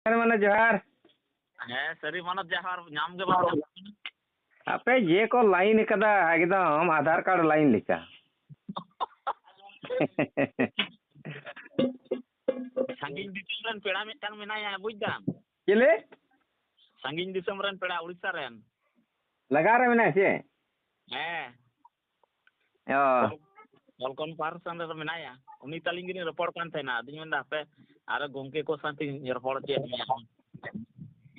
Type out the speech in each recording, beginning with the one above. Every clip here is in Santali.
মানে जोहार ᱦᱮᱸ ᱥᱟᱹᱨᱤ ᱢᱟᱱᱚᱛ ᱡᱚᱦᱟᱨ ᱧᱟᱢ ᱜᱮ ᱵᱟᱝ ᱧᱟᱢᱚᱜ ᱠᱟᱱᱟ। आपे जे को लाइन कदा एकदम आधार कार्ड लाइन लिखा ᱥᱟᱺᱜᱤᱧ ᱫᱤᱥᱚᱢ ᱨᱮᱱ ᱯᱮᱲᱟ ᱢᱤᱫᱴᱟᱝ ᱢᱮᱱᱟᱭᱟ ᱵᱩᱡ ᱫᱟᱢ चले ᱥᱟᱺᱜᱤᱧ ᱫᱤᱥᱚᱢ ᱨᱮᱱ ᱯᱮᱲᱟ ᱩᱲᱤᱥᱥᱟ ᱨᱮᱱ लगा रहे में से ᱦᱮᱸ ओ ᱠᱚᱞ ᱠᱚᱱᱯᱷᱟᱨᱮᱱᱥ ᱨᱮ ᱢᱮᱱᱟᱭᱟ ᱩᱱᱤ ᱛᱟᱹᱞᱤᱧ ᱜᱮᱞᱤᱧ ᱨᱚᱯᱚᱲ ᱠᱟᱱ ᱛᱟᱦᱮᱱᱟ ᱟᱫᱚᱧ ᱢᱮᱱᱫᱟ ᱦᱟᱯᱮ ᱟᱨ ᱜᱚᱝᱠᱮ ᱠᱚ ᱥᱟᱶᱛᱮᱧ ᱨᱚᱯᱚᱲ ᱦᱚᱪᱚᱭᱮᱫ ᱢᱮᱭᱟ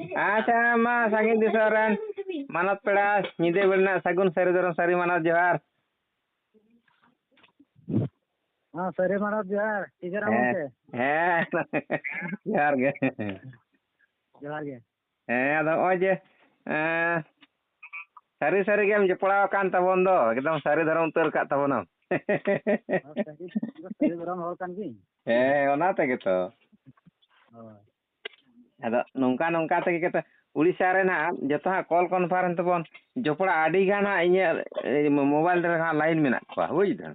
अच्छा मा सागिन दिसरन मानत पेड़ा निदे बेलना सगुन सारी दरम सारी मानत जोहार हाँ सरे मानव जोहार टीचर गमके हैं जोहार गे जोहार गे अदो ओय जे सारी सारी गेम जपड़ाव कान तबन दो एकदम सारी धरम उतर का तबनम सरे धरम हर कान की ओना तेगे तो अदो नोंका नोंका तेगे केते उड़ीसा रे ना जतो हा कॉल कॉन्फ्रेंस तबन जपड़ा आडी गाना इnye मोबाइल रे हा लाइन मेना को बुझ द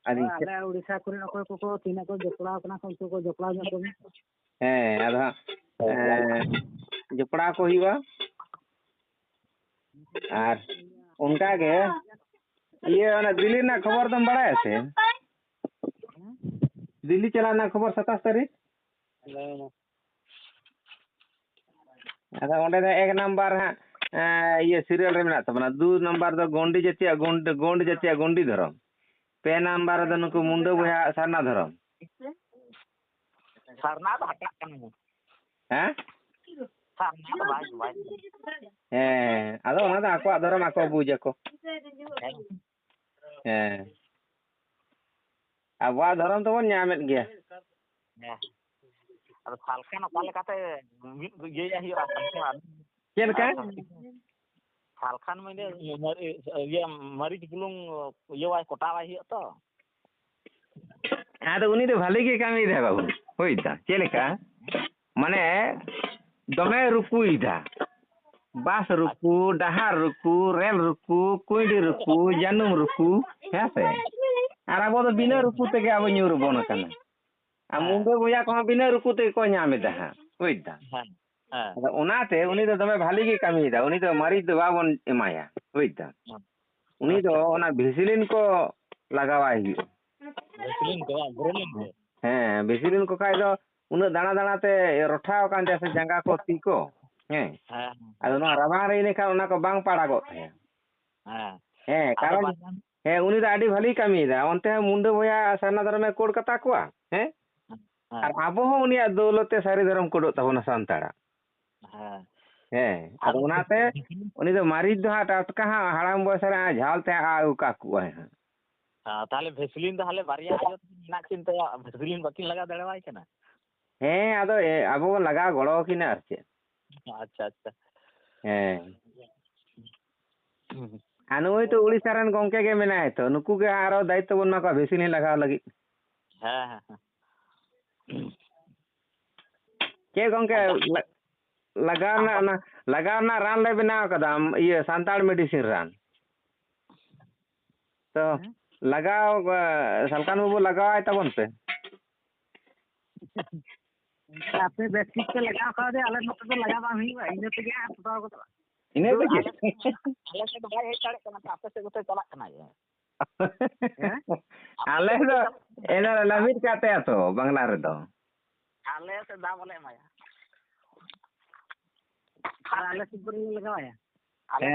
आले उड़ीसा कोरे अकोय को तीना को जपड़ा कना को जपड़ा जो को अदो जपड़ा को हिवा और उनका के ये ना दिल्ली ना खबर तुम बड़ा से दिल्ली चलाना खबर 27 तारीख अदा ओंडे एक नंबर हा ये सीरियल रे मेना तबना 2 नंबर दो गोंडी जतिया गोंड जतिया गोंडी धरम पे नंबर दो नुको मुंडो बया सरना धरम सरना तो हटा कन हैं सरना तो भाई अदो ओना दा आको धरम आको बुझ को आबा धरम तो न्यामेत गया अब सालखान ओका लेकाते ये हिया चेल का सालखान में ये मरीच बुलुंग ये वाय कोटा वाय हिया तो आदो उनी तो भाले के कामी दे बाबू होइता चेलेका माने दमे रुकुइदा बास रुकू डहार रुकू रेल रुकू कुइडी रुकू जानुम रुकू हेसे आर आबो तो बिना रुकू तेगे आबो न्यूर बोन कना आ मुंडो बोया को बिना रुकू ते को न्यामेदा हा होइता अदा ओनाते उनी तो दमे भाले के कामी दा उनी तो मारी दो बाबन एमाया होइता उनी तो ओना भेसिलिन को लगावाय हियो भेसिलिन को ब्रोलिन भेसिलिन को खाय दो उन दाना दाना ते रोठाव कान से जंगा को ती को अदो ना रामा रे ने का ओना को बांग पाड़ा गो कारण उनी तो आडी भाली कामी दा ओनते मुंडो बोया सरना धर्म में कोड कता कोआ और आबो हो उनिया दौलते सारी धर्म कोडो तबना सांताड़ा अदो ओनाते उनी तो मारी दो हा टटका हा हाड़ाम बयस रे झालते आ उका कुआ है ताले भेसिलिन दा हाले बारिया आयो ना किन तो भेसिलिन बाकी लगा दड़वाय कना अदो आबो लगा गड़ो किना आर चे अच्छा अच्छा अनुई तो उड़ीसा रन गोंके के मेनाय तो नुकु के आरो दायित्व बन मा भेसिलिन लगा लगी के गोंके लगाना रान ले बनाव कदा ये सांताड़ मेडिसिन रान तो लगाओ सलकान बाबू लगाओ तबन पे आपे बेसिक के लगा खा दे आले मत तो लगा बा हुई इने ते गया पता को तो इने पे आले से भाई हे चढ़े कना आपे से गोते चला कना ये आले तो एना लमिट काते तो बांग्ला रे दो आले से दाम बोले माया आले से पर लगाया आले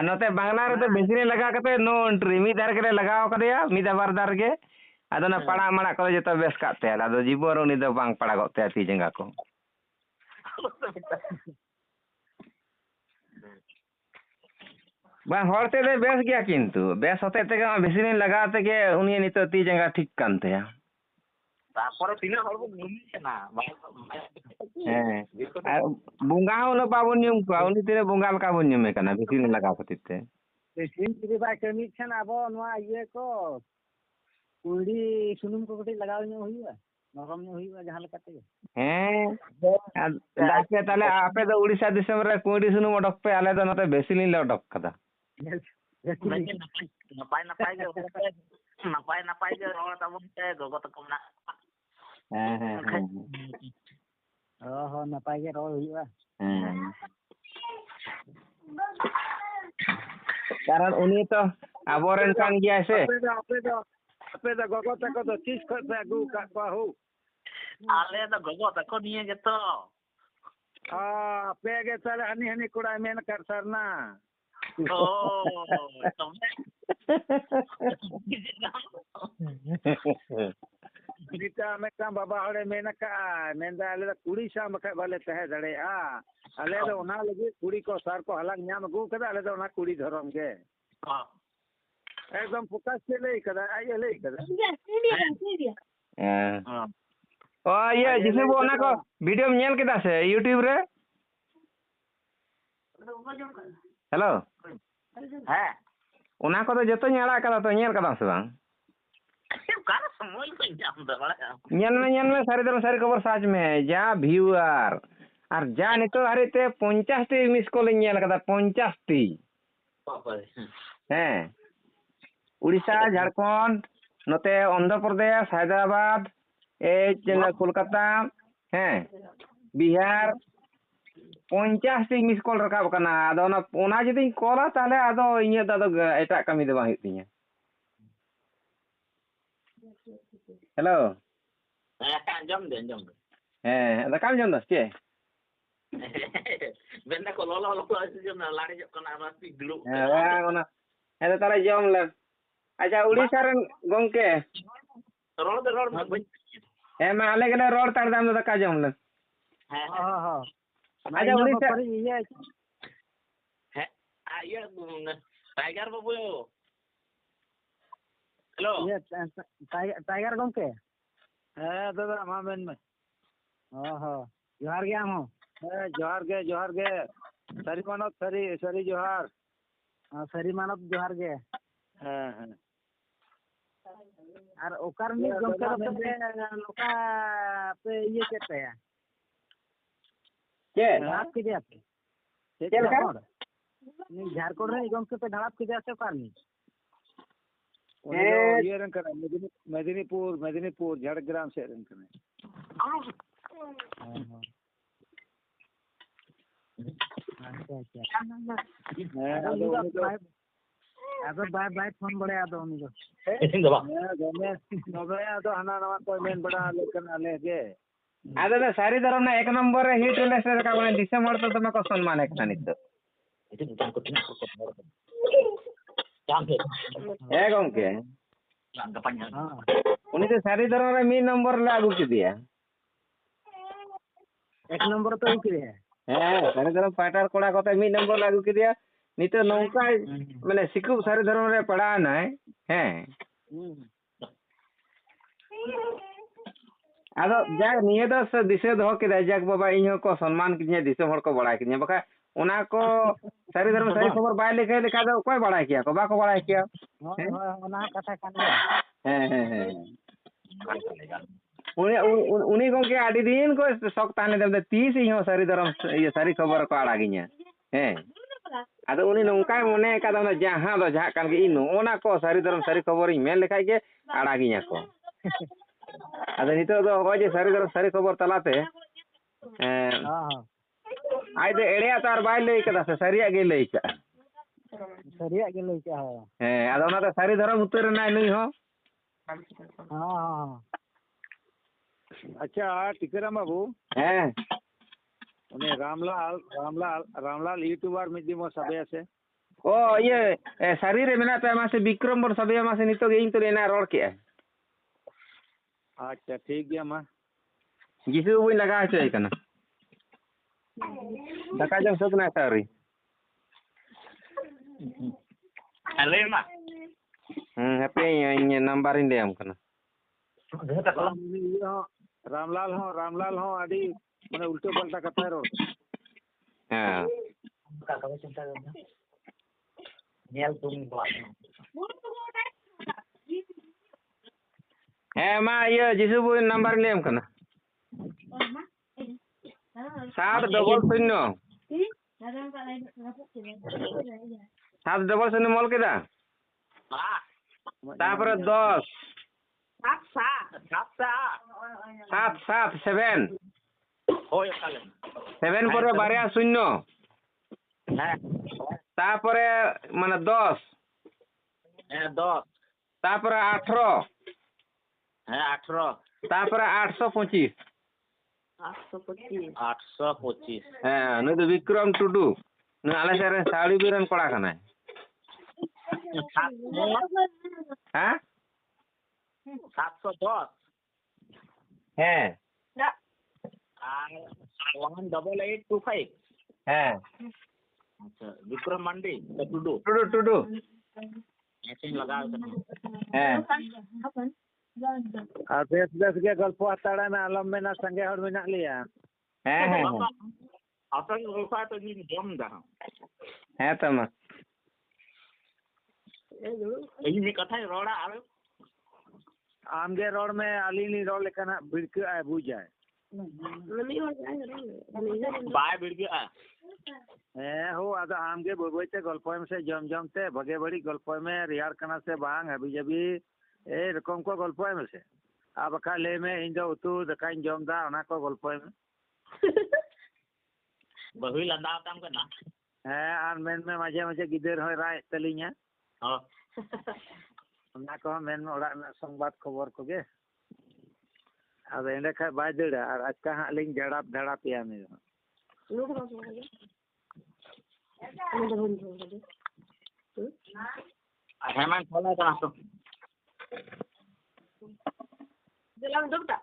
नोते बांग्ला रे तो बेसिने लगा कते नो एंट्री मी दार के लगाव कदेया मी दाबार दार के अदो ना पड़ा मड़ा को जतो बेस काते अदो जीवर उनी दो बांग पड़ा गते ती जंगा को बा हरते दे बेस गया किंतु बेस होते ते बेसिने लगाते के उनी नितो ती जंगा ठीक कानते या तापर तिना हर को गुमी ना बुंगा हो बाबन न्यूम को उनी तेरे बुंगा का बन न्यूमे कना बेसिने लगा कतिते बेसिन तिरे बा कमी छन आबो नवा ये को कुड़ी सुनुम को कटी लगाव न्यू हुईवा नरम न्यू हुईवा जहां लकाते दाके ताले आपे तो उड़ीसा दिसम रे कुड़ी सुनुम अडक पे आले तो नते बेसिलिन ले अडक कदा नपाय नपाय के रोड तबन ते गोगो तक ना नापाय गे रोड हुआ कारण उनी तो आबोरेन कान गया से अपे द गगो तक तो चीज खत पे अगु का हो आले तो गगो तक निये गेतो पे गे ताले हनी हनी कुड़ा मेन कर सरना ओ गीता में का बाबा हड़े मेन का मेंदा आले कुड़ी शाम का वाले तहे दड़े आले दो ना लगे कुड़ी को सर को हलंग न्याम गु कदा आले दो ना कुड़ी धरम गे एकदम फोकस से ले कदा आइए ले कदा ओ ये जिसे वो ना को वीडियो में नेल केदा से YouTube रे हेलो है ओना को तो जतो नेला कदा तो नेल कदा से बांग कार समय को जाम दबड़ा नेल में सारी खबर सच में जा व्यूअर और जा नितो हरिते 50 टी मिस कॉल नेल कदा 50 टी हैं उड़ीसा झारखंड नोते आंध्र प्रदेश हैदराबाद ए कोलकाता हैं Bihar 50 T miss call Rakab कना आदो ओना जदि कॉला ताले आदो इnye दादो एटा कमी दे बांग हितिया हेलो जम दे दाकाम जम दस के बेंदा को लोलो जम लाड़ी जब कना रास्ती दुलु ओना हे तारे जम ले अच्छा उड़ीसा रन गंके रोड हे मा आले गेले रोड तार दाम दाका जम ले हां अच्छा उड़ीसा ये है ये टाइगर बाबू हेलो ये टाइगर गंके दादा मा मेन में जोहार गया हम जोहार गे सरी मानव सरी जोहार सरी मानव जोहार गे हां और ओकर में गंके पे लोका पे ये कहते हैं के आप के दिया पे नहीं झारखंड रे गंके पे धड़ाप के दिया से ओकर में ये रंग कर मेदिनीपुर झाड़ग्राम से रंग कर अच्छा बाय फोन बड़े आदो उनी को दबा आदो हना नवा कोई मेन बड़ा लेकिन आले के आदो सारी धरम ना 1 नंबर रे हिट ले से का बने दिसंबर तो तमे को सम्मान एक नित ए गंके उनी तो सारी धरम रे 1 नंबर लागू के दिया 1 नंबर तो ही है सारी धरम पाटार कोड़ा को 1 नंबर लागू के दिया नित नौका माने सिकु सारी धरम रे पढ़ा ना है आदो जाग निये दस दिसे दो के जाग बाबा इहो को सम्मान किने दिसे हर को बड़ा किने बका ओना को सारी धर्म सारी खबर बाय लिखे लिखा दो कोई बड़ा किया को बाको बड़ा किया ओना कथा कान उनी गंके आडी दिन को शौक ताने दे 30 इहो सारी धर्म ये सारी खबर को आड़ा गिया हैं आदो उनी नौका मने का दो जहां दो जहां कान के इनो ओना को सारी धर्म सारी खबर मेन लिखाई के आड़ा गिया को आदो नितो दो हो जे सारी धर्म सारी खबर तलाते आई दे एड़े तार बाय लई कदा से सरिया गे लई का हैं आदो ना तो सारी धर्म उतर ना नई हो हां अच्छा टिकराम बाबू हैं उन्हें रामलाल यूट्यूबर में दिमो सबे से ओ ये सारी रे मेना पे मासे विक्रम बर सबे मासे नितो गे इन तो लेना रोड के अच्छा ठीक गया मा जिसु बुई लगा छै कना दाका जम सब ना सारी अले मा हैप्पी ये नंबर इन देम कना रामलाल हो आदि माने उल्टे पलटा कथा रो हां का कब चिंता करना नेल तुम है मा ये जिसु बुई नंबर लेम कना 700 मोल केदा तापर 10 7 7 7 होय काले সেভেন পরে বারিয়া শূন্য হ্যাঁ তারপরে মানে 10 হ্যাঁ 10 তারপরে 18 হ্যাঁ 18 তারপরে 825 825 হ্যাঁ নই তো বিক্রম টুডু নই আলে সেরে সাড়ি বিরেন কড়া খানায় হ্যাঁ 710 হ্যাঁ আর 18825 হ্যাঁ আচ্ছা বিক্রম মান্ডি টুডু টুডু টুডু ऐसे लगा হ্যাঁ और बेस बेस के गल्प हताड़ा में आलम में ना संगे हर में ना लिया হ্যাঁ হ্যাঁ आता है रोसा तो जी जम दा হ্যাঁ তো মা यही में कथा रोड़ा आवे आमगे रोड में अलीनी रोड लेकर बिड़क आए बुझ जाए बाय बिड़ गया हो आदा आमगे बोबोते गल्प में से जम जमते भगे बड़ी गल्प में रियार कना से बांग अभी जबी ए रकम को गल्प में से अब का ले में इंदो उतु दकाइन जम दा ओना को गल्प में बहु लंदा तम करना आर मेन में मजे मजे गिदर होय राय तलिया हां ओना को मेन में ओड़ा में संवाद खबर को गे अब एंडे खा बाय दड़ा और आज का लिंग जड़ा धड़ा पिया में हेमंत खोला था तो Dalam dok tak?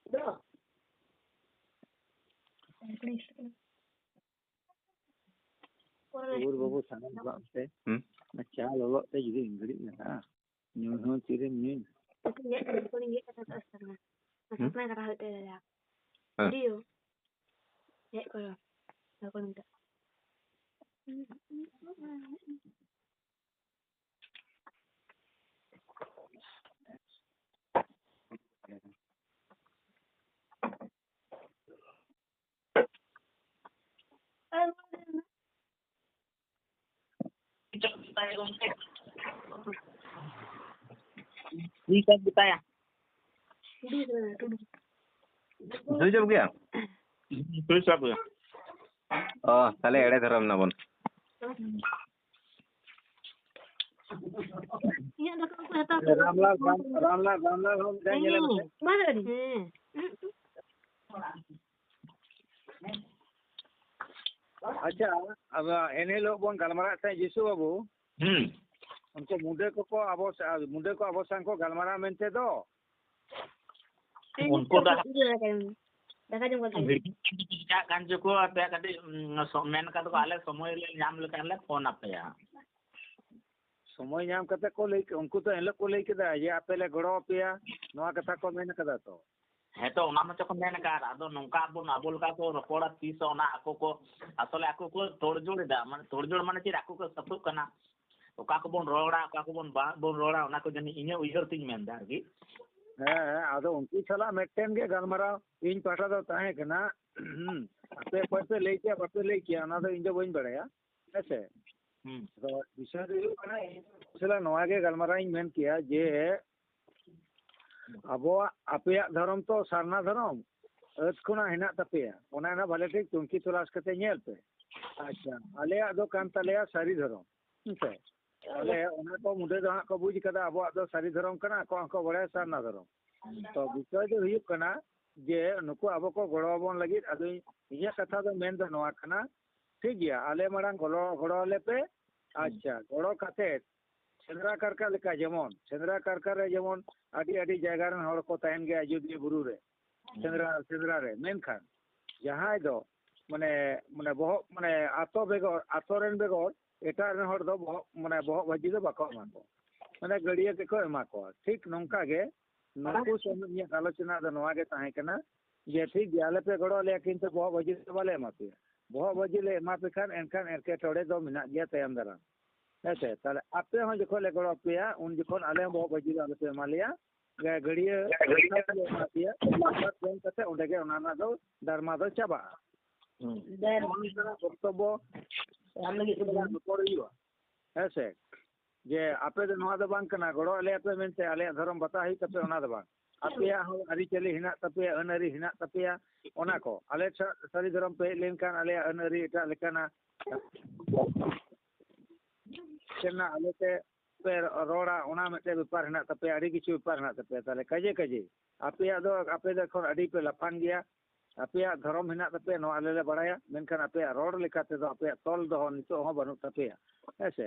Dok. और बाबू सानम बाते अच्छा लोग ते जुदी इंगड़ी ना न्यू हो चिरे new Kuning kata tak setengah. Masuk mana kata hotel dah. Dia. Ya kalau. Aku minta. ठीक है बताया দুই যাব গিয়া तो सब ও তাহলে এড়ে ধরম না বোন Iya dah aku kata. Ramlal हम जाएंगे Mana tadi? अच्छा अब एने लोग बोन गलमरा से जिसु बाबू उनको मुंडे को अबो संग को गलमरा मेनते दो उनको दा Dah jom kata. क्या कांजो को पे कटी मेन का तो आले समय ले नाम लेके आले फोन आप या समय नाम कते को ले उनको तो एन लोग को ले के दा ये आपले गड़ो पिया नवा कथा को मेन कदा तो है तो ओना में चको मेन का आदो नंका बोन आबोल का तो रपोड़ा 30 ओना आको को असले आको को तोड़जोड़ दा माने तोड़जोड़ माने ची आको को सपु कना ओका को बोन रोड़ा ओका को बोन रोड़ा ओना को जनी इने उइहर तिन मेन दा की आदो उनकी छला मेटेन के गलमरा इन पाटा दो ताहे कना आपे पैसे लेके बापे लेके ना तो इन जो बइन बड़या ऐसे तो विषय यो कना छला नवा के गलमरा इन मेन किया जे अबो आपे धर्म तो सरना धर्म अजकुना हिना तपेया ओना ना भले ठीक तुमकी तलाश करते नेल पे अच्छा आले दो कान तलेया सारी धर्म ठीक अले ओना को मुदे दो को बुझ कदा अबो दो सारी धर्म कना को बड़े सरना धर्म तो विषय जो हुई कना जे नुको अबो को गड़ोबन लगी अदो इया कथा दो मेन दो नवा कना ठीक गया आले मरांग गड़ो ले पे अच्छा गड़ो काते सेंद्रा करका लेका जेमन सेंद्रा करका रे जेमन आडी आडी जायगा रन हड़ को तहन गया अयोध्या बुरु रे सेंद्रा रे मेनखान जहां दो माने माने बहु माने आतो बेगोर आतो रेन बेगोर एटा रेन हड़ दो माने बहु भाजी दो बाको माको माने गड़िया के को एमा को ठीक नोंका गे नुकु समझ आलोचना दो नवा के ताहे कना जे ठीक गयाले पे गड़ो ले किंतु बहु भाजी दो वाले एमा पे बहु भाजी ले एमा पे खान एनखान एरके टोड़े दो मिना गया तयम दरा ऐसे ताले आपे हो जखो ले गड़ो पेया उन जखन आले बहु भाजी दो आले पे मालिया गड़िया एमा पिया फोन कते ओंडे गे ओना ना दो धर्मा दो चाबा देर बक्तव्य हम लगी तो ऐसे जे आपे दो नवा दो बांग कना गड़ो ले आपे मेनते आले धर्म बता ही कते ओना दो बांग apea ho ari chali hina tapea anari hina tapea ona ko ale sari daram pe lenkan ale anari eta lekana kena ale te per roda ona mete bepar hina tapea ari kichu bepar hina tapea tale kaje apea do khon adi pe lapan gya apea dharam hina tapea no ale le baraya menkan apea rod lekate do apea tol do nito ho banu tapea ese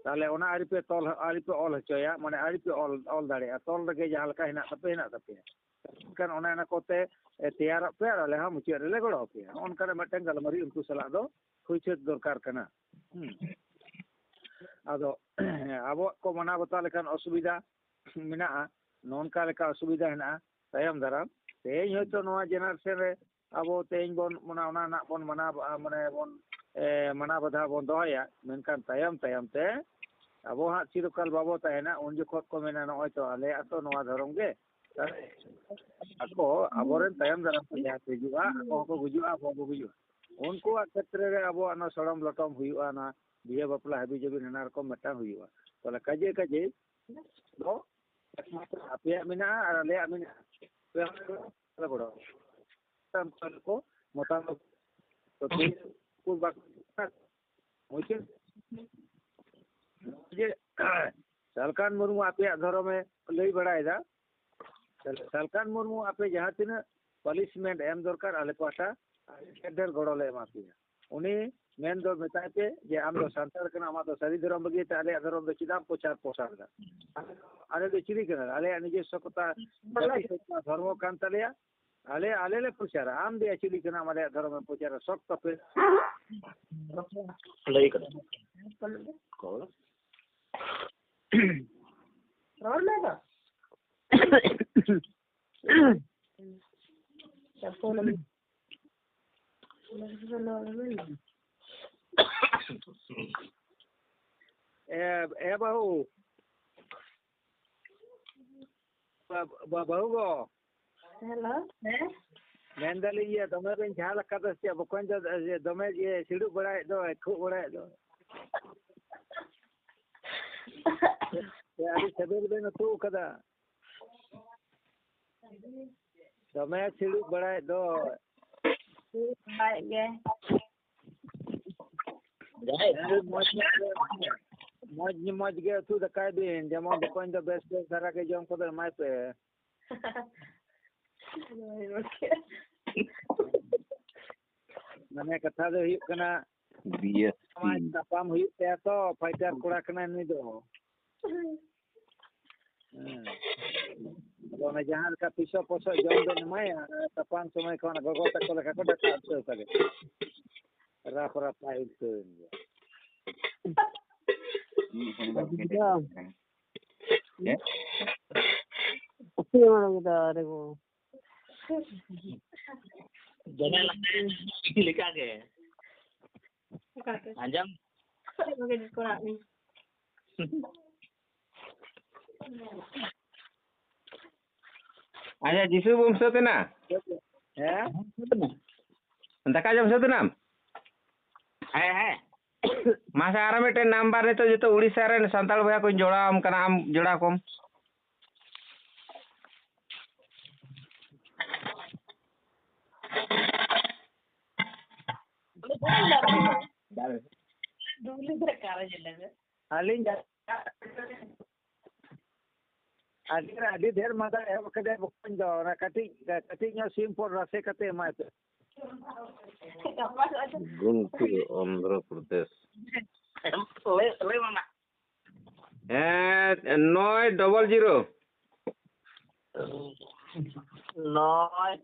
tale ona ari pe ol hochoya mane ari pe ol dare tol rege jaha leka hina tapea kan ona na kote teyar pe ale ha muche le godo pe on kare meten galmari unku sala do khuichet dorkar kana ado abo ko mana bata lekan asubida mena nonka leka asubida hena tayam daram teñ hoyto noa generation re abo teñ bon mona ona na bon mana mane bon mana badha bon doya menkan tayam te abo ha chirukal babo tahena un jokhot ko mena no hoyto ale ato noa dharom ge ako aboren tayam daram ko jahat hijua ako ko gujua abo ko gujua unku kshetre re abo ana sorom lotom huyua na biya bapla habi jabi nanar ko meta huyua tole kaje do apea mina ale mina la bodo tam ko motam to ku bak muche je salkan murmu apea dharome lei badai da salkan murmu ape jaha tina punishment em dorkar ale pata eder godole emapia uni men do metai pe je am do santar kana ama do sari dharam bagi ta ale dharam do chidam pochar da ale do chiri kana ale nije sokota dharmo kan talya ale le pochara am de chiri kana ale dharam pochara sok pe lei kana ko Roll lego. Ya phone me. bahu bahu go Hello. mendali ye dome ben jhala kada se bokon je dome ye sidu badai do khu badai do ya ari sabel ben tu kada dome sidu badai do Baik ge. moj ge tu da kai bin jemon bokon do best sara ke jom ko mai pe mane katha do huyuk kana samaj tapam huyuk te to fighter kora kana ni do ona jahan ka piso poso jom do maya tapam somay khona gogo takko leka ko daka apso kage rap pai tun jana leka ke anjam Pakai di sekolah ni. Aja jisu bum sotena daka jam sotenam hai masa ara meten number ne to jeto Odisha ren santal boya ko jodaam kana am joda kom Dulu berkara jelas. alin adi der mada kade bokon do na kati nya sim por rase kate mai pe Kapas aja. Guntur Andhra Pradesh le mama 900 900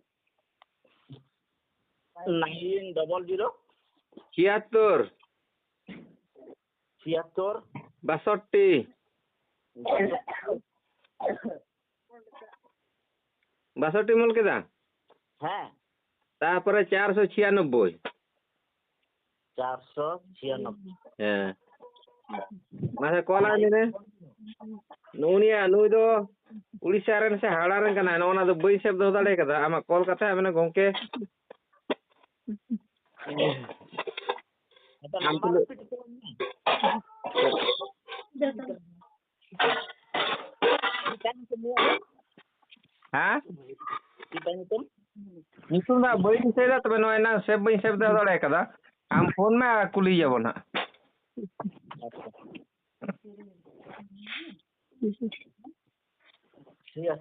76 62 62 মূল কেদা হ্যাঁ তারপরে 496 496 হ্যাঁ মাসে কল আনি রে নুনিয়া নুই দো উড়িষ্যা রেন সে হাড়া রেন কানা ওনা দো বই সেব দো দাড়ে কাদা আমা কল কথা আমনে গংকে हाँ kita itu nyutum दा बई दिसेदा तबे नय ना सेव बई सेव दा दड़े कदा आम फोन में कुली जाबो ना iya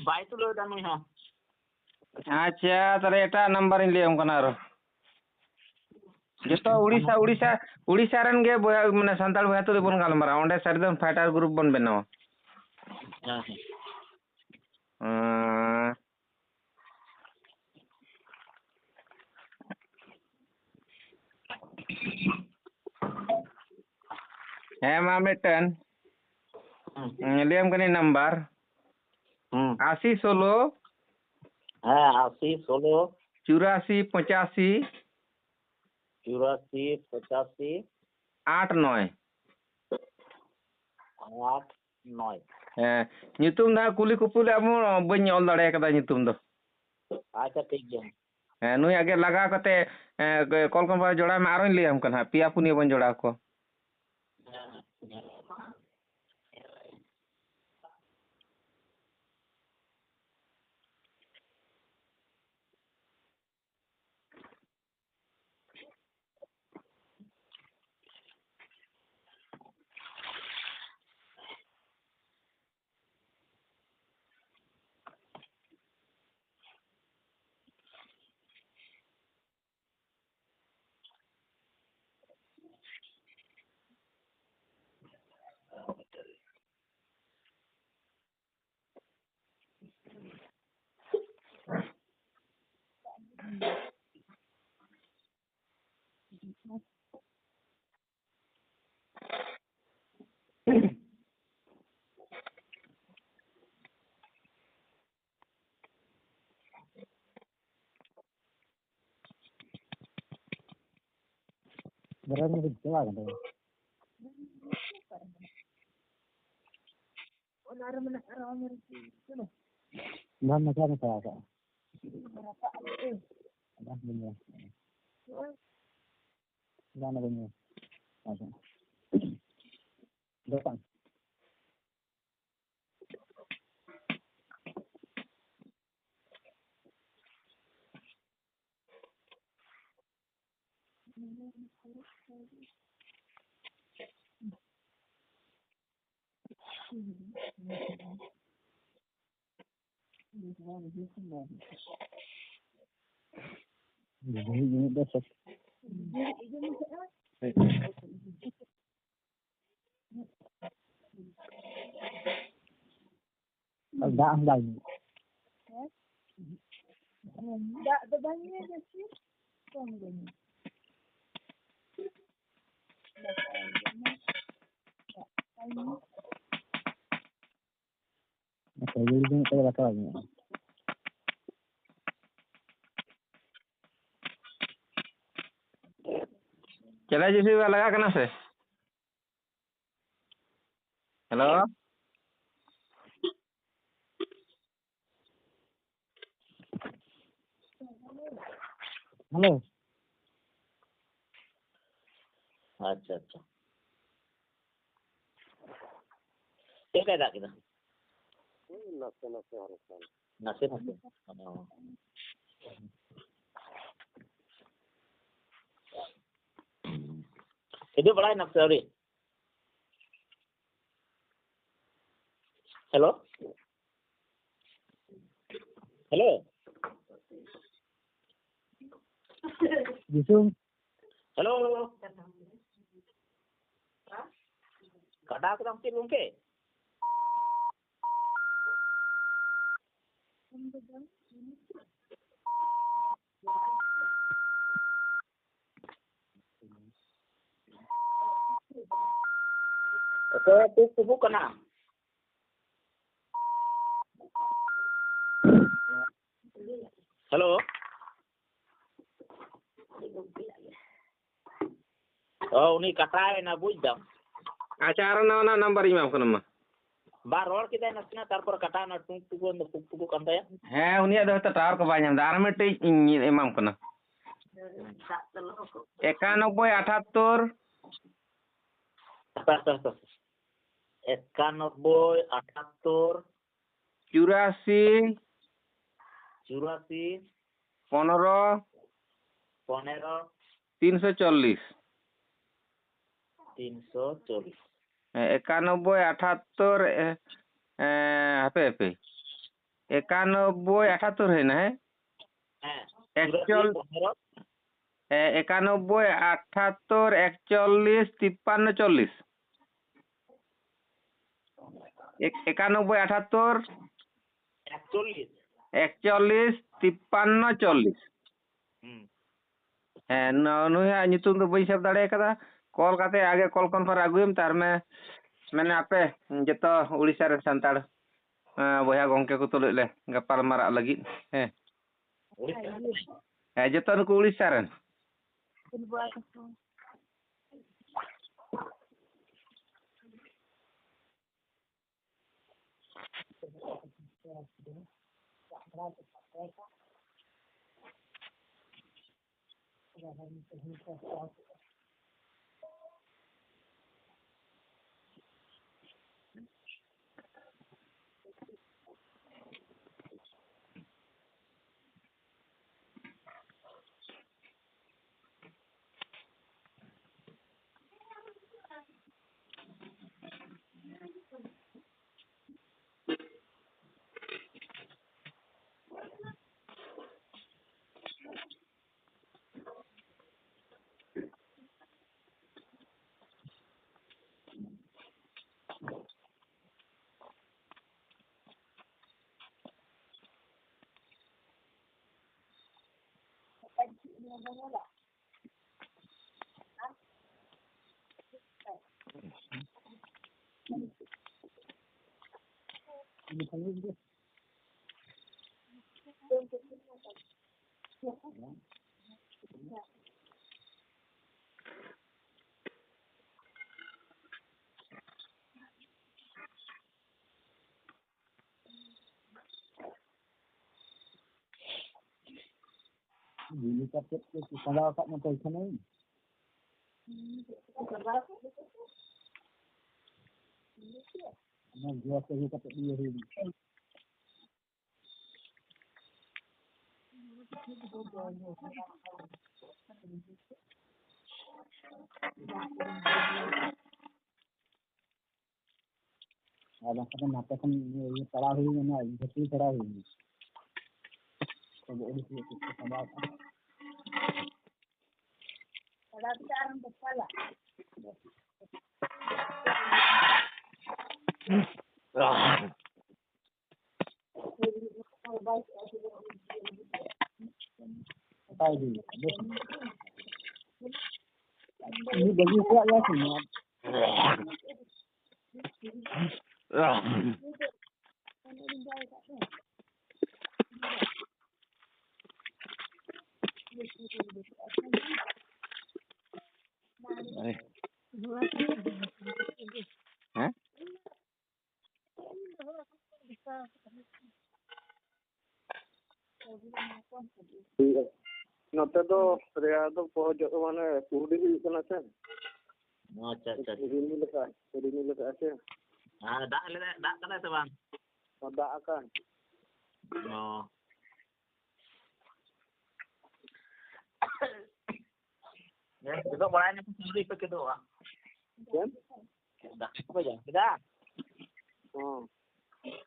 baik itu loh dan nih अच्छा तारे एटा नंबर इन लियम कना रो जतो उड़ीसा उड़ीसा उड़ीसा रन गे बोया माने संताल बोया तो बोन गालमारा ओंडे सरदम फाइटर ग्रुप बन बनाओ है मा मेटन लियम कनी नंबर 80 16 80 16 84 85 84 85 8 9 8 9 ᱦᱮᱸ ᱧᱩᱛᱩᱢ ᱫᱚ ᱠᱩᱞᱤ ᱠᱩᱯᱩᱞᱮ ᱟᱢ ᱵᱟᱹᱧ ᱚᱞ ᱫᱟᱲᱮ ᱟᱠᱟᱫᱟ ᱧᱩᱛᱩᱢ ᱫᱚ ᱟᱪᱪᱷᱟ ᱴᱷᱤᱠ ᱜᱮᱭᱟ ᱦᱮᱸ ᱱᱩᱭ ᱟᱜᱮ ᱞᱟᱜᱟᱣ ᱠᱟᱛᱮ ᱠᱚᱞ ᱠᱚᱢᱯᱟᱱᱤ ᱡᱚᱲᱟᱣ ᱢᱮ ᱟᱨᱚᱧ ᱞᱟᱹᱭᱟᱢ ᱠᱟᱱᱟ ᱯᱮᱭᱟ ᱯᱩᱱᱭᱟᱹ ᱵᱚᱱ ᱡᱚᱲᱟᱣ ᱠᱚ berani berjalan kan Nah, macam apa? Dah punya. Dah nak punya. Ada. Depan. Dah lagi. Okay, jadi ini kita bakal lagi. चला जैसे वाला लगा कना से हेलो Halo. अच्छा अच्छा ये काय दाखी ना नसे नसे itu balik nak sorry hello hello Bisung. hello kata aku tangkil mungkin Oke, itu subuh kena. Halo. Oh, ini kata na bujdam. acara na number imam kono ma Ba roll kita nasina tarpor kata na tuku kanta ya. ᱦᱮᱸ ᱩᱱᱤᱭᱟᱜ ᱫᱚ ᱦᱚᱭᱛᱚ ᱴᱟᱣᱟᱨ ᱠᱚ ᱵᱟᱭ ᱧᱟᱢ ᱮᱫᱟ ᱟᱨ ᱢᱤᱫᱴᱤᱡ ᱤᱧ ᱮᱢᱟᱢ ᱠᱟᱱᱟ 91 78 91 78 84 84 15 15 340 340 91 78 hape 91 78 है ना है एक्चुअल 91 78 41 53 40 91 78 41 53 40 ᱦᱮᱸ ᱱᱩᱭᱟᱜ ᱧᱩᱛᱩᱢ ᱫᱚ ᱵᱟᱹᱧ ᱥᱮᱵ ᱫᱟᱲᱮ ᱟᱠᱟᱫᱟ कॉल काते आगे कॉल कन्फार आगुयम तार में मैंने आपे जतो उड़ीसा रे संताड़ बया गंके को तुले ले गपाल मारा लगित हैं जतो नुकु उड़ीसा रे Ini kapit ke kalau kat nak pergi sana. Nak jual ke kapit dia ni. আর বাচ্চাটা নাতে এখন ইয়ে পড়া হয়ে গেছে না ভর্তি পড়া হয়ে গেছে তো ওই কি সবাই পড়া চার বছলা তাই দিই ये जल्दी से आ गया था ना हैं नोते तो रेया तो पहुंच माने कुड़ी हुई कना से अच्छा अच्छा रिमिल का আছে हाँ दाग कदा से बांग दा akan itu mulainya sendiri begitu Pak. kan Dah apa ya? Sudah.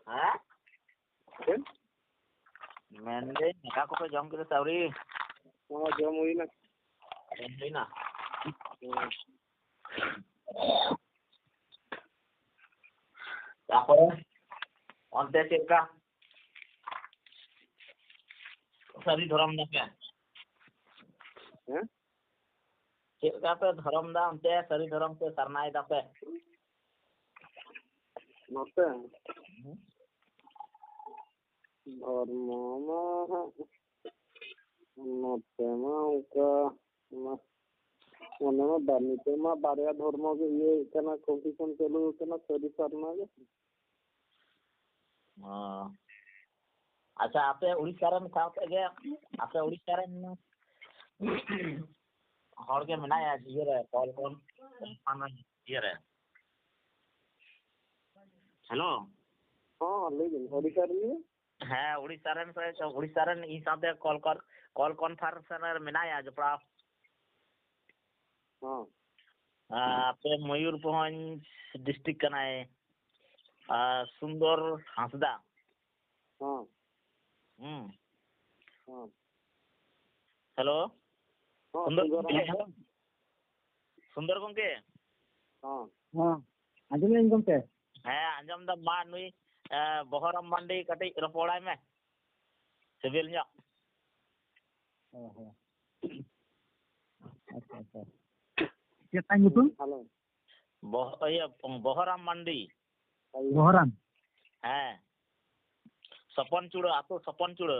Hah? kan Mende aku pe jam kita sauri. jam huई na Ini na. Apa? Onte cheka. Sari dharam da pe. हैं Cheka pe dharam da onte sari dharam pe sarnai da pe. नोते धर्म नोते उनका मने में दानिते में बारया धर्म के ये कना कंपटीशन चलू कना सरी सरना के अच्छा आपे उड़ीसा रन साथे गे आपे उड़ीसा रन हर के मनाया ये रे कॉल कौन पाना ये रे हेलो हां लेकिन ओडिसा रे हाँ उड़ीसा रन ई साथे कॉल कॉन्फ्रेंसर मनाया जपड़ा हां आपे मयूरभंज डिस्ट्रिक्ट कनाए सुंदर हांसदा हां हां हेलो सुंदर गंके हां हां आजम गंके हाँ आंजम दा मा नुई बहरम मंडी कटि रपोड़ाय में सिविल ᱧᱚᱜ अच्छा अच्छा केता nyutum हेलो बहरम मंडी बहरम हाँ सपन चूड़ आतो सपन चूड़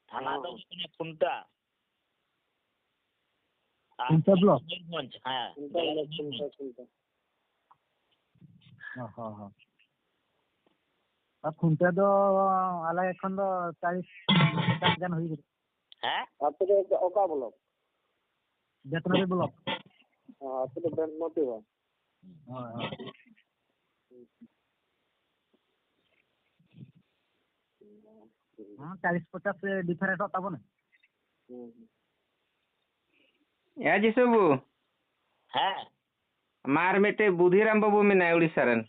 थाना दो खुंटा खुंटा ब्लॉक मंच हाँ हाँ हाँ खुंटा दो आला एखन दो 40 गान होई हैं आपके तो ओका ब्लॉक जतनबी ब्लॉक हां आपके तो बैंक मते हो हां हां 40-50 से डिफरेंट होता बने या जी सबू हैं मार मेटे बुधिराम बाबू मेना उड़ीसा रन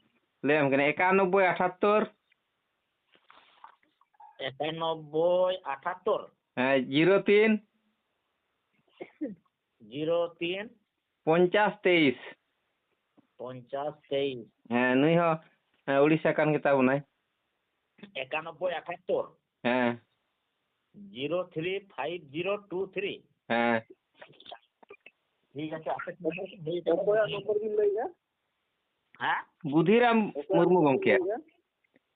लेम कने 91 78 91 78 03 03 50 23 50 23 हाँ नुई हो उड़ीसा कान के ताबुनाय 91 78 हाँ 035023 हाँ ठीक है ओकोया नंबर भी लेगा हाँ बुधिराम मुर्मू गंके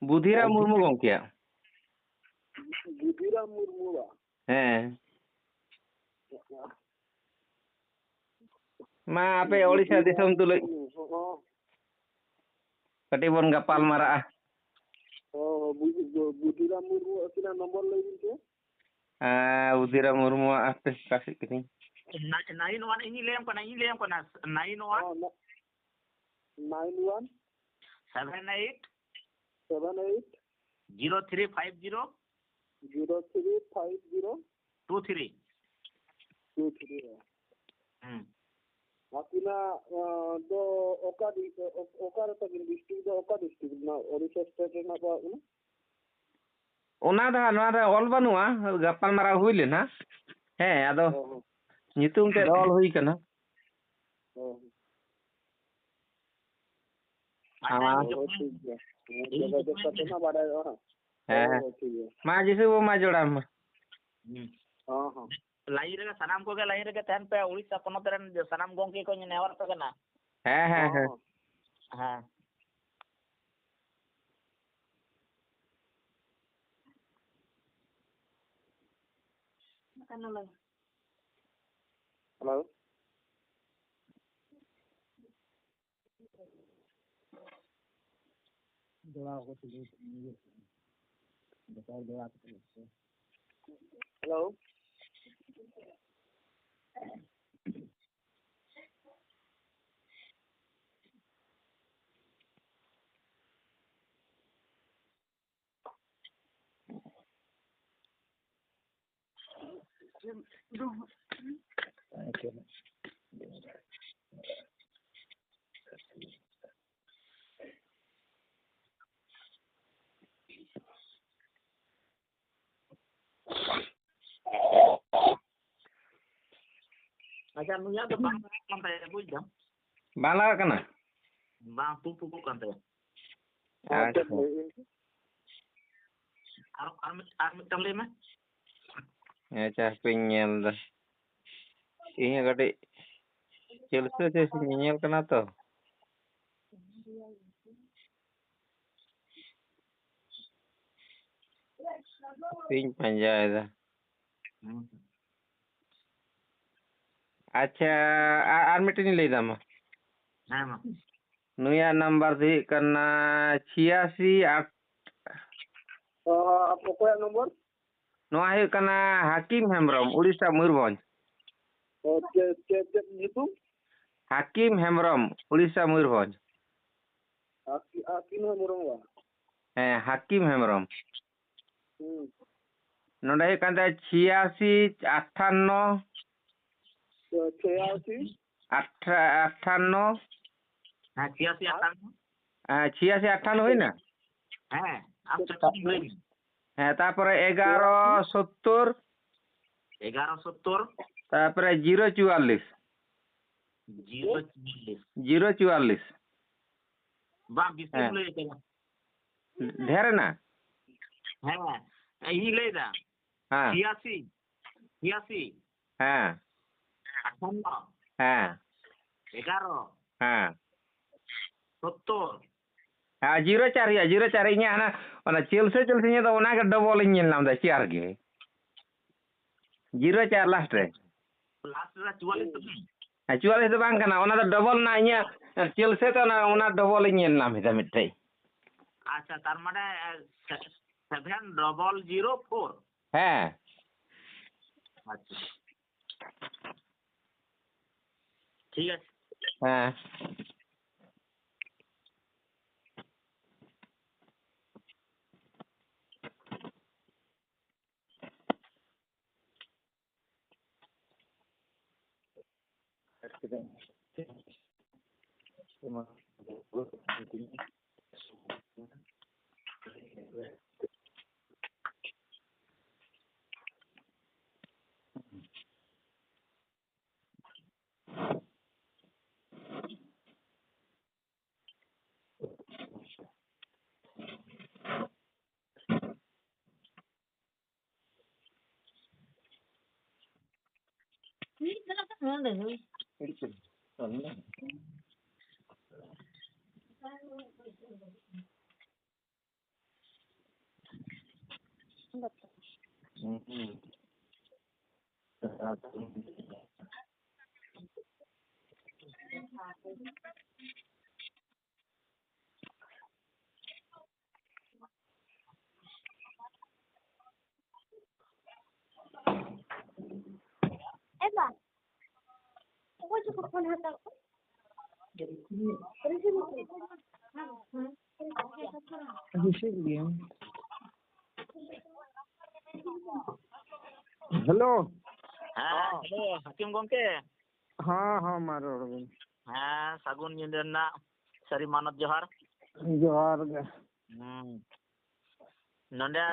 बुधिराम मुर्मू गंके बुधिराम मुर्मू हाँ मा आपे ओडिशा दिसम तुलै कटी बन गपाल मारा बुधिराम मुर्मू अकिना नंबर ले के बुधिराम मुर्मू आपे कासी किनी 91 ini lem kana 91 91 78 78 0350 0350 23 23 ᱟᱹᱠᱤᱱᱟᱜ ᱫᱚ ᱚᱠᱟ ᱨᱮ ᱛᱟᱹᱠᱤᱱ ᱰᱤᱥᱴᱨᱤᱠᱴ ᱫᱚ ᱚᱠᱟ ᱰᱤᱥᱴᱨᱤᱠᱴ ᱨᱮᱱᱟᱜ ᱳᱲᱤᱥᱥᱟ ᱥᱴᱮᱴ ᱨᱮᱱᱟᱜ ᱯᱟᱲᱟᱜ ᱠᱟᱱᱟ? ᱚᱱᱟ ᱫᱚ ᱦᱟᱸᱜ ᱱᱚᱣᱟ ᱨᱮ ᱚᱞ ᱵᱟᱹᱱᱩᱜᱼᱟ, ᱜᱟᱯᱟᱞᱢᱟᱨᱟᱣ ᱦᱩᱭ ᱞᱮᱱᱟ᱾ ᱦᱮᱸ, ᱟᱫᱚ ᱧᱩᱛᱩᱢ ᱛᱮᱫ ᱚᱞ ᱦᱩᱭ ᱠᱟᱱᱟ᱾ ᱴᱷᱤᱠ ᱜᱮᱭᱟ, ᱡᱳᱜᱟᱡᱳᱜᱽ ᱠᱟᱛᱮ ᱢᱟ ᱵᱟᱰᱟᱭᱚᱜᱼᱟ᱾ ᱦᱮᱸ, ᱴᱷᱤक ᱜᱮᱭᱟ, ᱢᱟ ᱡᱤᱥᱩ ᱢᱟ ᱡᱚᱲᱟᱢ ᱢᱟ᱾ ᱦᱚᱸ लाइन रे सानाम को लाइन रे तहन पे उड़ीसा पनत रन सानाम गोंके को नेवर पे कना। ᱦᱮᱸ ᱦᱮᱸ ᱦᱮᱸ। हाँ हेलो हेलो अच्छा नुया तो बांग कांता है बुझ दम ᱵᱟᱝ ᱞᱟᱜᱟᱜ ᱠᱟᱱᱟ? बांग तू पुकु कांता है ᱟᱪᱪᱷᱟ। आर मिटम ले में ᱟᱪᱪᱷᱟ, ᱦᱟᱯᱮᱧ ᱧᱮᱞ ᱫᱟ। ᱤᱧ ᱦᱚᱸ ᱠᱟᱹᱴᱤᱡ ᱪᱮᱞᱥᱤ ᱥᱮ ᱧᱮᱧᱮᱞ ᱠᱟᱱᱟ ᱛᱚ। ᱤᱧ ᱯᱟᱸᱡᱟᱭᱮᱫᱟ। ᱟᱪᱪᱷᱟ, ᱟᱨ ᱢᱤᱫᱴᱮᱱᱤᱧ ᱞᱟᱹᱭᱫᱟ ᱢᱟ। हाँ मा ᱱᱩᱭᱟᱜ ᱱᱟᱢᱵᱟᱨ ᱫᱚ ᱦᱩᱭᱩᱜ ᱠᱟᱱᱟ 86 ᱚᱠᱚᱭᱟᱜ ᱱᱚᱢᱵᱚᱨ? ᱱᱚᱣᱟ ᱦᱩᱭᱩᱜ ᱠᱟᱱᱟ ᱦᱟᱹᱠᱤᱢ ᱦᱮᱢᱵᱨᱚᱢ, ᱩᱲᱤᱥᱥᱟ ᱢᱚᱭᱩᱨᱵᱷᱚᱸᱡᱽ। ᱪᱮᱫ ᱧᱩᱛᱩᱢ? ᱦᱟᱹᱠᱤᱢ ᱦᱮᱢᱵᱨᱚᱢ, ᱩᱲᱤᱥᱥᱟ ᱢᱚᱭᱩᱨᱵᱷᱚᱸᱡᱽ। ᱟᱹᱠᱤᱱ ᱦᱚᱸ ᱢᱩᱨᱢᱩ? ᱦᱮᱸ, ᱦᱟᱹᱠᱤᱢ ᱦᱮᱢᱵᱨᱚᱢ। ᱦᱩᱸ ᱱᱚᱰᱮ ᱦᱩᱭᱩᱜ ᱠᱟᱱ ᱛᱟᱭᱟ 86 58 86 58 हाँ 86 58 86 58 हुई ना? हाँ आप चक्कर ले হ্যাঁ, তারপরে 1170 1170 তারপরে 044 044 बा बिस्ते हाँ। ले चला ढेर ना? हाँ यही ले जा हाँ 86 हाँ 58 हाँ 11 हाँ 70 हाँ 04 ᱤᱧᱟᱹᱜ ᱦᱟᱱᱟ ᱚᱱᱟ ᱪᱮᱞᱥᱤ ᱧᱮᱞ ᱫᱚ ᱚᱱᱟᱜᱮ ᱰᱚᱵᱚᱞ ᱤᱧ ᱧᱮᱞ ᱧᱟᱢ ᱮᱫᱟ, ᱪᱮᱭᱟᱨ ᱜᱮ 04 लास्ट रे। लास्ट रे 44 तो नहीं 44 ᱫᱚ ᱵᱟᱝ ᱠᱟᱱᱟ, ᱚᱱᱟ ᱫᱚ ᱰᱚᱵᱚᱞ ᱱᱟ ᱤᱧᱟᱹᱜ ᱪᱮᱞᱥᱤ ᱛᱮ ᱚᱱᱟ ᱰᱚᱵᱚᱞ ᱤᱧ ᱧᱮᱞ ᱧᱟᱢ ᱮᱫᱟ ᱢᱤᱫᱴᱮᱡ। अच्छा तार माने 7004 হ্যাঁ अच्छा ठीक है হ্যাঁ Eva, aku cukup melihat aku. Hello हाँ हेलो हकीम गोंके हाँ मा रोड बन हाँ सागुन निंदा सरी मानत जोहार जोहार गे नंदे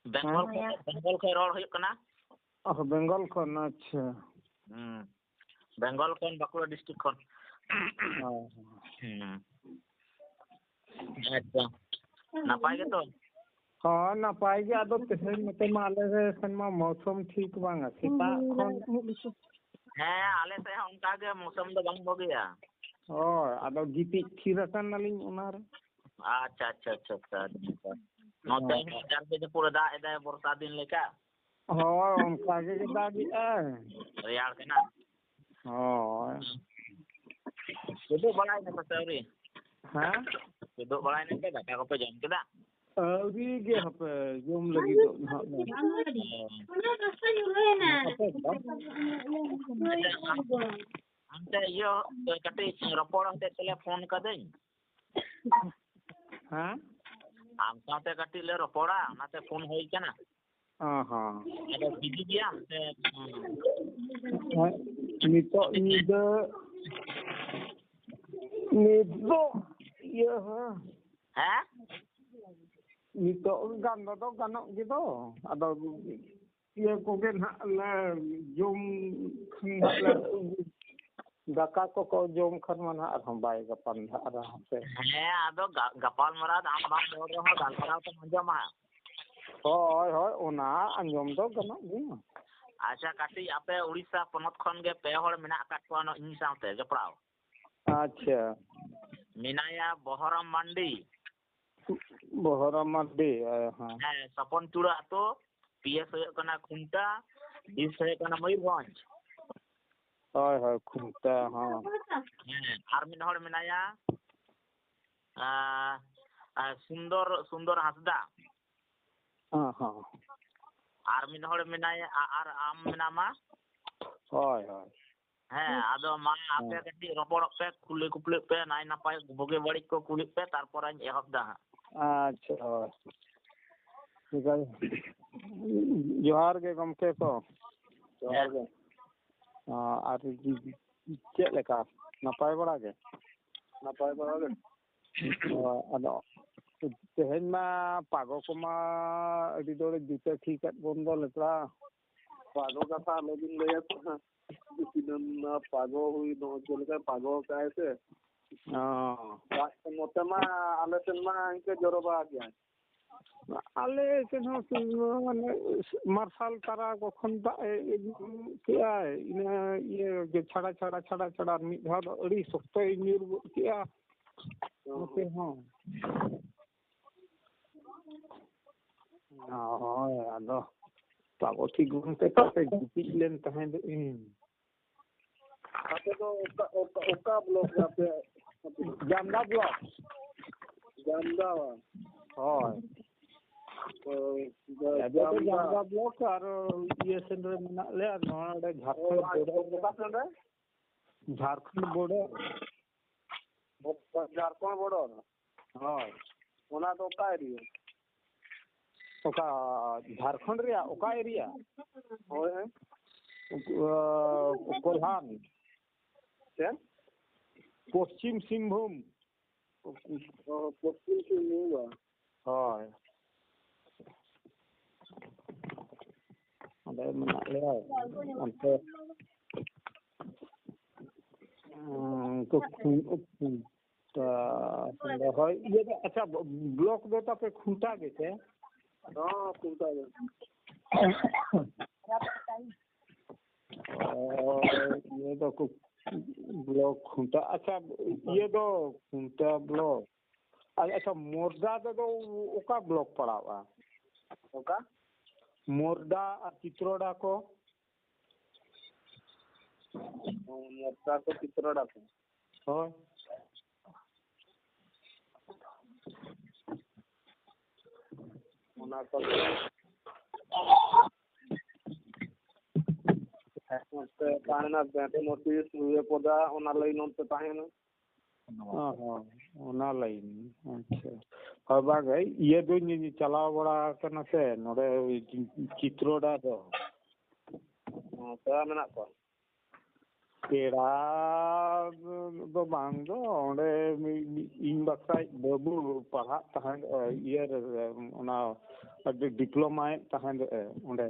बेंगल के रोड हुई कना बेंगल को अच्छा बेंगल खन बांकुड़ा डिस्ट्रिक्ट खन अच्छा नपाय के तो हाँ नपाय गे आदो तेहन मते माले रे सनमा मौसम ठीक बांगा सीता खन हाँ आले से उनका के मौसम दो बांग बगिया आदो गिटी खीरतन नलिन उनार अच्छा अच्छा अच्छा अच्छा नोते 4 बजे पूरा दा एदा बरसा दिन लेका हाँ उनका के दागी रियाल के ना हाँ itu balai na pasari हाँ itu balai na ke dapat apa jam kita अभी गे हपे जोम लगी तो हमसे यो कटे रपोड़ होते चले फोन कर दें हाँ हम साथे कटी ले रपोड़ा नाते फोन होई केना हाँ हाँ ada biji dia नितो निदो ये हैं नितो गान दो गानो गिदो अदो ये कोगे ना ले जोम खंगला दाका को जोम खन मन हम बाय गपन रा से हैं आदो गपाल मरा दाम बाम बोल रहा गाल करा तो मंजमा होय होय ओना अंजम दो गानो गे अच्छा काटी आपे उड़ीसा पनत खन गे पे हड़ मेना काटवा न इन साथे जपड़ाव अच्छा मिनाया बहरम मंडी हाँ सपन चूड़ा तो पीएस होना खुंटा डिस होना मयूरभंज होय होय खुंटा हाँ आर मिन हड़ मिनाया सुंदर सुंदर हासदा हाँ हाँ आर मिन हड़ मिनाया आर आम मिनामा होय होय हाँ आदो मा आपे कटी रपड़ पे कुले कुपले पे नाय नापाय भोगे बड़ी को कुली पे तारपर अन एहब दा अच्छा ठीक है जोहार के गमके को जोहार के आर चेक लेका नपाय बड़ा के अदो तेहन मा पागो को मा अडी दोरे जुते ठीक बंद लेता पागो कथा लेकिन ले दिनन पागो हुई दो चलका पागो काय से मोते मा आले सेन मा इनके जरोबा गया आले सेन माने मार्शल तारा को खंदा क्या इना ये छड़ा छड़ा छड़ा छड़ा मी धाद अड़ी सख्त न्यूर क्या ओके हां आदो पागो ठीक घंटे पे गिपिल लेन तहे दो आपे तो ओका ब्लॉक पे जामदा ब्लॉक जामदा हां तो जामदा ब्लॉक और ये सेंटर में ले नोडे झारखंड बॉर्डर हां ओना तो का एरिया ओका झारखंड रे ओका एरिया होय कोल्हान से पश्चिम सिंहभूम हाय अरे मना ले अंते तो हाय ये अच्छा ब्लॉक देता पे खूंटा गेते हां खूंटा ये तो ब्लॉक खूंटा अच्छा ये तो खूंटा ब्लॉक अच्छा मोरदा तो ओका ब्लॉक पड़ावा ओका मोरदा और चित्रोड़ा को मोरदा को चित्रोड़ा को हां ओना को ताना बेटे नोटिस हुए पदा ओना लाइन पे ताहेना हां ओना लाइन अच्छा अब गई ये दो नि चला बड़ा कना से नोडे चित्रोडा दो हां ता मेना को ᱯᱮᱲᱟ ᱫᱚ ᱵᱟᱝ ᱫᱚ ᱚᱸᱰᱮ ᱤᱧ ᱵᱟᱠᱷᱨᱟᱡ ᱵᱟᱹᱵᱩ ᱯᱟᱲᱦᱟᱜ ᱛᱟᱦᱮᱸᱫ ᱤᱭᱟᱹᱨᱮ ᱚᱱᱟ ᱰᱤᱯᱞᱳᱢᱟᱭᱮᱫ ᱛᱟᱦᱮᱸᱫ ᱚᱸᱰᱮ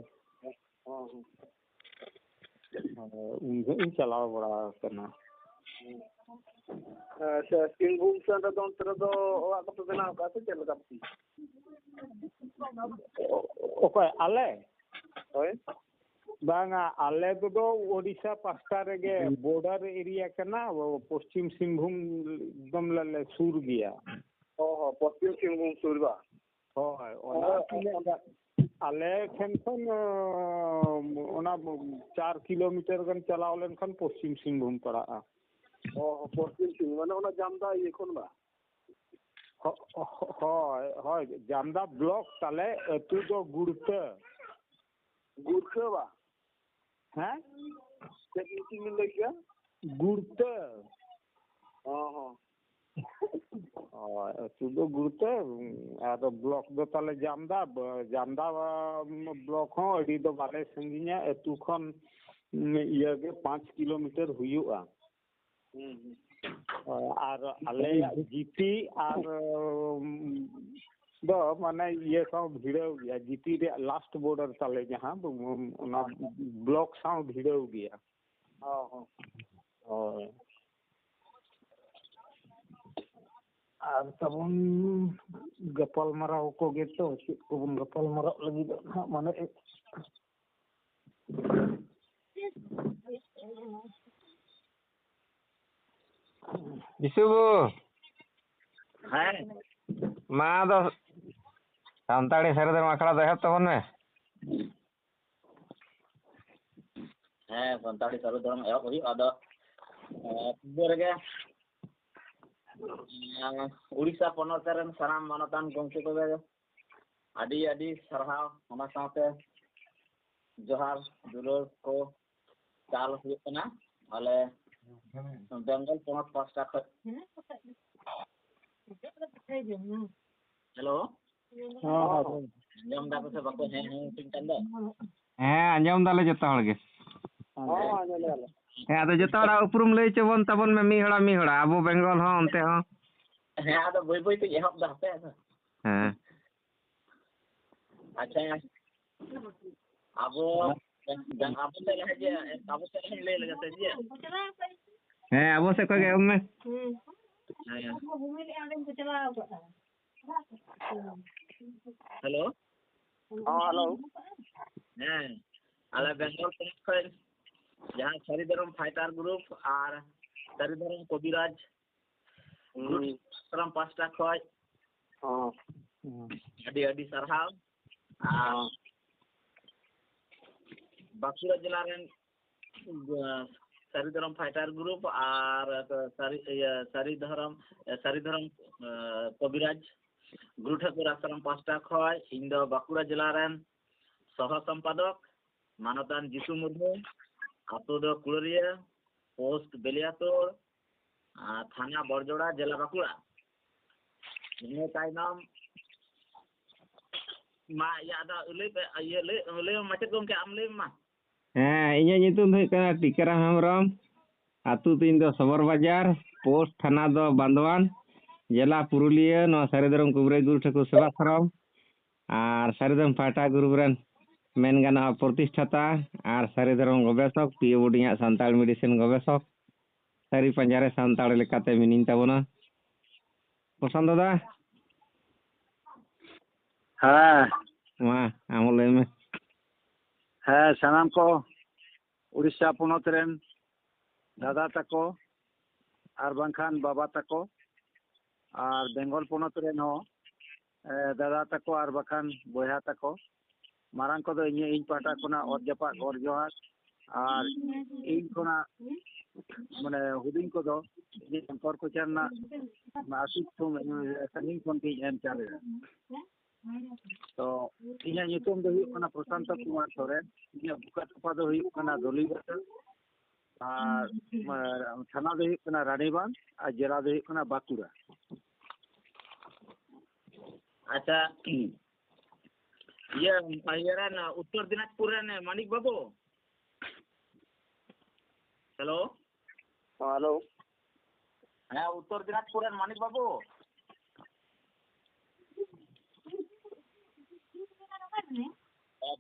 ᱩᱱ ᱡᱚᱦᱚᱜ ᱤᱧ ᱪᱟᱞᱟᱣ ᱵᱟᱲᱟ ᱟᱠᱟᱱᱟ। ᱟᱪᱪᱷᱟ, ᱥᱤᱝᱵᱷᱩᱢ ᱥᱮᱱ ᱨᱮᱫᱚ ᱚᱱᱛᱮ ᱨᱮᱫᱚ ᱚᱲᱟᱜ ᱠᱚᱯᱮ ᱵᱮᱱᱟᱣ ᱟᱠᱟᱫᱼᱟ ᱥᱮ ᱪᱮᱫ ᱞᱮᱠᱟ? ᱚᱠᱚᱭ ᱟᱞᱮ? ᱦᱳᱭ। ᱵᱟᱝᱟ, ᱟᱞᱮ ᱫᱚ ᱳᱰᱤᱥᱟ ᱯᱟᱥᱴᱟ ᱨᱮᱜᱮ ᱵᱚর্ডার এরিয়া ᱠᱟᱱᱟ, ᱯᱚᱥᱪᱤᱢ ᱥᱤᱝᱵᱷᱩᱢ ᱮᱠᱫᱚᱢ ᱞᱮ ᱥᱩᱨ ᱜᱮᱭᱟ। ᱦᱚᱸ ᱯᱚᱥᱪᱤᱢ ᱥᱤᱝᱵᱷᱩᱢ ᱥᱩᱨ ᱵᱟ? ᱦᱳᱭ, ᱚᱱᱟ ᱟᱞᱮ ᱴᱷᱮᱱ ᱠᱷᱚᱱ ᱚᱱᱟ 4 ᱠᱤᱞᱳᱢᱤᱴᱟᱨ ᱜᱟᱱ ᱪᱟᱞᱟᱣ ᱞᱮᱱᱠᱷᱟᱱ ᱯᱚᱥᱪᱤᱢ ᱥᱤᱝᱵᱷᱩᱢ ᱯᱟᱲᱟᱜᱼᱟ। ᱯᱚᱥᱪᱤᱢ ᱥᱤᱝᱵᱷᱩᱢ ᱢᱟᱱᱮ ᱚᱱᱟ ᱡᱟᱢᱫᱟ ᱤᱭᱟᱹ ᱠᱷᱚᱱ ᱵᱟ? ᱦᱳᱭ, জামদা ব্লক তালে ᱟᱹᱛᱩ ᱫᱚ ᱜᱩᱲᱛᱟᱹ। ᱜᱩᱲᱠᱟᱹ ᱵᱟ? ᱦᱮᱸ? ᱪᱮᱫ ᱧᱩᱛᱩᱢ ᱵᱤᱱ ᱞᱟᱹᱭ ᱠᱮᱜᱼᱟ? ᱜᱩᱲᱛᱟᱹ। ᱦᱚᱸ। ᱦᱳᱭ, ᱟᱹᱛᱩ ᱫᱚ ᱜᱩᱲᱛᱟᱹ ᱟᱫᱚ ᱵᱞᱚᱠ ᱫᱚ ᱛᱟᱞᱮ ᱡᱟᱢᱫᱟ। ᱡᱟᱢᱫᱟ ᱵᱞᱚᱠ ᱦᱚᱸ ᱟᱹᱰᱤ ᱫᱚ ᱵᱟᱞᱮ ᱥᱟᱺᱜᱤᱧᱟ, ᱟᱹᱛᱩ ᱠᱷᱚᱱ ᱤᱭᱟᱹᱜᱮ 5 ᱠᱤᱞᱳᱢᱤᱴᱟর ᱦᱩᱭᱩᱜᱼᱟ। আর ᱟᱞᱮᱭᱟᱜ জিপি আর ᱫᱚ ᱢᱟᱱᱮ ᱤᱭᱟᱹ ᱥᱟᱶ ᱵᱷᱤᱲᱟᱹᱣ ᱜᱮᱭᱟ, জিপি ᱨᱮᱭᱟᱜ ᱞᱟᱥᱴ ᱵᱚর্ডার ᱛᱟᱞᱮ ᱡᱟᱦᱟᱸ ᱚᱱᱟ ᱵᱞᱚᱠ ᱥᱟᱶ ᱵᱷᱤᱲᱟᱹᱣ ᱜᱮᱭᱟ। ᱦᱳᱭ। আর তখন ᱜᱟᱯᱟᱞᱢᱟᱨᱟᱣ ᱠᱚᱜᱮ ᱛᱚ ᱪᱮᱫ ᱠᱚᱵᱚᱱ ᱜᱟᱯᱟᱞᱢᱟᱨᱟᱣ ᱞᱟᱹᱜᱤᱫᱚᱜ ᱦᱟᱸᱜ ᱢᱟᱱᱮ ᱤᱥᱩᱵᱩ ᱦᱮᱸ ᱢᱟ ᱟᱫᱚ ᱥᱟᱱᱛᱟᱲᱤ ᱥᱮᱨᱮᱧ ᱫᱚ ᱟᱠᱷᱲᱟ ᱫᱚ ᱮᱦᱚᱵ ᱛᱟᱵᱚᱱ ᱢᱮ। ᱦᱮᱸ, ᱥᱟᱱᱛᱟᱲᱤ ᱥᱟᱹᱨᱩ ᱫᱷᱚᱨᱚᱢ ᱮᱦᱚᱵ ᱦᱩᱭᱩᱜᱼᱟ। ᱟᱫᱚ ᱯᱩᱭᱞᱳ ᱨᱮᱜᱮ ᱩᱲᱤᱥᱥᱟ ᱯᱚᱱᱚᱛ ᱨᱮᱱ ᱥᱟᱱᱟᱢ ᱢᱟᱱᱚᱛᱟᱱ ᱜᱚᱢᱠᱮ ᱠᱚᱜᱮ ᱟᱹᱰᱤ ᱟᱹᱰᱤ ᱥᱟᱨᱦᱟᱣ, ᱚᱱᱟ ᱥᱟᱶᱛᱮ ᱡᱚᱦᱟᱨ ᱫᱩᱞᱟᱹᱲ ᱠᱚ ᱪᱟᱞ ᱦᱩᱭᱩᱜ ᱠᱟᱱᱟ ᱟᱞᱮ ᱵᱮᱝᱜᱚᱞ ᱯᱚᱱᱚᱛ ᱯᱟᱥᱴᱟ ᱠᱷᱚᱡ। ᱦᱮᱞᱳ, ᱟᱸᱡᱚᱢ ᱫᱟᱠᱚ ᱥᱮ ᱵᱟᱠᱚ ᱦᱮᱸ ᱴᱷᱤᱠ ᱠᱟᱱ ᱫᱚ? ᱦᱮᱸ, ᱟᱸᱡᱚᱢ ᱫᱟᱞᱮ ᱡᱚᱛᱚ ᱦᱚᱲ ᱜᱮ। ᱦᱮᱸ, ᱟᱫᱚ ᱡᱚᱛᱚ ᱦᱚᱲᱟᱜ ᱩᱯᱨᱩᱢ ᱞᱟᱹᱭ ᱦᱚᱪᱚ ᱛᱟᱵᱚᱱ ᱢᱮ ᱢᱤᱫ ᱦᱚᱲᱟᱜ, ᱟᱵᱚ ᱵᱮᱝᱜᱚᱞ ᱦᱚᱸ ᱚᱱᱛᱮ ᱦᱚᱸ। ᱦᱮᱸ, ᱟᱫᱚ ᱵᱟᱹᱭ ᱵᱟᱹᱭ ᱛᱮ ᱮᱦᱚᱵ ᱫᱟ ᱦᱟᱯᱮ ᱟᱫᱚ। ᱦᱮᱸ। ᱟᱪᱪᱷᱟ, ᱟᱵᱚ ᱥᱮᱫ ᱞᱟᱹᱭ ᱞᱮᱜᱮ ᱥᱮ ᱪᱮᱫ? ᱦᱮᱸ, ᱟᱵᱚ ᱥᱮᱫ ᱠᱷᱚᱡ ᱜᱮ ᱮᱦᱚᱵ ᱢᱮ। ᱦᱮᱞᱳ। ᱦᱮᱞᱳ। ᱦᱮᱸ, ᱟᱞᱮ ᱵᱮᱝᱜᱚᱞ ᱯᱚᱱᱚᱛ ᱠᱷᱚᱡ ᱡᱟᱦᱟᱸ ᱥᱟᱹᱨᱤ ᱫᱷᱚᱨᱚᱢ ᱯᱷᱟᱭᱴᱟᱨ ᱜᱨᱩᱯ ᱟᱨ ᱥᱟᱹᱨᱤ ᱫᱷᱚᱨᱚᱢ ᱠᱚᱵᱤᱨᱟᱡᱽ ᱜᱨᱩᱯ ᱯᱟᱥᱴᱟ ᱠᱷᱚᱡ ᱟᱹᱰᱤ ᱟᱹᱰᱤ ᱥᱟᱨᱦᱟᱣ। ᱟᱨ ᱵᱟᱸᱠᱩᱲᱟ ᱡᱮᱞᱟ ᱨᱮᱱ ᱥᱟᱹᱨᱤ ᱫᱷᱚᱨᱚᱢ ᱯᱷᱟᱭᱴᱟর গ্রুপ আর সারি ধরম কবিরাজ গুরু ঠাকুর আশ্রম পাঁচটা খয় ইᱧ ᱫᱚ বাঁকুড়া জেলা রেন সহ সম্পাদক মানতান যিশু মুর্মু, আতো ᱫᱚ কুড়রিয়া, পোস্ট বেলিয়াতোড়, থানা বড়জোড়া, জেলা বাঁকুড়া। ᱤᱱᱟᱹ ᱛᱟᱭᱱᱚᱢ ᱢᱟ ᱞᱟᱹᱭ ᱢᱟᱪᱮᱫ ᱜᱚᱢᱠᱮ ᱟᱢ ᱞᱟᱹᱭ ᱢᱟ। ᱦᱮᱸ, ᱤᱧᱟᱹᱜ ᱧᱩᱛᱩᱢ ᱫᱚ ᱦᱩᱭᱩᱜ ᱠᱟᱱᱟ ᱴᱤᱠᱟᱹᱨᱟᱢ ᱦᱮᱢᱵᱨᱚᱢ, ᱟᱹᱛᱩ ᱛᱤᱧ ᱫᱚ ᱥᱚᱵᱚᱨ ᱵᱟᱡᱟᱨ, ᱯᱳᱥᱴ ᱛᱷᱟᱱᱟ ᱫᱚ ᱵᱟᱸᱫᱣᱟᱱ, ᱡᱮᱞᱟ ᱯᱩᱨᱩᱞᱤᱭᱟᱹ। ᱱᱚᱣᱟ ᱥᱟᱹᱨᱤ ᱫᱷᱚᱨᱚᱢ ᱠᱚᱵᱤᱨᱟᱡᱽ ᱜᱩᱨᱩ ᱴᱷᱟকুর ᱥᱮᱵᱟᱥᱨᱚᱢ আর ᱥᱟᱹᱨᱤ ᱫᱷᱚᱨᱚᱢ ᱯᱷᱟᱭᱴᱟর ᱜᱨᱩᱯ ᱨᱮᱱ ᱢᱮᱱ ᱜᱟᱱᱚᱜᱼᱟ ᱯᱨᱚᱛᱤᱥᱴᱷᱟতা ᱟᱨ ᱥᱟᱹᱨᱤ ᱫᱷᱚᱨᱚᱢ ᱜᱚᱵᱮᱥᱚᱠ, ᱯᱤᱭᱳ ᱵᱳᱰᱤᱝᱟᱜ ᱥᱟᱱᱛᱟᱲ ᱢᱮᱰᱤᱥᱤᱱ ᱜᱚᱵᱮᱥᱚᱠ, ᱥᱟᱹᱨᱤ ᱯᱟᱸᱡᱟᱨᱮ ᱥᱟᱱᱛᱟᱲ ᱞᱮᱠᱟᱛᱮ ᱢᱤᱱᱟᱹᱧ ᱛᱟᱵᱚᱱᱟ। ᱯᱨᱚᱥᱟᱱᱛ ᱫᱟᱫᱟ, ᱦᱮᱸ ᱢᱟ ᱟᱢ ᱞᱟᱹᱭ ᱢᱮ। ᱦᱮᱸ, ᱥᱟᱱᱟᱢ ᱠᱚ ᱩᱲᱤᱥᱥᱟ ᱯᱚᱱᱚᱛ ᱨᱮᱱ ᱫᱟᱫᱟ ᱛᱟᱠᱚ ᱟᱨ ᱵᱟᱝᱠᱷᱟᱱ ᱵᱟᱵᱟ ᱛᱟᱠᱚ ᱟᱨ ᱵᱮᱝᱜᱚᱞ ᱯᱚᱱᱚᱛ ᱨᱮᱱ ᱦᱚᱸ ᱫᱟᱫᱟ ᱛᱟᱠᱚ ᱟᱨ ᱵᱟᱠᱷᱟᱱ ᱵᱚᱭᱦᱟ ᱛᱟᱠᱚ, ᱢᱟᱨᱟᱝ ᱠᱚᱫᱚ ᱤᱧ ᱯᱟᱦᱴᱟ ᱠᱷᱚᱱᱟᱜ ᱚᱛ ᱡᱟᱯᱟᱜ ᱜᱚᱰ ᱡᱚᱦᱟᱨ, ᱟᱨ ᱤᱧ ᱠᱷᱚᱱᱟᱜ ᱢᱟᱱᱮ ᱦᱩᱰᱤᱧ ᱠᱚᱫᱚ ᱥᱚᱝᱠᱚᱨ ᱠᱚᱪᱟ ᱨᱮᱱᱟᱜ ᱟᱹᱛᱩ ᱥᱟᱺᱜᱤᱧ ᱠᱷᱚᱱ ᱜᱤᱧ ᱮᱢ ᱪᱟᱞᱮᱫᱟ। ᱛᱚ ᱤᱧᱟᱹᱜ ᱧᱩᱛᱩᱢ ᱫᱚ ᱦᱩᱭᱩᱜ ᱠᱟᱱᱟ ᱯᱨᱚᱥᱟᱱᱛᱚ ᱠᱩᱢᱟᱨ ᱥᱚᱨᱮᱱ, ᱤᱧᱟᱹᱜ ᱵᱩᱠᱟ ᱛᱚᱯᱟ ᱫᱚ ᱦᱩᱭᱩᱜ ᱠᱟᱱᱟ ᱫᱚᱞᱤᱜᱷᱟᱴᱟ, ᱟᱨ ᱛᱷᱟᱱᱟ ᱫᱚ ᱦᱩᱭᱩᱜ ᱠᱟᱱᱟ ᱨᱟᱱᱤᱵᱟᱸᱫ, ᱟᱨ ᱡᱮᱞᱟ ᱫᱚ ᱦᱩᱭᱩᱜ ᱠᱟᱱᱟ ᱵᱟᱸᱠᱩᱲᱟ। ᱟᱪᱪᱷᱟ, ᱨᱮᱱ ᱩᱛᱛᱚᱨ ᱫᱤᱱᱟᱡᱽᱯᱩᱨ ᱨᱮᱱ ᱢᱟনিᱠ ᱵᱟᱹᱵᱩ, ᱦᱮᱞᱳ। हेलो ᱦᱮᱸ ᱩᱛᱛᱚᱨ ᱫᱤᱱᱟᱡᱽᱯᱩর ᱨᱮᱱ ᱢᱟনিᱠ ᱵᱟᱵᱩ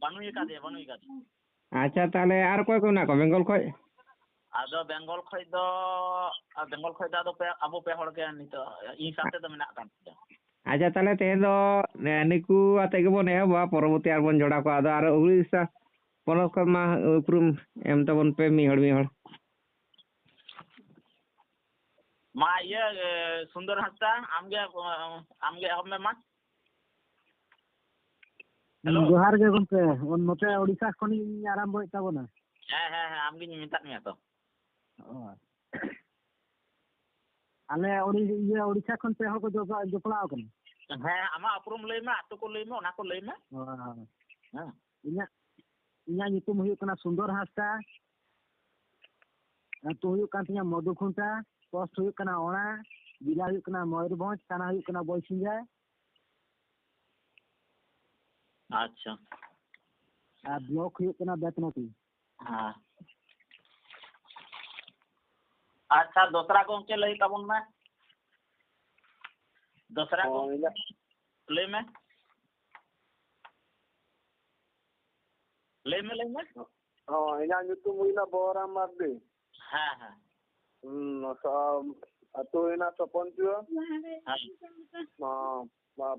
ᱵᱟᱹᱱᱩᱭ ᱟᱠᱟᱫᱮᱭᱟ ᱟᱪᱪᱷᱟ ᱛᱟᱦᱚᱞᱮ ᱟᱨ ᱚᱠᱚᱭ ᱠᱚ ᱢᱮᱱᱟᱜ ᱠᱚᱣᱟ ᱵᱮᱝᱜᱚᱞ ᱠᱷᱚᱡ? ᱟᱫᱚ ᱵᱮᱝᱜᱚᱞ ᱠᱷᱚᱡ ᱫᱚ ᱟᱫᱚ ᱟᱵᱚ ᱯᱮ ᱦᱚᱲ ᱜᱮ ᱱᱤᱛᱚᱜ ᱤᱧ ᱥᱟᱶᱛᱮ ᱫᱚ ᱢᱮᱱᱟᱜ ᱠᱟᱱ ᱜᱮᱭᱟ ᱟᱪᱪᱷᱟ ᱛᱟᱦᱚᱞᱮ ᱛᱮᱦᱮᱧ ᱫᱚ ᱱᱤᱠᱩ ᱟᱛᱮ ᱜᱮᱵᱚᱱ ᱮᱦᱚᱵᱟ, ᱯᱚᱨᱚᱵᱚᱨᱛᱤ ᱟᱨᱵᱚᱱ ᱡᱚᱲᱟᱣ ᱠᱚᱣᱟ᱾ ᱟᱫᱚ ᱟᱨ ᱩᱲᱤᱥᱥᱟ ᱯᱚᱱᱚᱛ ᱠᱷᱚᱱ ᱢᱟ ᱩᱯᱨᱩᱢ ᱮᱢ ᱛᱟᱵᱚᱱ ᱯᱮ ᱢᱤᱫ ᱦᱚᱲ ᱢᱟ ᱤᱭᱟᱹ ᱥᱩᱱᱫᱚᱨ ᱦᱟᱸᱥᱫᱟ ᱟᱢᱜᱮ ᱮᱦᱚᱵ ᱢᱮ ᱢᱟ ᱦᱮᱞᱳ ᱡᱚᱦᱟᱨ ᱜᱮ ᱜᱚᱢᱠᱮ, ᱱᱚᱛᱮ ᱳᱲᱤᱥᱥᱟ ᱠᱷᱚᱱᱤᱧ ᱟᱨᱟᱢᱵᱚᱭᱮᱫ ᱛᱟᱵᱚᱱᱟ᱾ ᱦᱮᱸ ᱟᱢᱜᱤᱧ ᱢᱮᱛᱟᱫ ᱢᱮᱭᱟ ᱛᱚ ᱟᱞᱮ ᱳᱲᱤᱥᱥᱟ ᱠᱷᱚᱱ ᱯᱮ ᱦᱚᱲ ᱠᱚ ᱡᱚᱯᱲᱟᱣ ᱟᱠᱟᱱᱟ᱾ ᱦᱮᱸ ᱟᱢᱟᱜ ᱩᱯᱨᱩᱢ ᱞᱟᱹᱭ ᱢᱮ, ᱟᱹᱛᱩ ᱠᱚ ᱞᱟᱹᱭ ᱢᱮ, ᱚᱱᱟ ᱠᱚ ᱞᱟᱹᱭ ᱢᱮ᱾ ᱦᱮᱸ ᱤᱧᱟᱹᱜ ᱧᱩᱛᱩᱢ ᱦᱩᱭᱩᱜ ᱠᱟᱱᱟ ᱥᱩᱱᱫᱚᱨ ᱦᱟᱸᱥᱫᱟ, ᱟᱹᱛᱩ ᱦᱩᱭᱩᱜ ᱠᱟᱱ ᱛᱤᱧᱟ ᱢᱚᱫᱷᱩᱠᱷᱩᱱᱴᱟ, ᱯᱳᱥᱴ ᱦᱩᱭᱩᱜ ᱠᱟᱱᱟ ᱚᱲᱟ, ᱡᱮᱞᱟ ᱦᱩᱭᱩᱜ ᱠᱟᱱᱟ ᱢᱚᱭᱩᱨᱵᱷᱚᱸᱡᱽ, ᱛᱷᱟᱱᱟ ᱦᱩᱭᱩᱜ ᱠᱟᱱᱟ ᱵᱚᱭᱥᱤᱝᱜᱟ ᱟᱪᱪᱷᱟ ᱟᱨ ᱵᱞᱚᱠ ᱦᱩᱭᱩᱜ ᱠᱟᱱᱟ ᱵᱮᱛᱱᱚᱴᱤ। ᱦᱮᱸ ᱟᱪᱪᱷᱟ ᱫᱚᱥᱨᱟ ᱜᱚᱝᱠᱮ ᱞᱟᱹᱭ ᱛᱟᱵᱚᱱ ᱢᱮ, ᱫᱚᱥᱨᱟ ᱜᱚᱝᱠᱮ ᱞᱟᱹᱭ ᱢᱮ ᱤᱧᱟᱹᱜ ᱧᱩᱛᱩᱢ ᱦᱩᱭᱱᱟ ᱵᱚᱦᱚᱨᱟᱢ ᱢᱟᱨᱰᱤ। ᱦᱮᱸ ᱟᱹᱛᱩ ᱦᱩᱭᱱᱟ ᱥᱚᱯᱚᱱᱪᱩᱣᱟᱹ,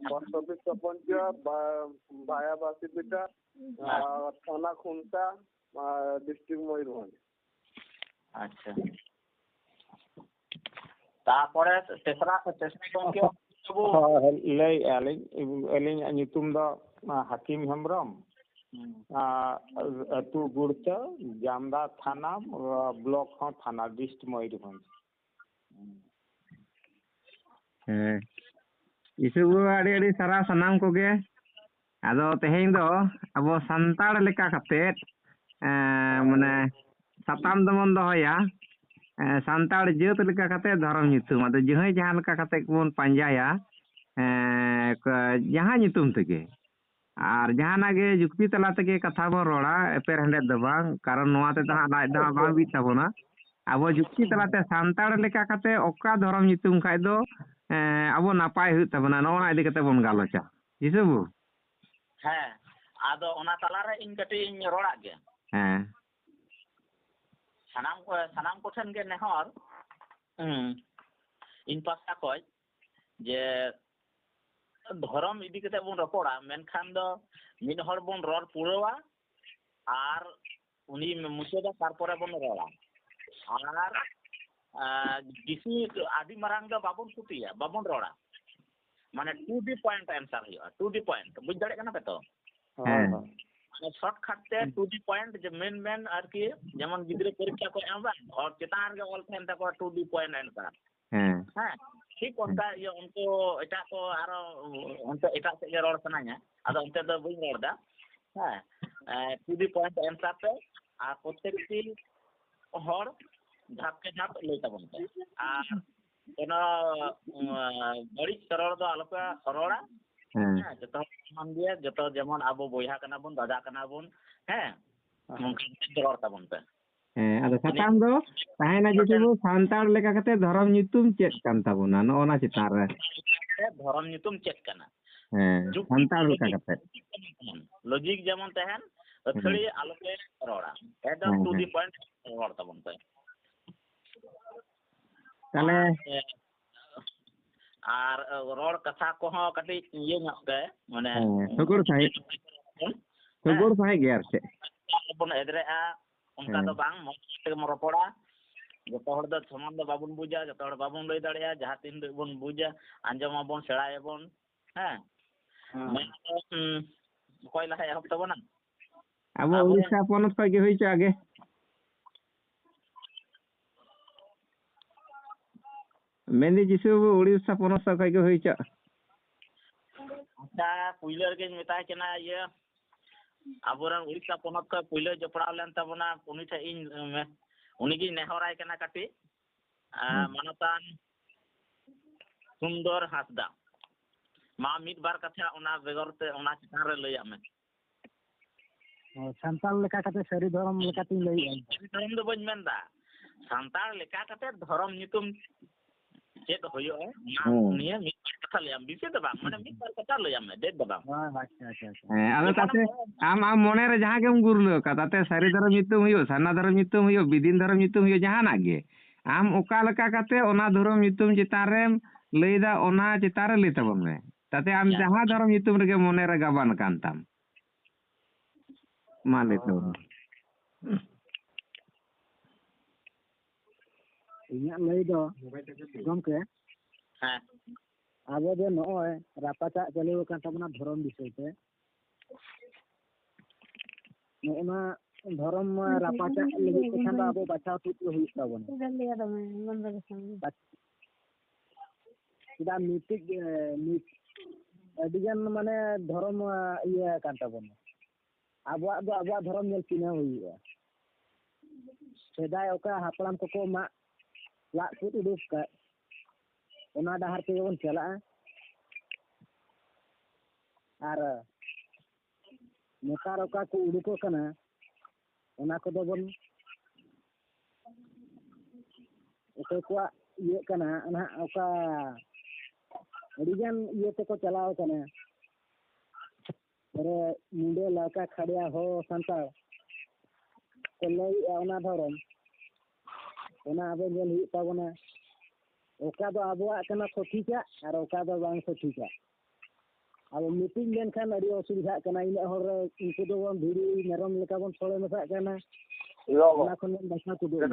পোস্ট অফিস সপঞ্চুয়া, ভায়া বাসিপিটা, থানা খুনসা, ডিস্ট্রিক্ট ময়ূরভঞ্জ। আচ্ছা তারপরে তেসরা গᱚᱝᱠᱮ ᱟᱹᱞᱤᱧᱟᱜ ᱧᱩᱛᱩᱢ ᱫᱚ ᱦᱟᱹᱠᱤᱢ ᱦᱮᱢᱵᱨᱚᱢ, ᱟᱹᱛᱩ ᱜᱩᱲᱛᱟ, ᱡᱟᱢᱫᱟ ᱛᱷᱟᱱᱟ, ᱵᱞᱚᱠ ᱦᱚᱸ ᱛᱷᱟᱱᱟ, ᱰᱤᱥᱴᱨᱤᱠᱴ ᱢᱚᱭᱩᱨᱵᱷᱚᱸᱡᱽ। ᱦᱮᱸ ᱤᱥᱩᱵᱩ ᱟᱹᱰᱤ ᱥᱟᱨᱦᱟᱣ ᱥᱟᱱᱟᱢ ᱠᱚᱜᱮ। ᱟᱫᱚ ᱛᱮᱦᱮᱧ ᱫᱚ ᱟᱵᱚ ᱥᱟᱱᱛᱟᱲ ᱞᱮᱠᱟ ᱠᱟᱛᱮᱫ ᱢᱟᱱᱮ ᱥᱟᱛᱟᱢ ᱫᱚᱵᱚᱱ ᱫᱚᱦᱚᱭᱟ ᱥᱟᱱᱛᱟᱲ ᱡᱟᱹᱛ ᱞᱮᱠᱟ ᱠᱟᱛᱮᱫ ᱫᱷᱚᱨᱚᱢ ᱧᱩᱛᱩᱢ। ᱟᱫᱚ ᱡᱟᱦᱟᱸᱭ ᱡᱟᱦᱟᱸ ᱞᱮᱠᱟ ᱠᱟᱛᱮᱫ ᱵᱚᱱ ᱯᱟᱸᱡᱟᱭᱟ ᱡᱟᱦᱟᱸ ᱧᱩᱛᱩᱢ ᱛᱮᱜᱮ, ᱟᱨ ᱡᱟᱦᱟᱱᱟᱜ ᱜᱮ ᱡᱩᱠᱛᱤ ᱛᱟᱞᱟ ᱛᱮᱜᱮ ᱠᱟᱛᱷᱟ ᱵᱚᱱ ᱨᱚᱲᱟ, ᱮᱯᱮᱨ ᱦᱮᱸᱰᱮᱡ ᱫᱚ ᱵᱟᱝ। ᱠᱟᱨᱚᱱ ᱱᱚᱣᱟ ᱛᱮᱫᱚ ᱦᱟᱸᱜ ᱞᱟᱡ ᱫᱚ ᱦᱟᱸᱜ ᱵᱟᱝ ᱵᱤᱜ ᱛᱟᱵᱚᱱᱟ। ᱟᱵᱚ ᱡᱩᱠᱛᱤ ᱛᱟᱞᱟᱛᱮ ᱥᱟᱱᱛᱟᱲ ᱞᱮᱠᱟ ᱠᱟᱛᱮᱫ ᱚᱠᱟ ᱫᱷᱚᱨᱚᱢ ᱧᱩᱛᱩᱢ ᱠᱷᱟᱡ ᱫᱚ ᱟᱵᱚ ᱱᱟᱯᱟᱭ ᱦᱩᱭᱩᱜ ᱛᱟᱵᱚᱱᱟ, ᱱᱚᱜᱼᱚᱱᱟ ᱤᱫᱤ ᱠᱟᱛᱮ ᱵᱚᱱ ᱜᱟᱞᱚᱪᱟ। ᱦᱤᱥᱟᱹᱵᱩ ᱦᱮᱸ ᱟᱫᱚ ᱚᱱᱟ ᱛᱟᱞᱟᱨᱮ ᱤᱧ ᱠᱟᱹᱴᱤᱡ ᱤᱧ ᱨᱚᱲᱟᱜ ᱜᱮ। ᱦᱮᱸ ᱥᱟᱱᱟᱢ ᱠᱚᱴᱷᱮᱱ ᱜᱮ ᱱᱮᱦᱚᱨ ᱤᱧ ᱯᱟᱥᱴᱟ ᱠᱷᱚᱡ ᱡᱮ ᱫᱷᱚᱨᱚᱢ ᱤᱫᱤ ᱠᱟᱛᱮ ᱵᱚᱱ ᱨᱚᱯᱚᱲᱟ, ᱢᱮᱱᱠᱷᱟन ᱫᱚ ᱢᱤᱫ ᱦᱚᱲ ᱵᱚᱱ ᱨᱚᱲ ᱯᱩᱨᱟᱹᱣᱟ ᱟᱨ उनी मुचादा तारपरे बन रहा और किसी आदि मारांग दो बाबन कुटिया बाबन रोड़ा माने टू दी पॉइंट आंसर हुआ टू दी पॉइंट बुझ दाड़े कना पे तो माने शॉर्टकट ते टू दी पॉइंट जे मेन आर की जेमन गिद्रे परीक्षा को एम और चेतान गे ऑल थेन तको टू दी पॉइंट आंसर हां ठीक उनका ये उनको एटा को आरो उनते एटा से जे रोड सनाया आदो उनते दो बुझ रोड़ा हां टू दी पॉइंट आंसर पे आ प्रत्येकटी हर झापके झाप लेता बनते आ कोनो बड़ी सरल दो आलोपा रोड़ा जतो मान दिया जतो जेमन आबो बोया कना बन दादा कना बन हैं मुंकिन रोड़ता बनते ᱟᱫᱚ ᱥᱟᱛᱟᱢ ᱫᱚ ᱛᱟᱦᱮᱱᱟ ᱡᱩᱫᱤ ᱥᱟᱱᱛᱟᱲ ᱞᱮᱠᱟ ᱠᱟᱛᱮ ᱫᱷᱚᱨᱚᱢ ᱧᱩᱛᱩᱢ ᱪᱮᱫ ᱠᱟᱱ ᱛᱟᱵᱚᱱᱟ ᱱᱚᱜᱼᱚ ᱱᱟ ᱪᱮᱛᱟᱱ ᱨᱮ धर्म ᱧᱩᱛᱩᱢ ᱪᱮᱫ ᱠᱟᱱᱟ ᱥᱟᱱᱛᱟᱲ ᱞᱮᱠᱟ ᱠᱟᱛᱮ लॉजिक जेमन तहन अथड़ी आलोके रोड़ा एकदम टू दी पॉइंट रोड़ता बनते ताले आर रोड़ कथा को हो कटी ये नके माने सुगुड़ साहे गे आर से बन एदरेआ उनका तो बांग मते मरोपड़ा जतो हर द समान द बाबुन बुझा जतो हर बाबुन लई दाड़िया जहां तीन बन बुझा आंजमा बन सेड़ाय बन हैं कोई लहा एहब तबना अब उड़ीसा पनत खय गे होइछ आगे मेंदी जिसु उड़ीसा पनत खय गे होइछ अच्छा पुइलर के मेता केना ये आबोरन उड़ीसा पनत खय पुइलर जपड़ा लेन तबना उनी ठे इन उनी गी नेहराय केना काटी मानतान सुंदर हासदा मा मिद बार कथा ओना बेगरते ओना चितान रे लैया में संताल लेका कते सरी धर्म लेका तीन लई धर्म दो बज मेनदा ᱥᱟᱱᱛᱟᱲ ᱞᱮᱠᱟ ᱠᱟᱛᱮ ᱫᱷᱚᱨᱚᱢ ᱧᱩᱛᱩᱢ ᱪᱮᱫ ᱦᱩᱭᱩᱜᱼᱟ ᱱᱤᱭᱟᱹ ᱢᱤᱫ ᱵᱟᱨ ᱠᱟᱛᱷᱟ ᱞᱟᱹᱭᱟᱢ ᱵᱤᱥᱤ ᱫᱚ ᱵᱟᱝ ᱢᱟᱱᱮ ᱢᱤᱫ ᱵᱟᱨ ᱠᱟᱛᱷᱟ ᱞᱟᱹᱭᱟᱢ ᱢᱮ ᱰᱮᱴ ᱫᱚ ᱵᱟᱝ ᱟᱪᱪᱷᱟ ᱟᱫᱚ ᱛᱟᱛᱮ ᱟᱢ ᱢᱚᱱᱮᱨᱮ ᱡᱟᱦᱟᱸ ᱜᱮᱢ ᱜᱩᱨᱞᱟᱹᱣ ᱠᱟ ᱛᱟᱛᱮ ᱥᱟᱹᱨᱤ ᱫᱷᱚᱨᱚᱢ ᱧᱩᱛᱩᱢ ᱦᱩᱭᱩᱜ ᱥᱟᱨᱱᱟ ᱫᱷᱚᱨᱚᱢ ᱧᱩᱛᱩᱢ ᱦᱩᱭᱩᱜ ᱵᱤᱫᱤᱱ ᱫᱷᱚᱨᱚᱢ ᱧᱩᱛᱩᱢ ᱦᱩᱭᱩᱜ ᱡᱟᱦᱟᱱᱟᱜ ᱜᱮ ᱟᱢ ᱚᱠᱟ ᱞᱮᱠᱟ ᱠᱟᱛᱮ ᱚᱱᱟ ᱫᱷᱚᱨᱚᱢ ᱧᱩᱛᱩᱢ ᱪᱮᱛᱟᱱ ᱨᱮᱢ ᱞᱟᱹᱭᱫᱟ ᱚᱱᱟ ᱪᱮᱛᱟᱱ ᱨᱮ ᱞᱟᱹᱭ ᱛᱟᱵᱚᱱ ᱢᱮ ᱛᱟᱛᱮ ᱟᱢ ᱡᱟᱦᱟᱸ ᱫᱷᱚᱨᱚᱢ ᱧᱩᱛᱩᱢ ᱨᱮᱜᱮ ᱢᱚᱱᱮᱨᱮ ᱜᱟᱵᱟᱱ ᱠᱟᱱ ᱛᱟᱢ ᱢᱟ ᱞᱟᱹᱭ ᱛᱟᱵᱚᱱ ᱤᱧᱟᱹᱜ ᱞᱟᱹᱭ ᱫᱚ ᱜᱚᱢᱠᱮ ᱦᱮᱸ ᱟᱵᱚ ᱫᱚ ᱱᱚᱜᱼᱚᱭ ᱨᱟᱯᱟᱪᱟᱜ ᱪᱟᱹᱞᱩ ᱟᱠᱟᱱ ᱛᱟᱵᱚᱱᱟ ᱫᱷᱚᱨᱚᱢ ᱵᱤᱥᱚᱭ ᱛᱮ ᱱᱚᱜᱼᱚ ᱫᱷᱚᱨᱚᱢ ᱨᱟᱯᱟᱪᱟᱜ ᱞᱟᱹᱜᱤᱫ ᱛᱮᱠᱷᱟᱱ ᱫᱚ ᱟᱵᱚ ᱵᱟᱪᱷᱟᱣ ᱴᱷᱤᱠ ᱦᱩᱭᱩᱜ ᱛᱟᱵᱚᱱᱟ ᱪᱮᱫᱟᱜ ᱢᱤᱫ ᱟᱹᱰᱤᱜᱟᱱ ᱢᱟᱱᱮ ᱫᱷᱚᱨᱚᱢ ᱤᱭᱟᱹ ᱠᱟᱱ ᱛᱟᱵᱚᱱᱟ ᱟᱵᱚᱣᱟᱜ ᱫᱚ ᱟᱵᱚᱣᱟᱜ ᱫᱷᱚᱨᱚᱢ ᱧᱮᱞ ᱪᱤᱱᱦᱟᱹᱣ ᱦᱩᱭᱩᱜᱼᱟ ᱥᱮᱫᱟᱭ ᱚᱠᱟ ᱦᱟᱯᱲᱟᱢ ᱠᱚᱠᱚ ᱞᱟᱜ ᱛᱩᱫ ᱩᱰᱩᱠ ᱠᱟᱜ ᱚᱱᱟ ᱰᱟᱦᱟᱨ ᱛᱮᱜᱮ ᱵᱚᱱ ᱪᱟᱞᱟᱜᱼᱟ ᱟᱨ ᱱᱮᱛᱟᱨ ᱚᱠᱟ ᱠᱚ ᱩᱰᱩᱠᱚᱜ ᱠᱟᱱᱟ ᱚᱱᱟ ᱠᱚᱫᱚ ᱵᱚᱱ ᱚᱠᱚᱭ ᱠᱚᱣᱟᱜ ᱤᱭᱟᱹᱜ ᱠᱟᱱᱟ ᱱᱟᱦᱟᱜ ᱚᱠᱟ ᱟᱹᱰᱤᱜᱟᱱ ᱤᱭᱟᱹ ᱛᱮᱠᱚ ᱪᱟᱞᱟᱣ ᱠᱟᱱᱟ ᱢᱩᱰᱟᱹ ᱞᱟᱣᱠᱟ ᱠᱷᱟᱲᱭᱟ ᱦᱚᱲ ᱥᱟᱱᱛᱟᱲ ᱠᱚ ᱞᱟᱹᱭᱮᱜᱼᱟ ᱚᱱᱟ ᱫᱷᱚᱨᱚᱢ ᱚᱱᱟ ᱟᱵᱚ ᱧᱮᱞ ᱦᱩᱭᱩᱜ ᱛᱟᱵᱚᱱᱟ ᱚᱠᱟ ᱫᱚ ᱟᱵᱚᱣᱟᱜ ᱠᱟᱱᱟ ᱥᱚᱴᱷᱤᱠᱟᱜ ᱟᱨ ᱚᱠᱟ ᱫᱚ ᱵᱟᱝ ᱥᱚᱴᱷᱤᱠᱟᱜ ᱟᱵᱚ ᱢᱤᱴᱤᱝ ᱞᱮᱱᱠᱷᱟᱱ ᱟᱹᱰᱤ ᱚᱥᱩᱵᱤᱫᱷᱟᱜ ᱠᱟᱱᱟ ᱤᱱᱟᱹᱜ ᱦᱚᱲ ᱨᱮ ᱩᱱᱠᱩ ᱫᱚᱵᱚᱱ ᱵᱷᱤᱲᱤ ᱢᱮᱨᱚᱢ ᱞᱮᱠᱟ ᱵᱚᱱ ᱥᱚᱲᱮ ᱢᱮᱥᱟᱜ ᱠᱟᱱᱟ ᱚᱱᱟ ᱠᱷᱚᱱ ᱵᱚᱱ ᱵᱟᱪᱷᱟᱣ ᱛᱩᱫᱩᱜᱼᱟ